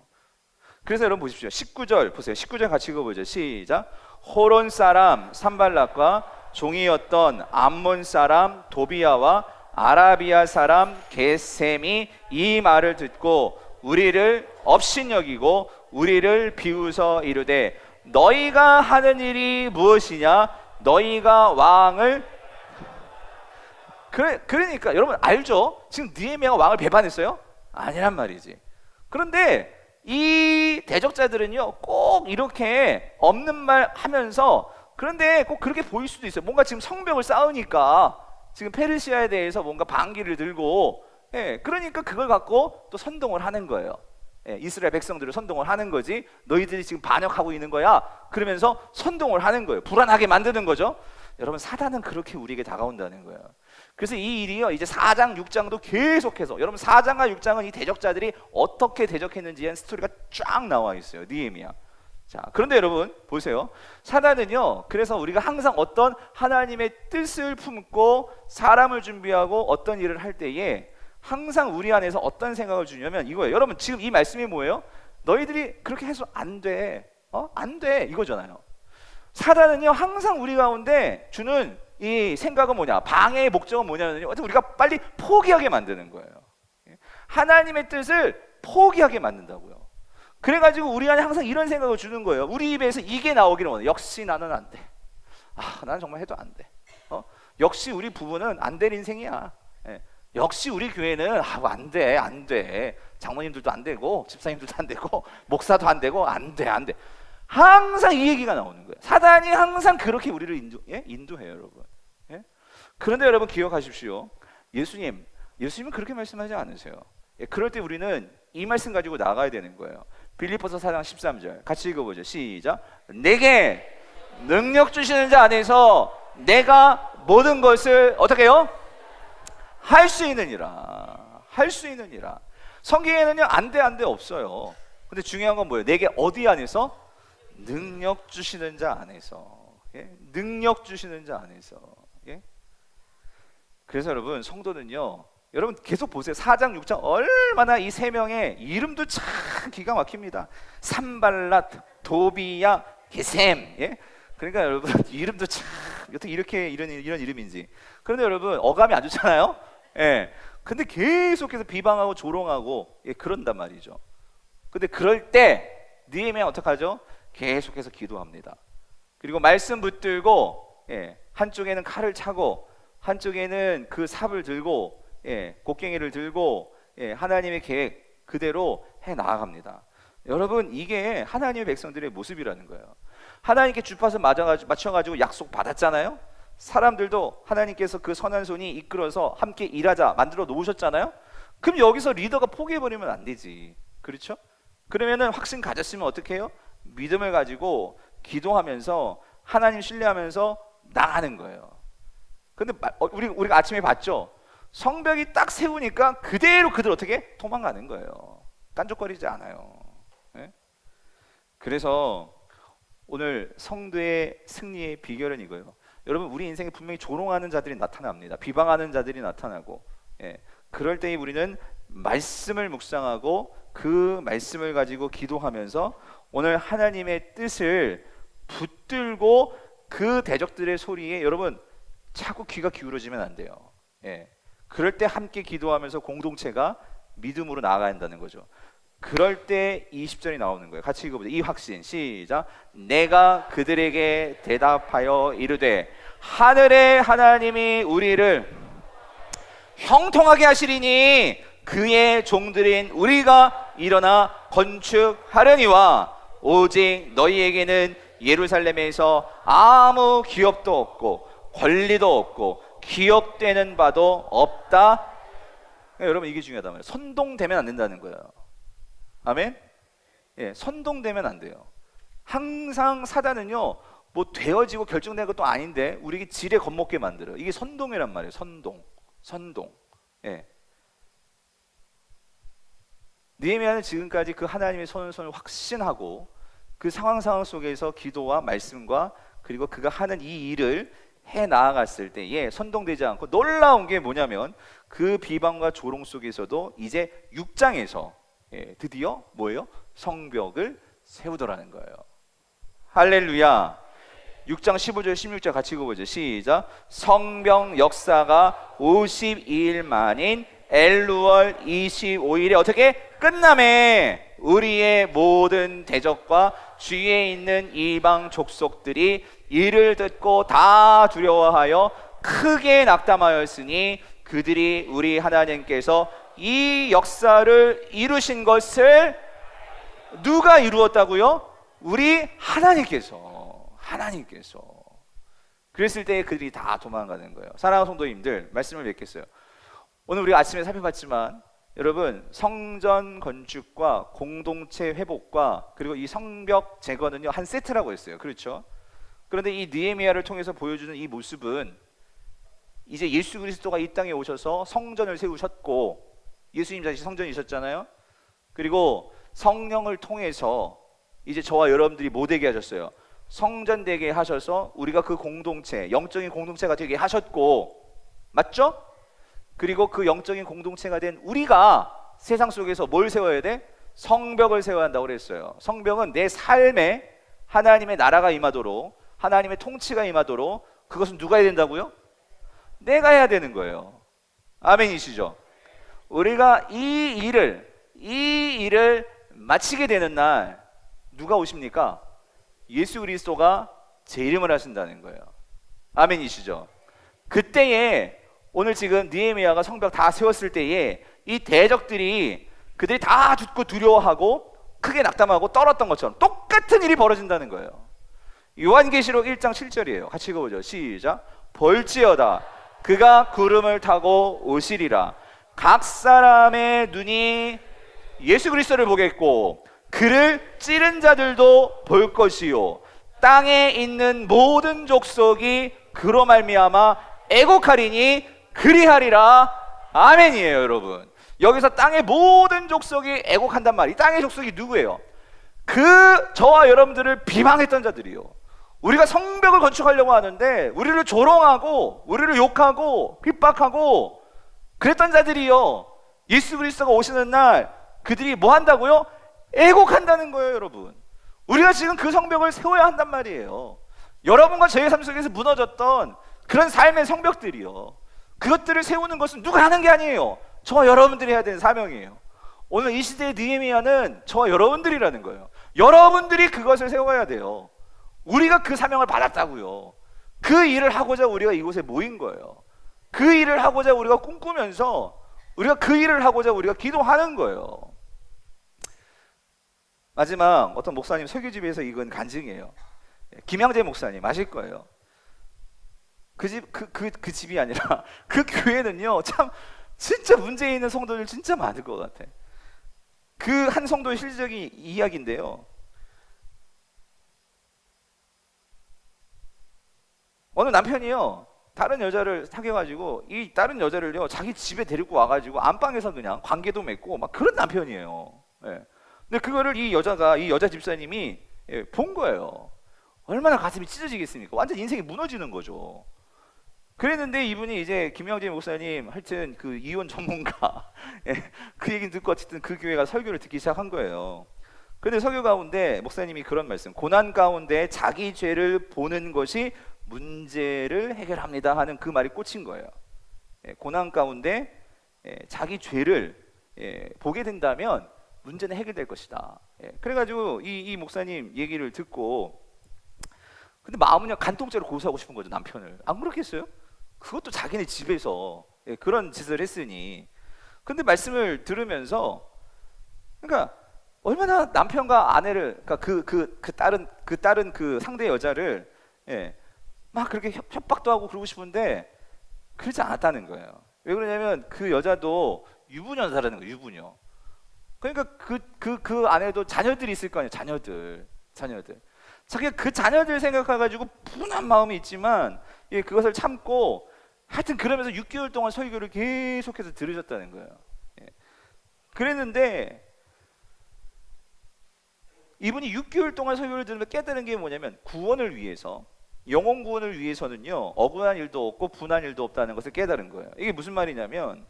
그래서 여러분 보십시오. 19절 보세요. 19절 같이 읽어보죠. 시작. 호론 사람 산발락과 종이었던 암몬 사람 도비야와 아라비아 사람 게셈이 이 말을 듣고 우리를 업신여기고 우리를 비웃어 이르되 너희가 하는 일이 무엇이냐? 너희가 왕을 그러니까 여러분 알죠? 지금 느헤미야가 왕을 배반했어요? 아니란 말이지. 그런데 이 대적자들은요 꼭 이렇게 없는 말 하면서, 그런데 꼭 그렇게 보일 수도 있어요. 뭔가 지금 성벽을 쌓으니까 지금 페르시아에 대해서 뭔가 반기를 들고, 그러니까 그걸 갖고 또 선동을 하는 거예요. 이스라엘 백성들을 선동을 하는 거지. 너희들이 지금 반역하고 있는 거야. 그러면서 선동을 하는 거예요. 불안하게 만드는 거죠. 여러분 사단은 그렇게 우리에게 다가온다는 거예요. 그래서 이 일이요 이제 4장 6장도 계속해서, 여러분 4장과 6장은 이 대적자들이 어떻게 대적했는지에 대한 스토리가 쫙 나와 있어요. 느헤미야. 자, 그런데 여러분 보세요. 사단은요 그래서 우리가 항상 어떤 하나님의 뜻을 품고 사람을 준비하고 어떤 일을 할 때에 항상 우리 안에서 어떤 생각을 주냐면 이거예요. 여러분 지금 이 말씀이 뭐예요? 너희들이 그렇게 해서 안 돼. 안 돼. 이거잖아요. 사단은요 항상 우리 가운데 주는 이 생각은 뭐냐? 방해의 목적은 뭐냐면요 우리가 빨리 포기하게 만드는 거예요. 하나님의 뜻을 포기하게 만든다고요. 그래가지고 우리 안에 항상 이런 생각을 주는 거예요. 우리 입에서 이게 나오기를 원해. 역시 나는 안 돼. 나는 정말 해도 안 돼. 역시 우리 부부는 안 될 인생이야. 역시 우리 교회는 안 돼. 장모님들도 안 되고 집사님들도 안 되고 목사도 안 되고 안 돼. 항상 이 얘기가 나오는 거예요. 사단이 항상 그렇게 우리를 인도해요, 여러분. 그런데 여러분 기억하십시오. 예수님은 그렇게 말씀하지 않으세요. 그럴 때 우리는 이 말씀 가지고 나가야 되는 거예요. 빌립보서 4장 13절 같이 읽어보죠. 시작. 내게 능력 주시는 자 안에서 내가 모든 것을 어떻게 해요? 할 수 있느니라. 성경에는요 안 돼 없어요. 근데 중요한 건 뭐예요? 내게 어디 안에서? 능력 주시는 자 안에서. 능력 주시는 자 안에서. 그래서 여러분 성도는요 여러분 계속 보세요. 4장 6장 얼마나 이 세 명의 이름도 참 기가 막힙니다. 산발랏, 도비야, 게셈. 그러니까 여러분 이름도 참 어떻게 이렇게 이런 이름인지. 그런데 여러분 어감이 안 좋잖아요. 근데 계속해서 비방하고 조롱하고 그런단 말이죠. 근데 그럴 때 느헤미야 어떡하죠? 계속해서 기도합니다. 그리고 말씀 붙들고 한쪽에는 칼을 차고 한쪽에는 그 삽을 들고 곡괭이를 들고 하나님의 계획 그대로 해 나아갑니다. 여러분 이게 하나님의 백성들의 모습이라는 거예요. 하나님께 주파수 맞춰가지고 약속 받았잖아요. 사람들도 하나님께서 그 선한 손이 이끌어서 함께 일하자 만들어 놓으셨잖아요. 그럼 여기서 리더가 포기해버리면 안 되지. 그렇죠? 그러면은 확신 가졌으면 어떻게 해요? 믿음을 가지고 기도하면서 하나님 신뢰하면서 나가는 거예요. 근데 우리가 아침에 봤죠? 성벽이 딱 세우니까 그대로 어떻게? 도망가는 거예요. 깐족거리지 않아요. 그래서 오늘 성도의 승리의 비결은 이거예요. 여러분 우리 인생에 분명히 조롱하는 자들이 나타납니다. 비방하는 자들이 나타나고 그럴 때 우리는 말씀을 묵상하고 그 말씀을 가지고 기도하면서 오늘 하나님의 뜻을 붙들고 그 대적들의 소리에 여러분 자꾸 귀가 기울어지면 안 돼요. 그럴 때 함께 기도하면서 공동체가 믿음으로 나아가야 한다는 거죠. 그럴 때 20절이 나오는 거예요. 같이 읽어보죠. 이 확신 시작. 내가 그들에게 대답하여 이르되 하늘의 하나님이 우리를 형통하게 하시리니 그의 종들인 우리가 일어나 건축하려니와 오직 너희에게는 예루살렘에서 아무 기업도 없고 권리도 없고 기억되는 바도 없다. 여러분 이게 중요하단 말이에요. 선동되면 안 된다는 거예요. 아멘? 선동되면 안 돼요. 항상 사단은요 뭐 되어지고 결정된 것도 아닌데 우리에게 지레 겁먹게 만들어요. 이게 선동이란 말이에요. 선동. 느헤미야는 지금까지 그 하나님의 손을 확신하고 그 상황 속에서 기도와 말씀과 그리고 그가 하는 이 일을 해 나아갔을 때에 선동되지 않고 놀라운 게 뭐냐면 그 비방과 조롱 속에서도 이제 6장에서 드디어 뭐예요? 성벽을 세우더라는 거예요. 할렐루야. 6장 15절 16절 같이 읽어보죠. 시작. 성벽 역사가 52일 만인 엘루월 25일에 어떻게 끝남에 우리의 모든 대적과 주위에 있는 이방 족속들이 이를 듣고 다 두려워하여 크게 낙담하였으니 그들이 우리 하나님께서 이 역사를 이루신 것을 누가 이루었다고요? 우리 하나님께서. 그랬을 때 그들이 다 도망가는 거예요. 사랑하는 성도님들, 말씀을 뵙겠어요. 오늘 우리가 아침에 살펴봤지만 여러분, 성전 건축과 공동체 회복과 그리고 이 성벽 재건은요 한 세트라고 했어요. 그렇죠? 그런데 이 느헤미야를 통해서 보여주는 이 모습은 이제 예수 그리스도가 이 땅에 오셔서 성전을 세우셨고, 예수님 자신이 성전이셨잖아요. 그리고 성령을 통해서 이제 저와 여러분들이 뭐 되게 하셨어요? 성전 되게 하셔서 우리가 그 공동체, 영적인 공동체가 되게 하셨고, 맞죠? 그리고 그 영적인 공동체가 된 우리가 세상 속에서 뭘 세워야 돼? 성벽을 세워야 한다고 그랬어요. 성벽은 내 삶에 하나님의 나라가 임하도록, 하나님의 통치가 임하도록, 그것은 누가 해야 된다고요? 내가 해야 되는 거예요. 아멘이시죠? 우리가 이 일을 마치게 되는 날 누가 오십니까? 예수 그리스도가 제 이름을 하신다는 거예요. 아멘이시죠? 그때에 오늘 지금 느헤미야가 성벽 다 세웠을 때에 이 대적들이 그들이 다 듣고 두려워하고 크게 낙담하고 떨었던 것처럼 똑같은 일이 벌어진다는 거예요. 요한계시록 1장 7절이에요. 같이 읽어보죠. 시작. 볼지어다 그가 구름을 타고 오시리라. 각 사람의 눈이 예수 그리스도를 보겠고 그를 찌른 자들도 볼 것이요 땅에 있는 모든 족속이 그로 말미암아 애곡하리니 그리하리라. 아멘이에요. 여러분, 여기서 땅의 모든 족속이 애곡한단 말이에요. 땅의 족속이 누구예요? 그 저와 여러분들을 비방했던 자들이요. 우리가 성벽을 건축하려고 하는데 우리를 조롱하고 우리를 욕하고 핍박하고 그랬던 자들이요, 예수 그리스도가 오시는 날 그들이 뭐 한다고요? 애곡한다는 거예요. 여러분, 우리가 지금 그 성벽을 세워야 한단 말이에요. 여러분과 저의 삶 속에서 무너졌던 그런 삶의 성벽들이요, 그것들을 세우는 것은 누가 하는 게 아니에요. 저와 여러분들이 해야 되는 사명이에요. 오늘 이 시대의 느헤미야는 저와 여러분들이라는 거예요. 여러분들이 그것을 세워야 돼요. 우리가 그 사명을 받았다고요. 그 일을 하고자 우리가 이곳에 모인 거예요. 그 일을 하고자 우리가 꿈꾸면서 우리가 그 일을 하고자 우리가 기도하는 거예요. 마지막 어떤 목사님 설교집에서 읽은 간증이에요. 김양재 목사님 아실 거예요. 그 집이 아니라 그 교회는요 참 진짜 문제 있는 성도들 진짜 많을 것 같아. 그 한 성도의 실질적인 이야기인데요, 어느 남편이요 다른 여자를 사귀어가지고 이 다른 여자를요 자기 집에 데리고 와가지고 안방에서 그냥 관계도 맺고 막 그런 남편이에요. 예. 근데 그거를 이 여자 집사님이 본 거예요. 얼마나 가슴이 찢어지겠습니까? 완전 인생이 무너지는 거죠. 그랬는데 이분이 이제 김영재 목사님 하여튼 그 이혼 전문가 그 얘기는 듣고 어쨌든 그 교회가 설교를 듣기 시작한 거예요. 그런데 설교 가운데 목사님이 그런 말씀, 고난 가운데 자기 죄를 보는 것이 문제를 해결합니다 하는 그 말이 꽂힌 거예요. 고난 가운데 자기 죄를 보게 된다면 문제는 해결될 것이다. 그래가지고 이 목사님 얘기를 듣고, 근데 마음은요 간통죄로 고소하고 싶은 거죠, 남편을. 안 그렇겠어요? 그것도 자기네 집에서 그런 짓을 했으니. 근데 말씀을 들으면서, 그러니까 얼마나 남편과 아내를, 그러니까 그 딸은 그 상대 여자를 막 그렇게 협박도 하고 그러고 싶은데 그러지 않았다는 거예요. 왜 그러냐면 그 여자도 유부녀사라는 거예요. 유부녀. 그러니까 그 아내도 자녀들이 있을 거 아니에요. 자녀들. 자기가 그 자녀들 생각해가지고 분한 마음이 있지만 그것을 참고 하여튼 그러면서 6개월 동안 설교를 계속해서 들으셨다는 거예요. 그랬는데 이분이 6개월 동안 설교를 들으면 깨달은 게 뭐냐면 구원을 위해서 영혼 구원을 위해서는요 억울한 일도 없고 분한 일도 없다는 것을 깨달은 거예요. 이게 무슨 말이냐면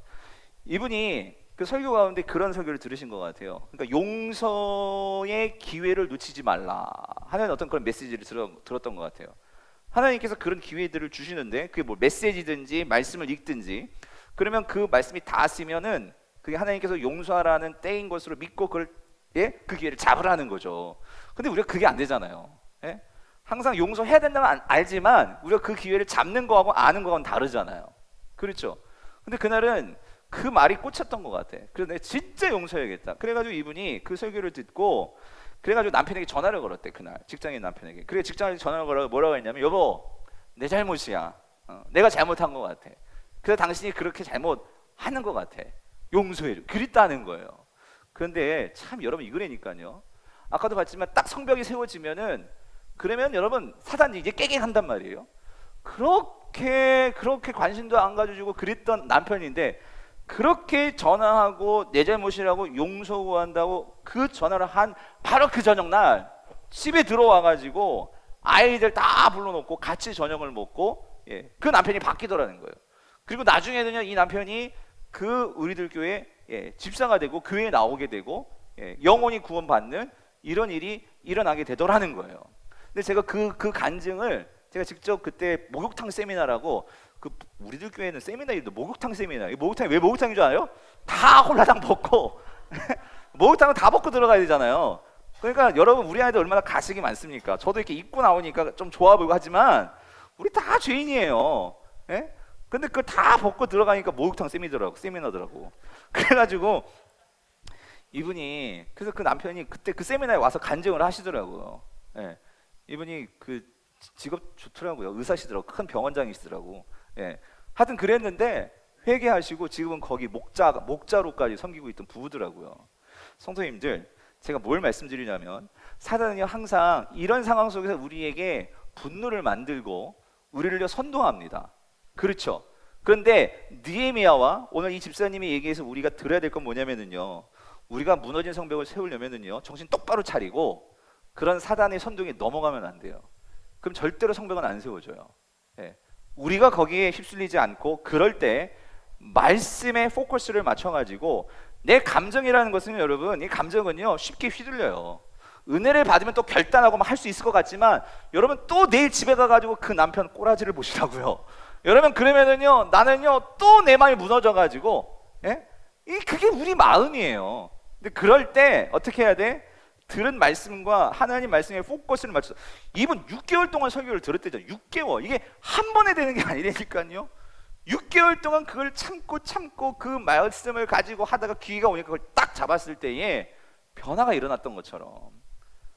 이분이 그 설교 가운데 그런 설교를 들으신 것 같아요. 그러니까 용서의 기회를 놓치지 말라 하는 어떤 그런 메시지를 들었던 것 같아요. 하나님께서 그런 기회들을 주시는데 그게 뭐 메시지든지 말씀을 읽든지 그러면 그 말씀이 다 쓰면은 그게 하나님께서 용서하라는 때인 것으로 믿고 그걸 그 기회를 잡으라는 거죠. 근데 우리가 그게 안 되잖아요. 예? 항상 용서해야 된다는 건 알지만 우리가 그 기회를 잡는 거하고 아는 거하고는 다르잖아요. 그렇죠? 근데 그날은 그 말이 꽂혔던 것 같아. 그래서 내가 진짜 용서해야겠다. 그래가지고 이분이 그 설교를 듣고 그래가지고 남편에게 전화를 걸었대. 그날 직장인 남편에게. 그래 직장인 전화를 걸어 뭐라고 했냐면 여보 내 잘못이야. 내가 잘못한 것 같아. 그래서 당신이 그렇게 잘못하는 것 같아. 용서해줘. 그랬다는 거예요. 그런데 참 여러분 이거라니까요. 아까도 봤지만 딱 성벽이 세워지면은 그러면 여러분 사단이 이제 깨갱한단 말이에요. 그렇게 관심도 안 가져주고 그랬던 남편인데 그렇게 전화하고 내 잘못이라고 용서 구한다고 그 전화를 한 바로 그 저녁날 집에 들어와가지고 아이들 다 불러놓고 같이 저녁을 먹고 그 남편이 바뀌더라는 거예요. 그리고 나중에는요 이 남편이 그 우리들 교회 집사가 되고 교회에 나오게 되고 영혼이 구원받는 이런 일이 일어나게 되더라는 거예요. 근데 제가 그 간증을 제가 직접 그때 목욕탕 세미나라고 그 우리들 교회는 세미나인데 목욕탕 세미나. 목욕탕이 왜 목욕탕인 줄 알아요? 다 홀라당 벗고 목욕탕은 다 벗고 들어가야 되잖아요. 그러니까 여러분 우리 아이들 얼마나 가식이 많습니까? 저도 이렇게 입고 나오니까 좀 좋아 보이고 하지만 우리 다 죄인이에요. 예? 근데 그걸 다 벗고 들어가니까 목욕탕 세미나더라고. 그래가지고 이분이 그래서 그 남편이 그때 그 세미나에 와서 간증을 하시더라고요. 예. 이분이 그 직업 좋더라고요. 의사시더라고. 큰 병원장이시더라고. 예. 하여튼 그랬는데 회개하시고 지금은 거기 목자로까지 섬기고 있던 부부더라고요. 성도님들, 제가 뭘 말씀드리냐면 사단은요 항상 이런 상황 속에서 우리에게 분노를 만들고 우리를 선동합니다. 그렇죠? 그런데 느헤미야와 오늘 이 집사님이 얘기해서 우리가 들어야 될 건 뭐냐면은요, 우리가 무너진 성벽을 세우려면은요 정신 똑바로 차리고 그런 사단의 선동에 넘어가면 안 돼요. 그럼 절대로 성벽은 안 세워져요. 예. 우리가 거기에 휩쓸리지 않고 그럴 때 말씀에 포커스를 맞춰가지고 내 감정이라는 것은 여러분 이 감정은요 쉽게 휘둘려요. 은혜를 받으면 또 결단하고 할 수 있을 것 같지만 여러분 또 내일 집에 가가지고 그 남편 꼬라지를 보시라고요. 여러분 그러면은요 나는요 또 내 마음이 무너져가지고 그게 우리 마음이에요. 근데 그럴 때 어떻게 해야 돼? 들은 말씀과 하나님 말씀에 포커스를 맞춰서 이분 6개월 동안 설교를 들었대죠. 6개월. 이게 한 번에 되는 게 아니라니까요. 6개월 동안 그걸 참고 그 말씀을 가지고 하다가 기회가 오니까 그걸 딱 잡았을 때에 변화가 일어났던 것처럼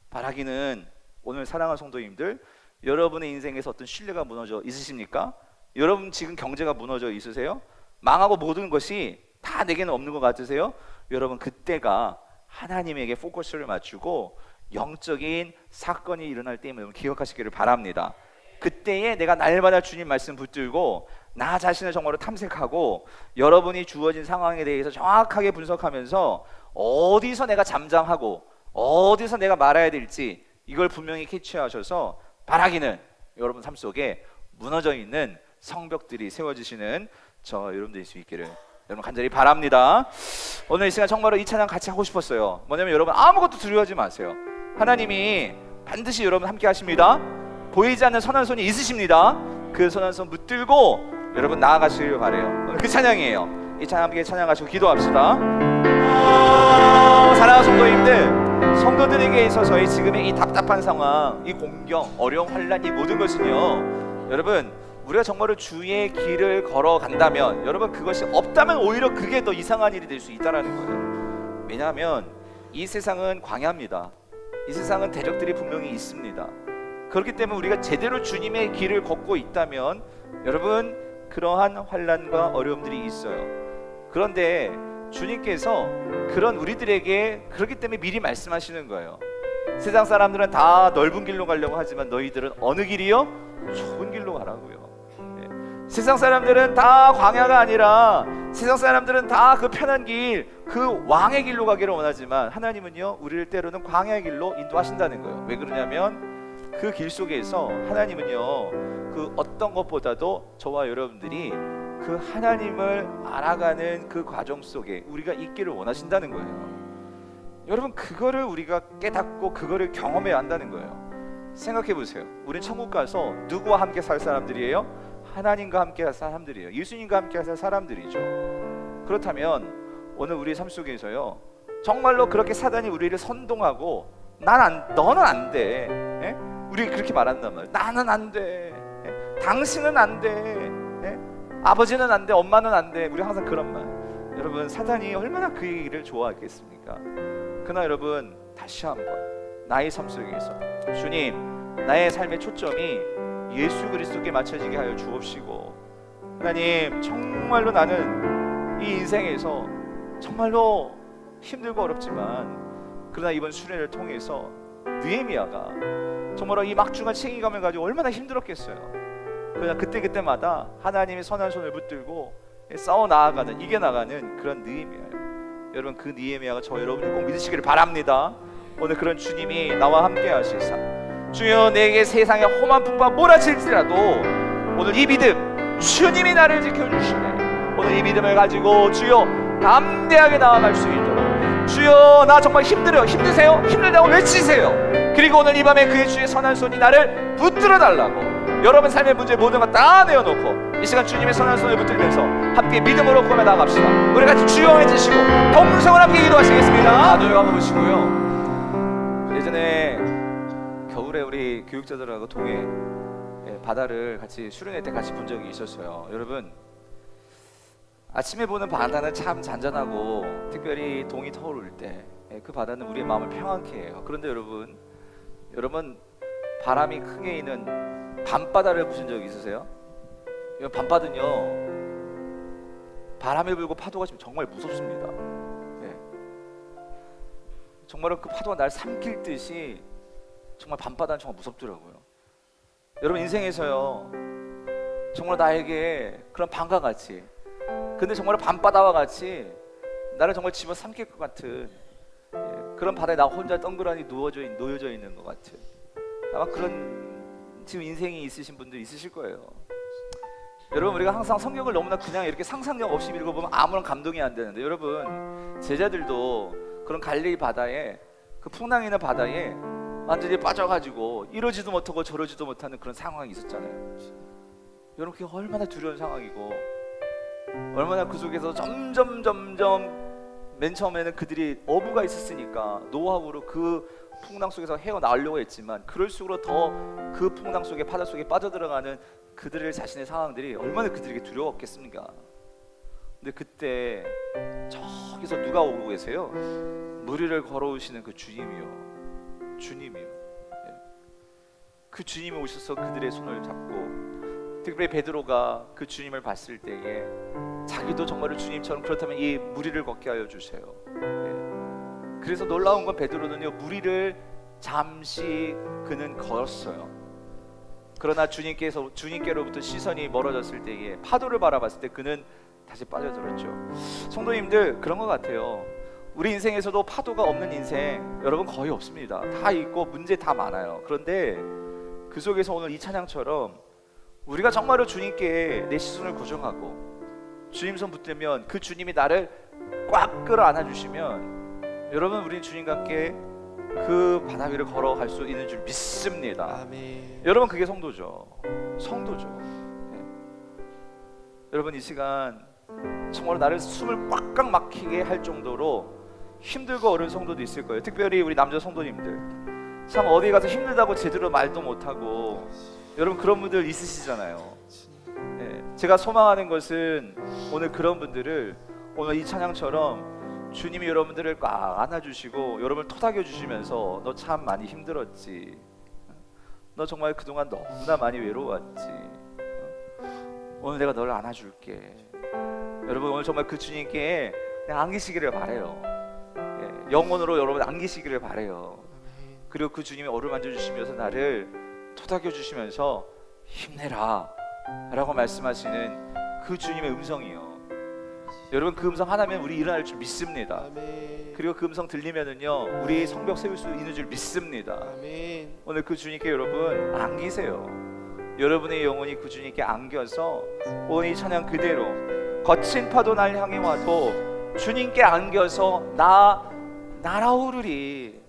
바라기는 오늘 사랑하는 성도님들, 여러분의 인생에서 어떤 신뢰가 무너져 있으십니까? 여러분 지금 경제가 무너져 있으세요? 망하고 모든 것이 다 내게는 없는 것 같으세요? 여러분 그때가 하나님에게 포커스를 맞추고 영적인 사건이 일어날 때임을 기억하시기를 바랍니다. 그때에 내가 날마다 주님 말씀 붙들고 나 자신을 정말로 탐색하고 여러분이 주어진 상황에 대해서 정확하게 분석하면서 어디서 내가 잠잠하고 어디서 내가 말아야 될지 이걸 분명히 캐치하셔서 바라기는 여러분 삶 속에 무너져 있는 성벽들이 세워지시는 저 여러분 될 수 있기를 여러분 간절히 바랍니다. 오늘 이 시간 정말로 이 찬양 같이 하고 싶었어요. 뭐냐면 여러분 아무것도 두려워하지 마세요. 하나님이 반드시 여러분 함께 하십니다. 보이지 않는 선한 손이 있으십니다. 그 선한 손 붙들고 여러분 나아가시길 바래요. 오늘 그 찬양이에요. 이 찬양 함께 찬양하시고 기도합시다. 사랑하는 성도님들, 성도들에게 있어서의 지금의 이 답답한 상황, 이 공경, 어려움, 환난, 이 모든 것은요 여러분 우리가 정말로 주의 길을 걸어간다면 여러분 그것이 없다면 오히려 그게 더 이상한 일이 될 수 있다는 거예요. 왜냐하면 이 세상은 광야입니다. 이 세상은 대적들이 분명히 있습니다. 그렇기 때문에 우리가 제대로 주님의 길을 걷고 있다면 여러분 그러한 환난과 어려움들이 있어요. 그런데 주님께서 그런 우리들에게 그렇기 때문에 미리 말씀하시는 거예요. 세상 사람들은 다 넓은 길로 가려고 하지만 너희들은 어느 길이요? 좁은 길로 가라고요. 세상 사람들은 다 광야가 아니라 세상 사람들은 다 그 편한 길, 그 왕의 길로 가기를 원하지만 하나님은요 우리를 때로는 광야의 길로 인도하신다는 거예요. 왜 그러냐면 그 길 속에서 하나님은요, 그 어떤 것보다도 저와 여러분들이 그 하나님을 알아가는 그 과정 속에 우리가 있기를 원하신다는 거예요. 여러분, 그거를 우리가 깨닫고 그거를 경험해야 한다는 거예요. 생각해 보세요. 우린 천국 가서 누구와 함께 살 사람들이에요? 하나님과 함께 할 사람들이에요. 예수님과 함께 할 사람들이죠. 그렇다면 오늘 우리 삶 속에서요, 정말로 그렇게 사단이 우리를 선동하고 너는 안 돼. 예? 우리 그렇게 말한단 말이에요. 나는 안 돼. 예? 당신은 안 돼. 예? 아버지는 안 돼. 엄마는 안 돼. 우리 항상 그런 말. 여러분, 사단이 얼마나 그 얘기를 좋아하겠습니까? 그러나 여러분, 다시 한번 나의 삶 속에서 주님, 나의 삶의 초점이 예수 그리스도께 맞춰지게 하여 주옵시고, 하나님, 정말로 나는 이 인생에서 정말로 힘들고 어렵지만 그러나 이번 수련을 통해서 느헤미야가 정말로 이 막중한 책임감을 가지고 얼마나 힘들었겠어요. 그러나 그때마다 하나님의 선한 손을 붙들고 싸워 나아가는, 이겨나가는 그런 느헤미야예요. 여러분, 그 느헤미야가 저 여러분이 꼭 믿으시기를 바랍니다. 오늘 그런 주님이 나와 함께 하시사, 주여 내게 세상의 험한 풍파 몰아칠지라도 오늘 이 믿음, 주님이 나를 지켜주시네. 오늘 이 믿음을 가지고 주여 담대하게 나아갈 수 있도록, 주여 나 정말 힘들어요. 힘드세요? 힘들다고 외치세요. 그리고 오늘 이 밤에 그의 주의 선한 손이 나를 붙들어 달라고, 여러분 삶의 문제 모든 것 다 내어놓고 이 시간 주님의 선한 손을 붙들면서 함께 믿음으로 구하며 나아갑시다. 우리 같이 주여 해주시고 동성을 함께 기도하시겠습니다. 눈을 감아보시고요. 예전에 겨울에 우리 교육자들하고 동해 바다를 같이 수련회 때 같이 본 적이 있었어요. 여러분, 아침에 보는 바다는 참 잔잔하고 특별히 동이 터오를 때 그 바다는 우리의 마음을 평안케 해요. 그런데 여러분 바람이 크게 있는 밤바다를 보신 적 있으세요? 밤바다는요, 바람이 불고 파도가 지금 정말 무섭습니다. 정말로 그 파도가 날 삼킬 듯이 정말 밤바다는 정말 무섭더라고요. 여러분, 인생에서요 정말 나에게 그런 밤과 같이, 근데 정말 밤바다와 같이 나를 정말 집어삼킬 것 같은 그런 바다에 나 혼자 덩그러니 놓여져 있는 것 같은, 아마 그런 지금 인생이 있으신 분들 있으실 거예요. 여러분, 우리가 항상 성경을 너무나 그냥 이렇게 상상력 없이 읽어보면 아무런 감동이 안 되는데, 여러분 제자들도 그런 갈릴리 바다에, 그 풍랑 있는 바다에 완전히 빠져가지고 이러지도 못하고 저러지도 못하는 그런 상황이 있었잖아요. 여러분, 그게 얼마나 두려운 상황이고, 얼마나 그 속에서 점점 맨 처음에는 그들이 어부가 있었으니까 노하우로 그 풍랑 속에서 헤어나오려고 했지만, 그럴수록 더 그 풍랑 속에, 바다 속에 빠져들어가는 그들의 자신의 상황들이 얼마나 그들에게 두려웠겠습니까? 근데 그때 저기서 누가 오고 계세요? 무리를 걸어오시는 그 주님이요. 그 주님이 오셔서 그들의 손을 잡고, 특별히 베드로가 그 주님을 봤을 때에 자기도 정말로 주님처럼 그렇다면 이 무리를 걷게 하여 주세요. 그래서 놀라운 건 베드로는요, 무리를 잠시 그는 걸었어요. 그러나 주님께로부터 시선이 멀어졌을 때에, 파도를 바라봤을 때 그는 다시 빠져들었죠. 성도님들, 그런 것 같아요. 우리 인생에서도 파도가 없는 인생 여러분 거의 없습니다. 다 있고 문제 다 많아요. 그런데 그 속에서 오늘 이 찬양처럼 우리가 정말로 주님께 내 시선을 고정하고 주님 손 붙들면, 그 주님이 나를 꽉 끌어 안아주시면, 여러분 우리는 주님과 함께 그 바다 위를 걸어갈 수 있는 줄 믿습니다. 아멘. 여러분, 그게 성도죠. 여러분, 이 시간 정말 나를 숨을 꽉꽉 막히게 할 정도로 힘들고 어려운 성도도 있을 거예요. 특별히 우리 남자 성도님들, 참 어디 가서 힘들다고 제대로 말도 못하고, 여러분 그런 분들 있으시잖아요. 제가 소망하는 것은 오늘 그런 분들을, 오늘 이 찬양처럼 주님이 여러분들을 꽉 안아주시고 여러분을 토닥여 주시면서, 너 참 많이 힘들었지, 너 정말 그동안 너무나 많이 외로웠지, 오늘 내가 너를 안아줄게. 여러분, 오늘 정말 그 주님께 그냥 안기시기를 바래요. 영혼으로 여러분 안기시기를 바래요. 그리고 그 주님이 어루만져 주시면서 나를 토닥여 주시면서 힘내라 라고 말씀하시는 그 주님의 음성이요, 여러분 그 음성 하나면 우리 일어날 줄 믿습니다. 아멘. 그리고 그 음성 들리면은요 우리 성벽 세울 수 있는 줄 믿습니다. 아멘. 오늘 그 주님께 여러분 안기세요. 여러분의 영혼이 그 주님께 안겨서 오늘 이 찬양 그대로 거친 파도 날 향해 와도 주님께 안겨서 날아오르리.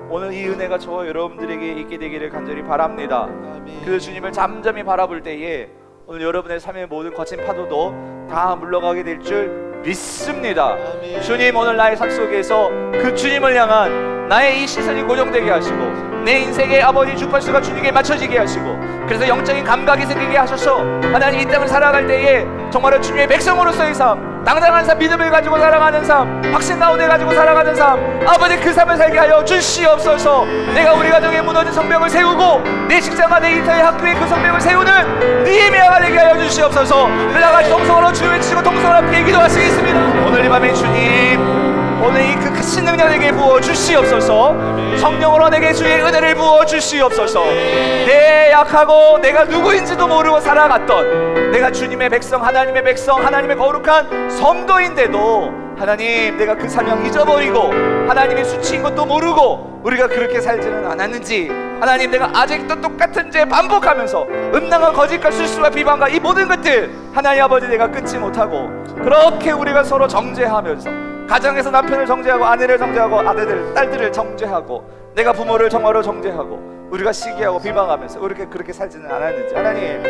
오늘 이 은혜가 저와 여러분들에게 있게 되기를 간절히 바랍니다. 아멘. 그 주님을 잠잠히 바라볼 때에 오늘 여러분의 삶의 모든 거친 파도도 다 물러가게 될 줄 믿습니다. 아멘. 주님 오늘 나의 삶 속에서 그 주님을 향한 나의 이 시선이 고정되게 하시고 내 인생의 아버지 주파수가 주님께 맞춰지게 하시고 그래서 영적인 감각이 생기게 하셔서 하나님 이 땅을 살아갈 때에 정말로 주님의 백성으로서의 삶, 당당한 삶, 믿음을 가지고 살아가는 삶, 확신 가운데 가지고 살아가는 삶, 아버지 그 삶을 살게 하여 주시옵소서. 내가 우리 가정에 무너진 성벽을 세우고 내 직장과 내 인터의 학교에 그 성벽을 세우는 느헤미야가 되게 하여 주시옵소서. 나같이 동성으로 주여 외치고 동성으로 함께 기도하시겠습니다. 오늘 이 밤에 주님 오늘 이 그 크신 능력 내게 부어 주시옵소서. 성령으로 내게 주의 은혜를 부어 주시옵소서. 내 약하고 내가 누구인지도 모르고 살아갔던 내가 주님의 백성, 하나님의 백성, 하나님의 거룩한 성도인데도 하나님 내가 그 사명 잊어버리고 하나님의 수치인 것도 모르고 우리가 그렇게 살지는 않았는지 하나님 내가 아직도 똑같은 죄 반복하면서 음란과 거짓과 실수와 비방과 이 모든 것들 하나님 아버지 내가 끊지 못하고 그렇게 우리가 서로 정죄하면서 가정에서 남편을 정죄하고 아내를 정죄하고 아들들 딸들을 정죄하고 내가 부모를 정화로 정죄하고 우리가 시기하고 비방하면서 우리가 그렇게 살지는 않았는지 하나님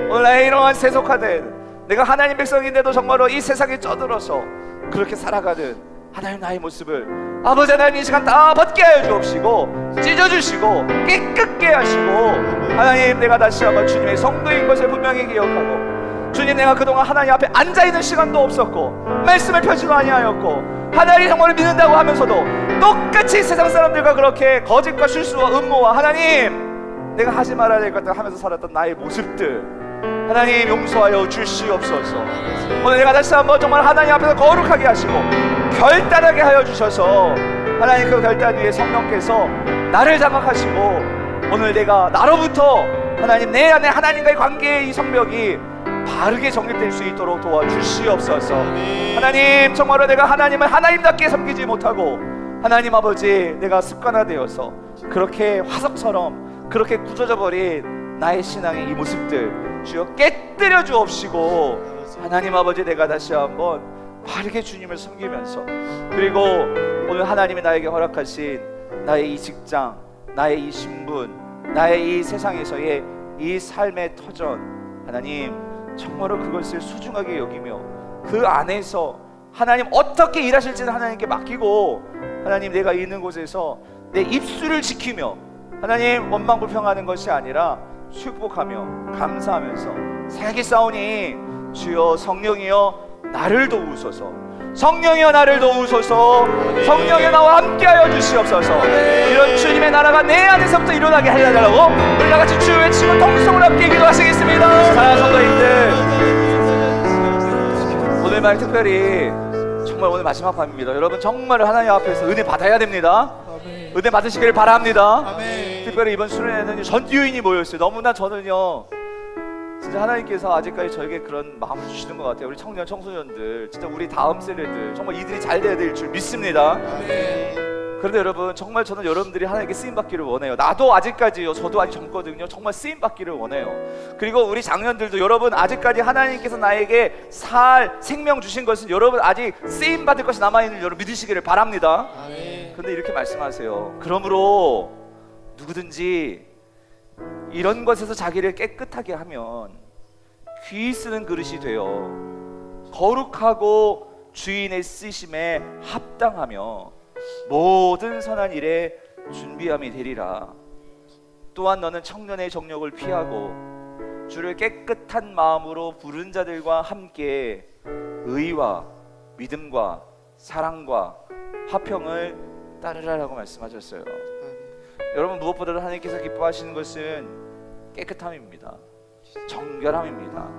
오늘 나의 이러한 세속화된 내가 하나님 백성인데도 정말로 이 세상에 쩌들어서 그렇게 살아가는 하나님 나의 모습을 아버지 하나님 이 시간 다 벗게 하여 주옵시고 찢어주시고 깨끗게 하시고 하나님 내가 다시 한번 주님의 성도인 것을 분명히 기억하고 주님 내가 그동안 하나님 앞에 앉아있는 시간도 없었고 말씀을 펴지도 아니하였고 하나님 정말을 믿는다고 하면서도 똑같이 세상 사람들과 그렇게 거짓과 실수와 음모와 하나님 내가 하지 말아야 될 것들 하면서 살았던 나의 모습들 하나님 용서하여 주시옵소서. 오늘 내가 다시 한번 정말 하나님 앞에서 거룩하게 하시고 결단하게 하여 주셔서 하나님 그 결단 위에 성령께서 나를 장악하시고 오늘 내가 나로부터 하나님 내 안에 하나님과의 관계의 이 성벽이 바르게 정립될 수 있도록 도와주시옵소서. 하나님 정말로 내가 하나님을 하나님답게 섬기지 못하고 하나님 아버지 내가 습관화되어서 그렇게 화석처럼 그렇게 굳어져 버린 나의 신앙의 이 모습들 주여 깨뜨려 주옵시고 하나님 아버지 내가 다시 한번 바르게 주님을 섬기면서 그리고 오늘 하나님이 나에게 허락하신 나의 이 직장, 나의 이 신분, 나의 이 세상에서의 이 삶의 터전 하나님 정말로 그것을 소중하게 여기며 그 안에서 하나님 어떻게 일하실지는 하나님께 맡기고 하나님 내가 있는 곳에서 내 입술을 지키며 하나님 원망불평하는 것이 아니라 축복하며 감사하면서 살기 싸우니 주여 성령이여 나를 도우소서. 성령이여 나를 도우소서. 성령이여 나와 함께하여 주시옵소서. 이런 주님의 나라가 내 안에서부터 일어나게 하려고 우리 다같이 주여 외치고 통성으로 함께 기도하시겠습니다. 사랑하는 성도님들 오늘 말 특별히 정말 오늘 마지막 밤입니다. 여러분 정말 하나님 앞에서 은혜 받아야 됩니다. 아멘. 은혜 받으시기를 바랍니다. 아멘. 특별히 이번 수련회는 전유인이 모였어요. 너무나 저는요 진짜 하나님께서 아직까지 저에게 그런 마음을 주시는 것 같아요. 우리 청년 청소년들 진짜 우리 다음 세대들 정말 이들이 잘 돼야 될 줄 믿습니다. 아멘. 그런데 여러분 정말 저는 여러분들이 하나님께 쓰임받기를 원해요. 나도 아직까지요 저도 아직 젊거든요. 정말 쓰임받기를 원해요. 그리고 우리 장년들도 여러분 아직까지 하나님께서 나에게 살 생명 주신 것은 여러분 아직 쓰임받을 것이 남아있는 여러분 믿으시기를 바랍니다. 아멘. 그런데 이렇게 말씀하세요. 그러므로 누구든지 이런 것에서 자기를 깨끗하게 하면 귀 쓰는 그릇이 되어 거룩하고 주인의 쓰심에 합당하며 모든 선한 일에 준비함이 되리라. 또한 너는 청년의 정욕을 피하고 주를 깨끗한 마음으로 부른 자들과 함께 의와 믿음과 사랑과 화평을 따르라라고 말씀하셨어요. 여러분 무엇보다도 하나님께서 기뻐하시는 것은 깨끗함입니다. 정결함입니다.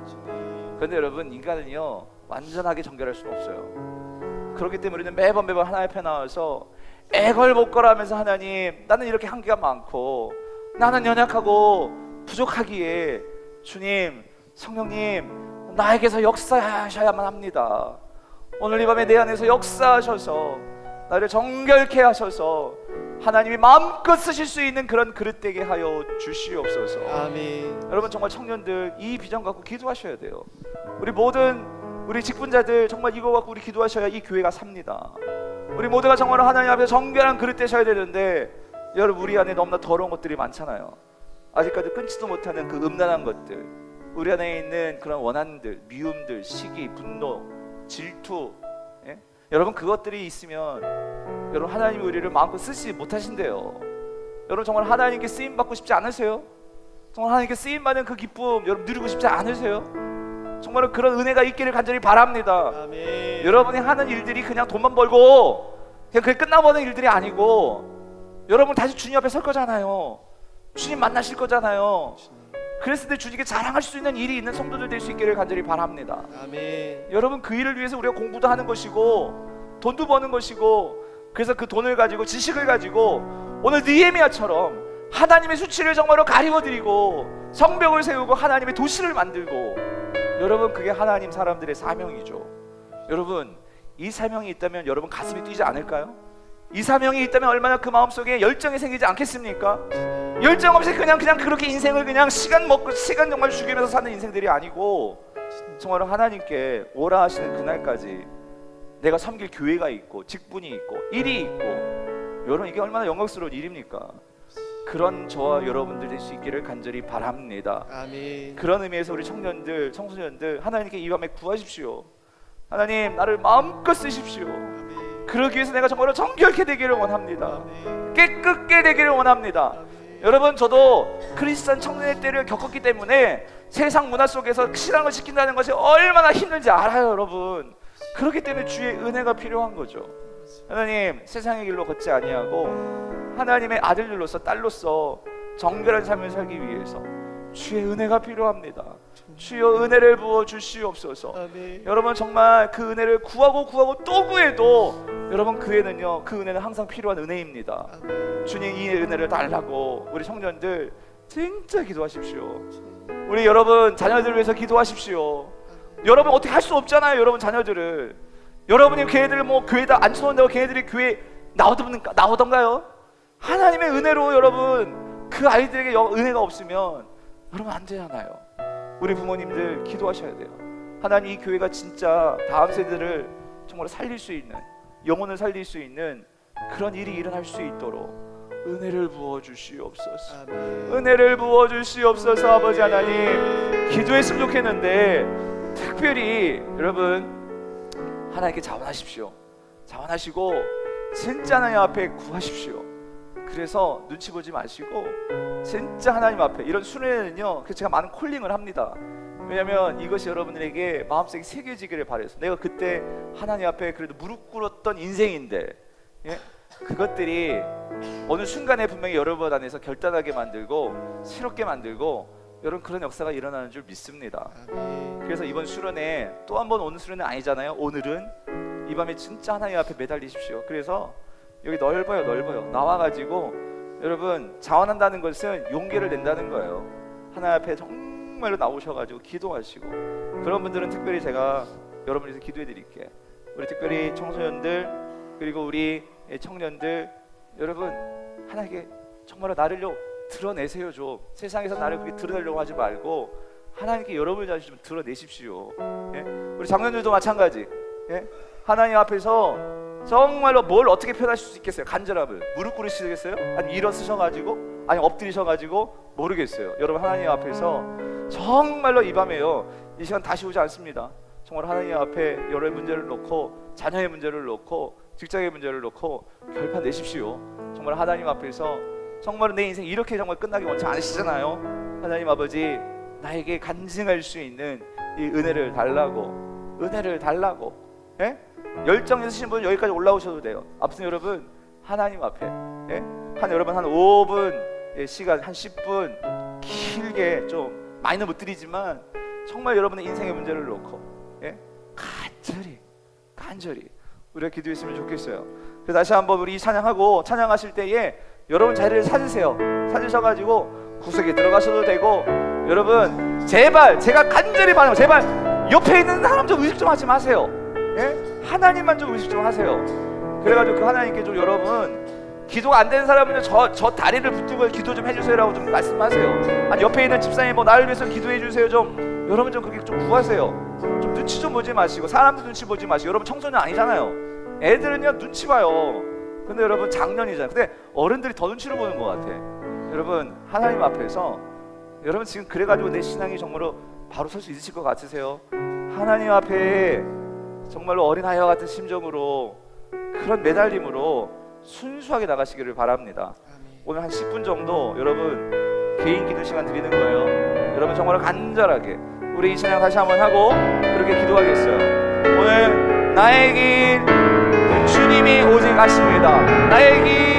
그런데 여러분 인간은요 완전하게 정결할 수는 없어요. 그렇기 때문에 우리는 매번 하나님 앞에 나와서 애걸복걸하면서 하나님 나는 이렇게 한계가 많고 나는 연약하고 부족하기에 주님 성령님 나에게서 역사하셔야만 합니다. 오늘 이 밤에 내 안에서 역사하셔서 나를 정결케 하셔서 하나님이 마음껏 쓰실 수 있는 그런 그릇 되게 하여 주시옵소서. 아멘. 여러분 정말 청년들 이 비전 갖고 기도하셔야 돼요. 우리 모든 우리 직분자들 정말 이거 갖고 우리 기도하셔야 이 교회가 삽니다. 우리 모두가 정말 하나님 앞에 정결한 그릇 되셔야 되는데 여러분 우리 안에 너무나 더러운 것들이 많잖아요. 아직까지 끊지도 못하는 그 음란한 것들, 우리 안에 있는 그런 원한들, 미움들, 시기, 분노, 질투, 예? 여러분 그것들이 있으면 여러분 하나님이 우리를 마음껏 쓰지 못하신대요. 여러분 정말 하나님께 쓰임 받고 싶지 않으세요? 정말 하나님께 쓰임 받는 그 기쁨 여러분 누리고 싶지 않으세요? 정말 그런 은혜가 있기를 간절히 바랍니다. 아멘. 여러분이 하는 일들이 그냥 돈만 벌고 그냥 그게 끝나버리는 일들이 아니고 여러분 다시 주님 앞에 설 거잖아요. 주님 만나실 거잖아요. 그랬을 때 주님께 자랑할 수 있는 일이 있는 성도들 될 수 있기를 간절히 바랍니다. 아멘. 여러분 그 일을 위해서 우리가 공부도 하는 것이고 돈도 버는 것이고 그래서 그 돈을 가지고 지식을 가지고 오늘 느헤미야처럼 하나님의 수치를 정말로 가리워드리고 성벽을 세우고 하나님의 도시를 만들고 여러분 그게 하나님 사람들의 사명이죠. 여러분 이 사명이 있다면 여러분 가슴이 뛰지 않을까요? 이 사명이 있다면 얼마나 그 마음속에 열정이 생기지 않겠습니까? 열정 없이 그냥 그렇게 인생을 그냥 시간 먹고 시간 정말 죽이면서 사는 인생들이 아니고 정말로 하나님께 오라 하시는 그날까지 내가 섬길 교회가 있고 직분이 있고 일이 있고 여러분 이게 얼마나 영광스러운 일입니까? 그런 저와 여러분들 될 수 있기를 간절히 바랍니다. 아멘. 그런 의미에서 우리 청년들, 청소년들 하나님께 이 밤에 구하십시오. 하나님 나를 마음껏 쓰십시오. 아멘. 그러기 위해서 내가 정말로 정결케 되기를 원합니다. 아멘. 깨끗게 되기를 원합니다. 아멘. 여러분 저도 크리스찬 청년의 때를 겪었기 때문에 세상 문화 속에서 신앙을 지킨다는 것이 얼마나 힘든지 알아요. 여러분 그렇기 때문에 주의 은혜가 필요한 거죠. 하나님 세상의 길로 걷지 아니하고 하나님의 아들들로서 딸로서 정결한 삶을 살기 위해서 주의 은혜가 필요합니다. 주여 은혜를 부어 주시옵소서. 아멘. 여러분 정말 그 은혜를 구하고 또 구해도 여러분 그 은혜는 항상 필요한 은혜입니다. 아멘. 주님 이 은혜를 달라고 우리 청년들 진짜 기도하십시오. 우리 여러분 자녀들을 위해서 기도하십시오. 여러분 어떻게 할 수 없잖아요. 여러분 자녀들을 여러분이 걔네들을 뭐 교회에다 안 쳐놓는다고 걔네들이 교회 나오던가요? 하나님의 은혜로 여러분 그 아이들에게 은혜가 없으면 여러분 안 되잖아요. 우리 부모님들 기도하셔야 돼요. 하나님 이 교회가 진짜 다음 세대를 정말 살릴 수 있는 영혼을 살릴 수 있는 그런 일이 일어날 수 있도록 은혜를 부어주시옵소서. 아멘. 은혜를 부어주시옵소서. 아버지 하나님 기도했으면 좋겠는데 특별히 여러분 하나님께 자원하십시오. 자원하시고 진짜 하나님 앞에 구하십시오. 그래서 눈치 보지 마시고 진짜 하나님 앞에 이런 수련회는요 그래서 제가 많은 콜링을 합니다. 왜냐하면 이것이 여러분들에게 마음속에 새겨지기를 바라서 내가 그때 하나님 앞에 그래도 무릎 꿇었던 인생인데 예? 그것들이 어느 순간에 분명히 여러분 안에서 결단하게 만들고 새롭게 만들고 여러분 그런 역사가 일어나는 줄 믿습니다. 아멘. 그래서 이번 수련회 또 한 번 오는 수련회 아니잖아요. 오늘은 이 밤에 진짜 하나님 앞에 매달리십시오. 그래서 여기 넓어요. 나와가지고 여러분 자원한다는 것은 용기를 낸다는 거예요. 하나님 앞에 정말로 나오셔가지고 기도하시고 그런 분들은 특별히 제가 여러분에서 기도해 드릴게. 우리 특별히 청소년들 그리고 우리 청년들 여러분 하나님께 정말로 나를요 드러내세요. 좀 세상에서 나를 그렇게 드러내려고 하지 말고 하나님께 여러분을 다시 좀 드러내십시오. 예? 우리 장년들도 마찬가지. 예? 하나님 앞에서 정말로 뭘 어떻게 표현하실 수 있겠어요? 간절함을 무릎 꿇으시겠어요? 아니 일어서셔가지고 아니 엎드리셔가지고 모르겠어요. 여러분 하나님 앞에서 정말로 이 밤에요 이 시간 다시 오지 않습니다. 정말 하나님 앞에 여러 문제를 놓고 자녀의 문제를 놓고 직장의 문제를 놓고 결판 내십시오. 정말 하나님 앞에서 정말 내 인생 이렇게 정말 끝나기 원치 않으시잖아요. 하나님 아버지 나에게 간증할 수 있는 이 은혜를 달라고 예? 열정 있으신 분 여기까지 올라오셔도 돼요. 아무튼 여러분 하나님 앞에 예? 여러분 한 5분 시간 한 10분 길게 좀 많이는 못 드리지만 정말 여러분의 인생의 문제를 놓고 예? 간절히 우리가 기도했으면 좋겠어요. 그래서 다시 한번 우리 찬양하고 찬양하실 때에 여러분 자리를 찾으셔가지고 구석에 들어가셔도 되고 여러분 제발 제가 간절히 바라요. 제발 옆에 있는 사람 좀 의식 좀 하지 마세요. 예? 하나님만 좀 의식 좀 하세요. 그래가지고 그 하나님께 좀 여러분 기도가 안 되는 사람은요 저 다리를 붙들고 기도 좀 해주세요라고 좀 말씀하세요. 아니 옆에 있는 집사님 뭐 나를 위해서 기도해 주세요 좀 여러분 좀 그렇게 좀 구하세요. 좀 눈치 좀 보지 마시고 사람도 눈치 보지 마시고 여러분 청소년 아니잖아요. 애들은요 눈치 봐요. 근데 여러분 작년이잖아요. 근데 어른들이 더 눈치를 보는 것 같아. 여러분 하나님 앞에서 여러분 지금 그래가지고 내 신앙이 정말로 바로 설 수 있으실 것 같으세요? 하나님 앞에 정말로 어린아이와 같은 심정으로 그런 매달림으로 순수하게 나가시기를 바랍니다. 오늘 한 10분 정도 여러분 개인 기도 시간 드리는 거예요. 여러분 정말로 간절하게 우리 이 찬양 다시 한번 하고 그렇게 기도하겠어요. 오늘 나의 길 주님이 오직 아십니다. 나의 길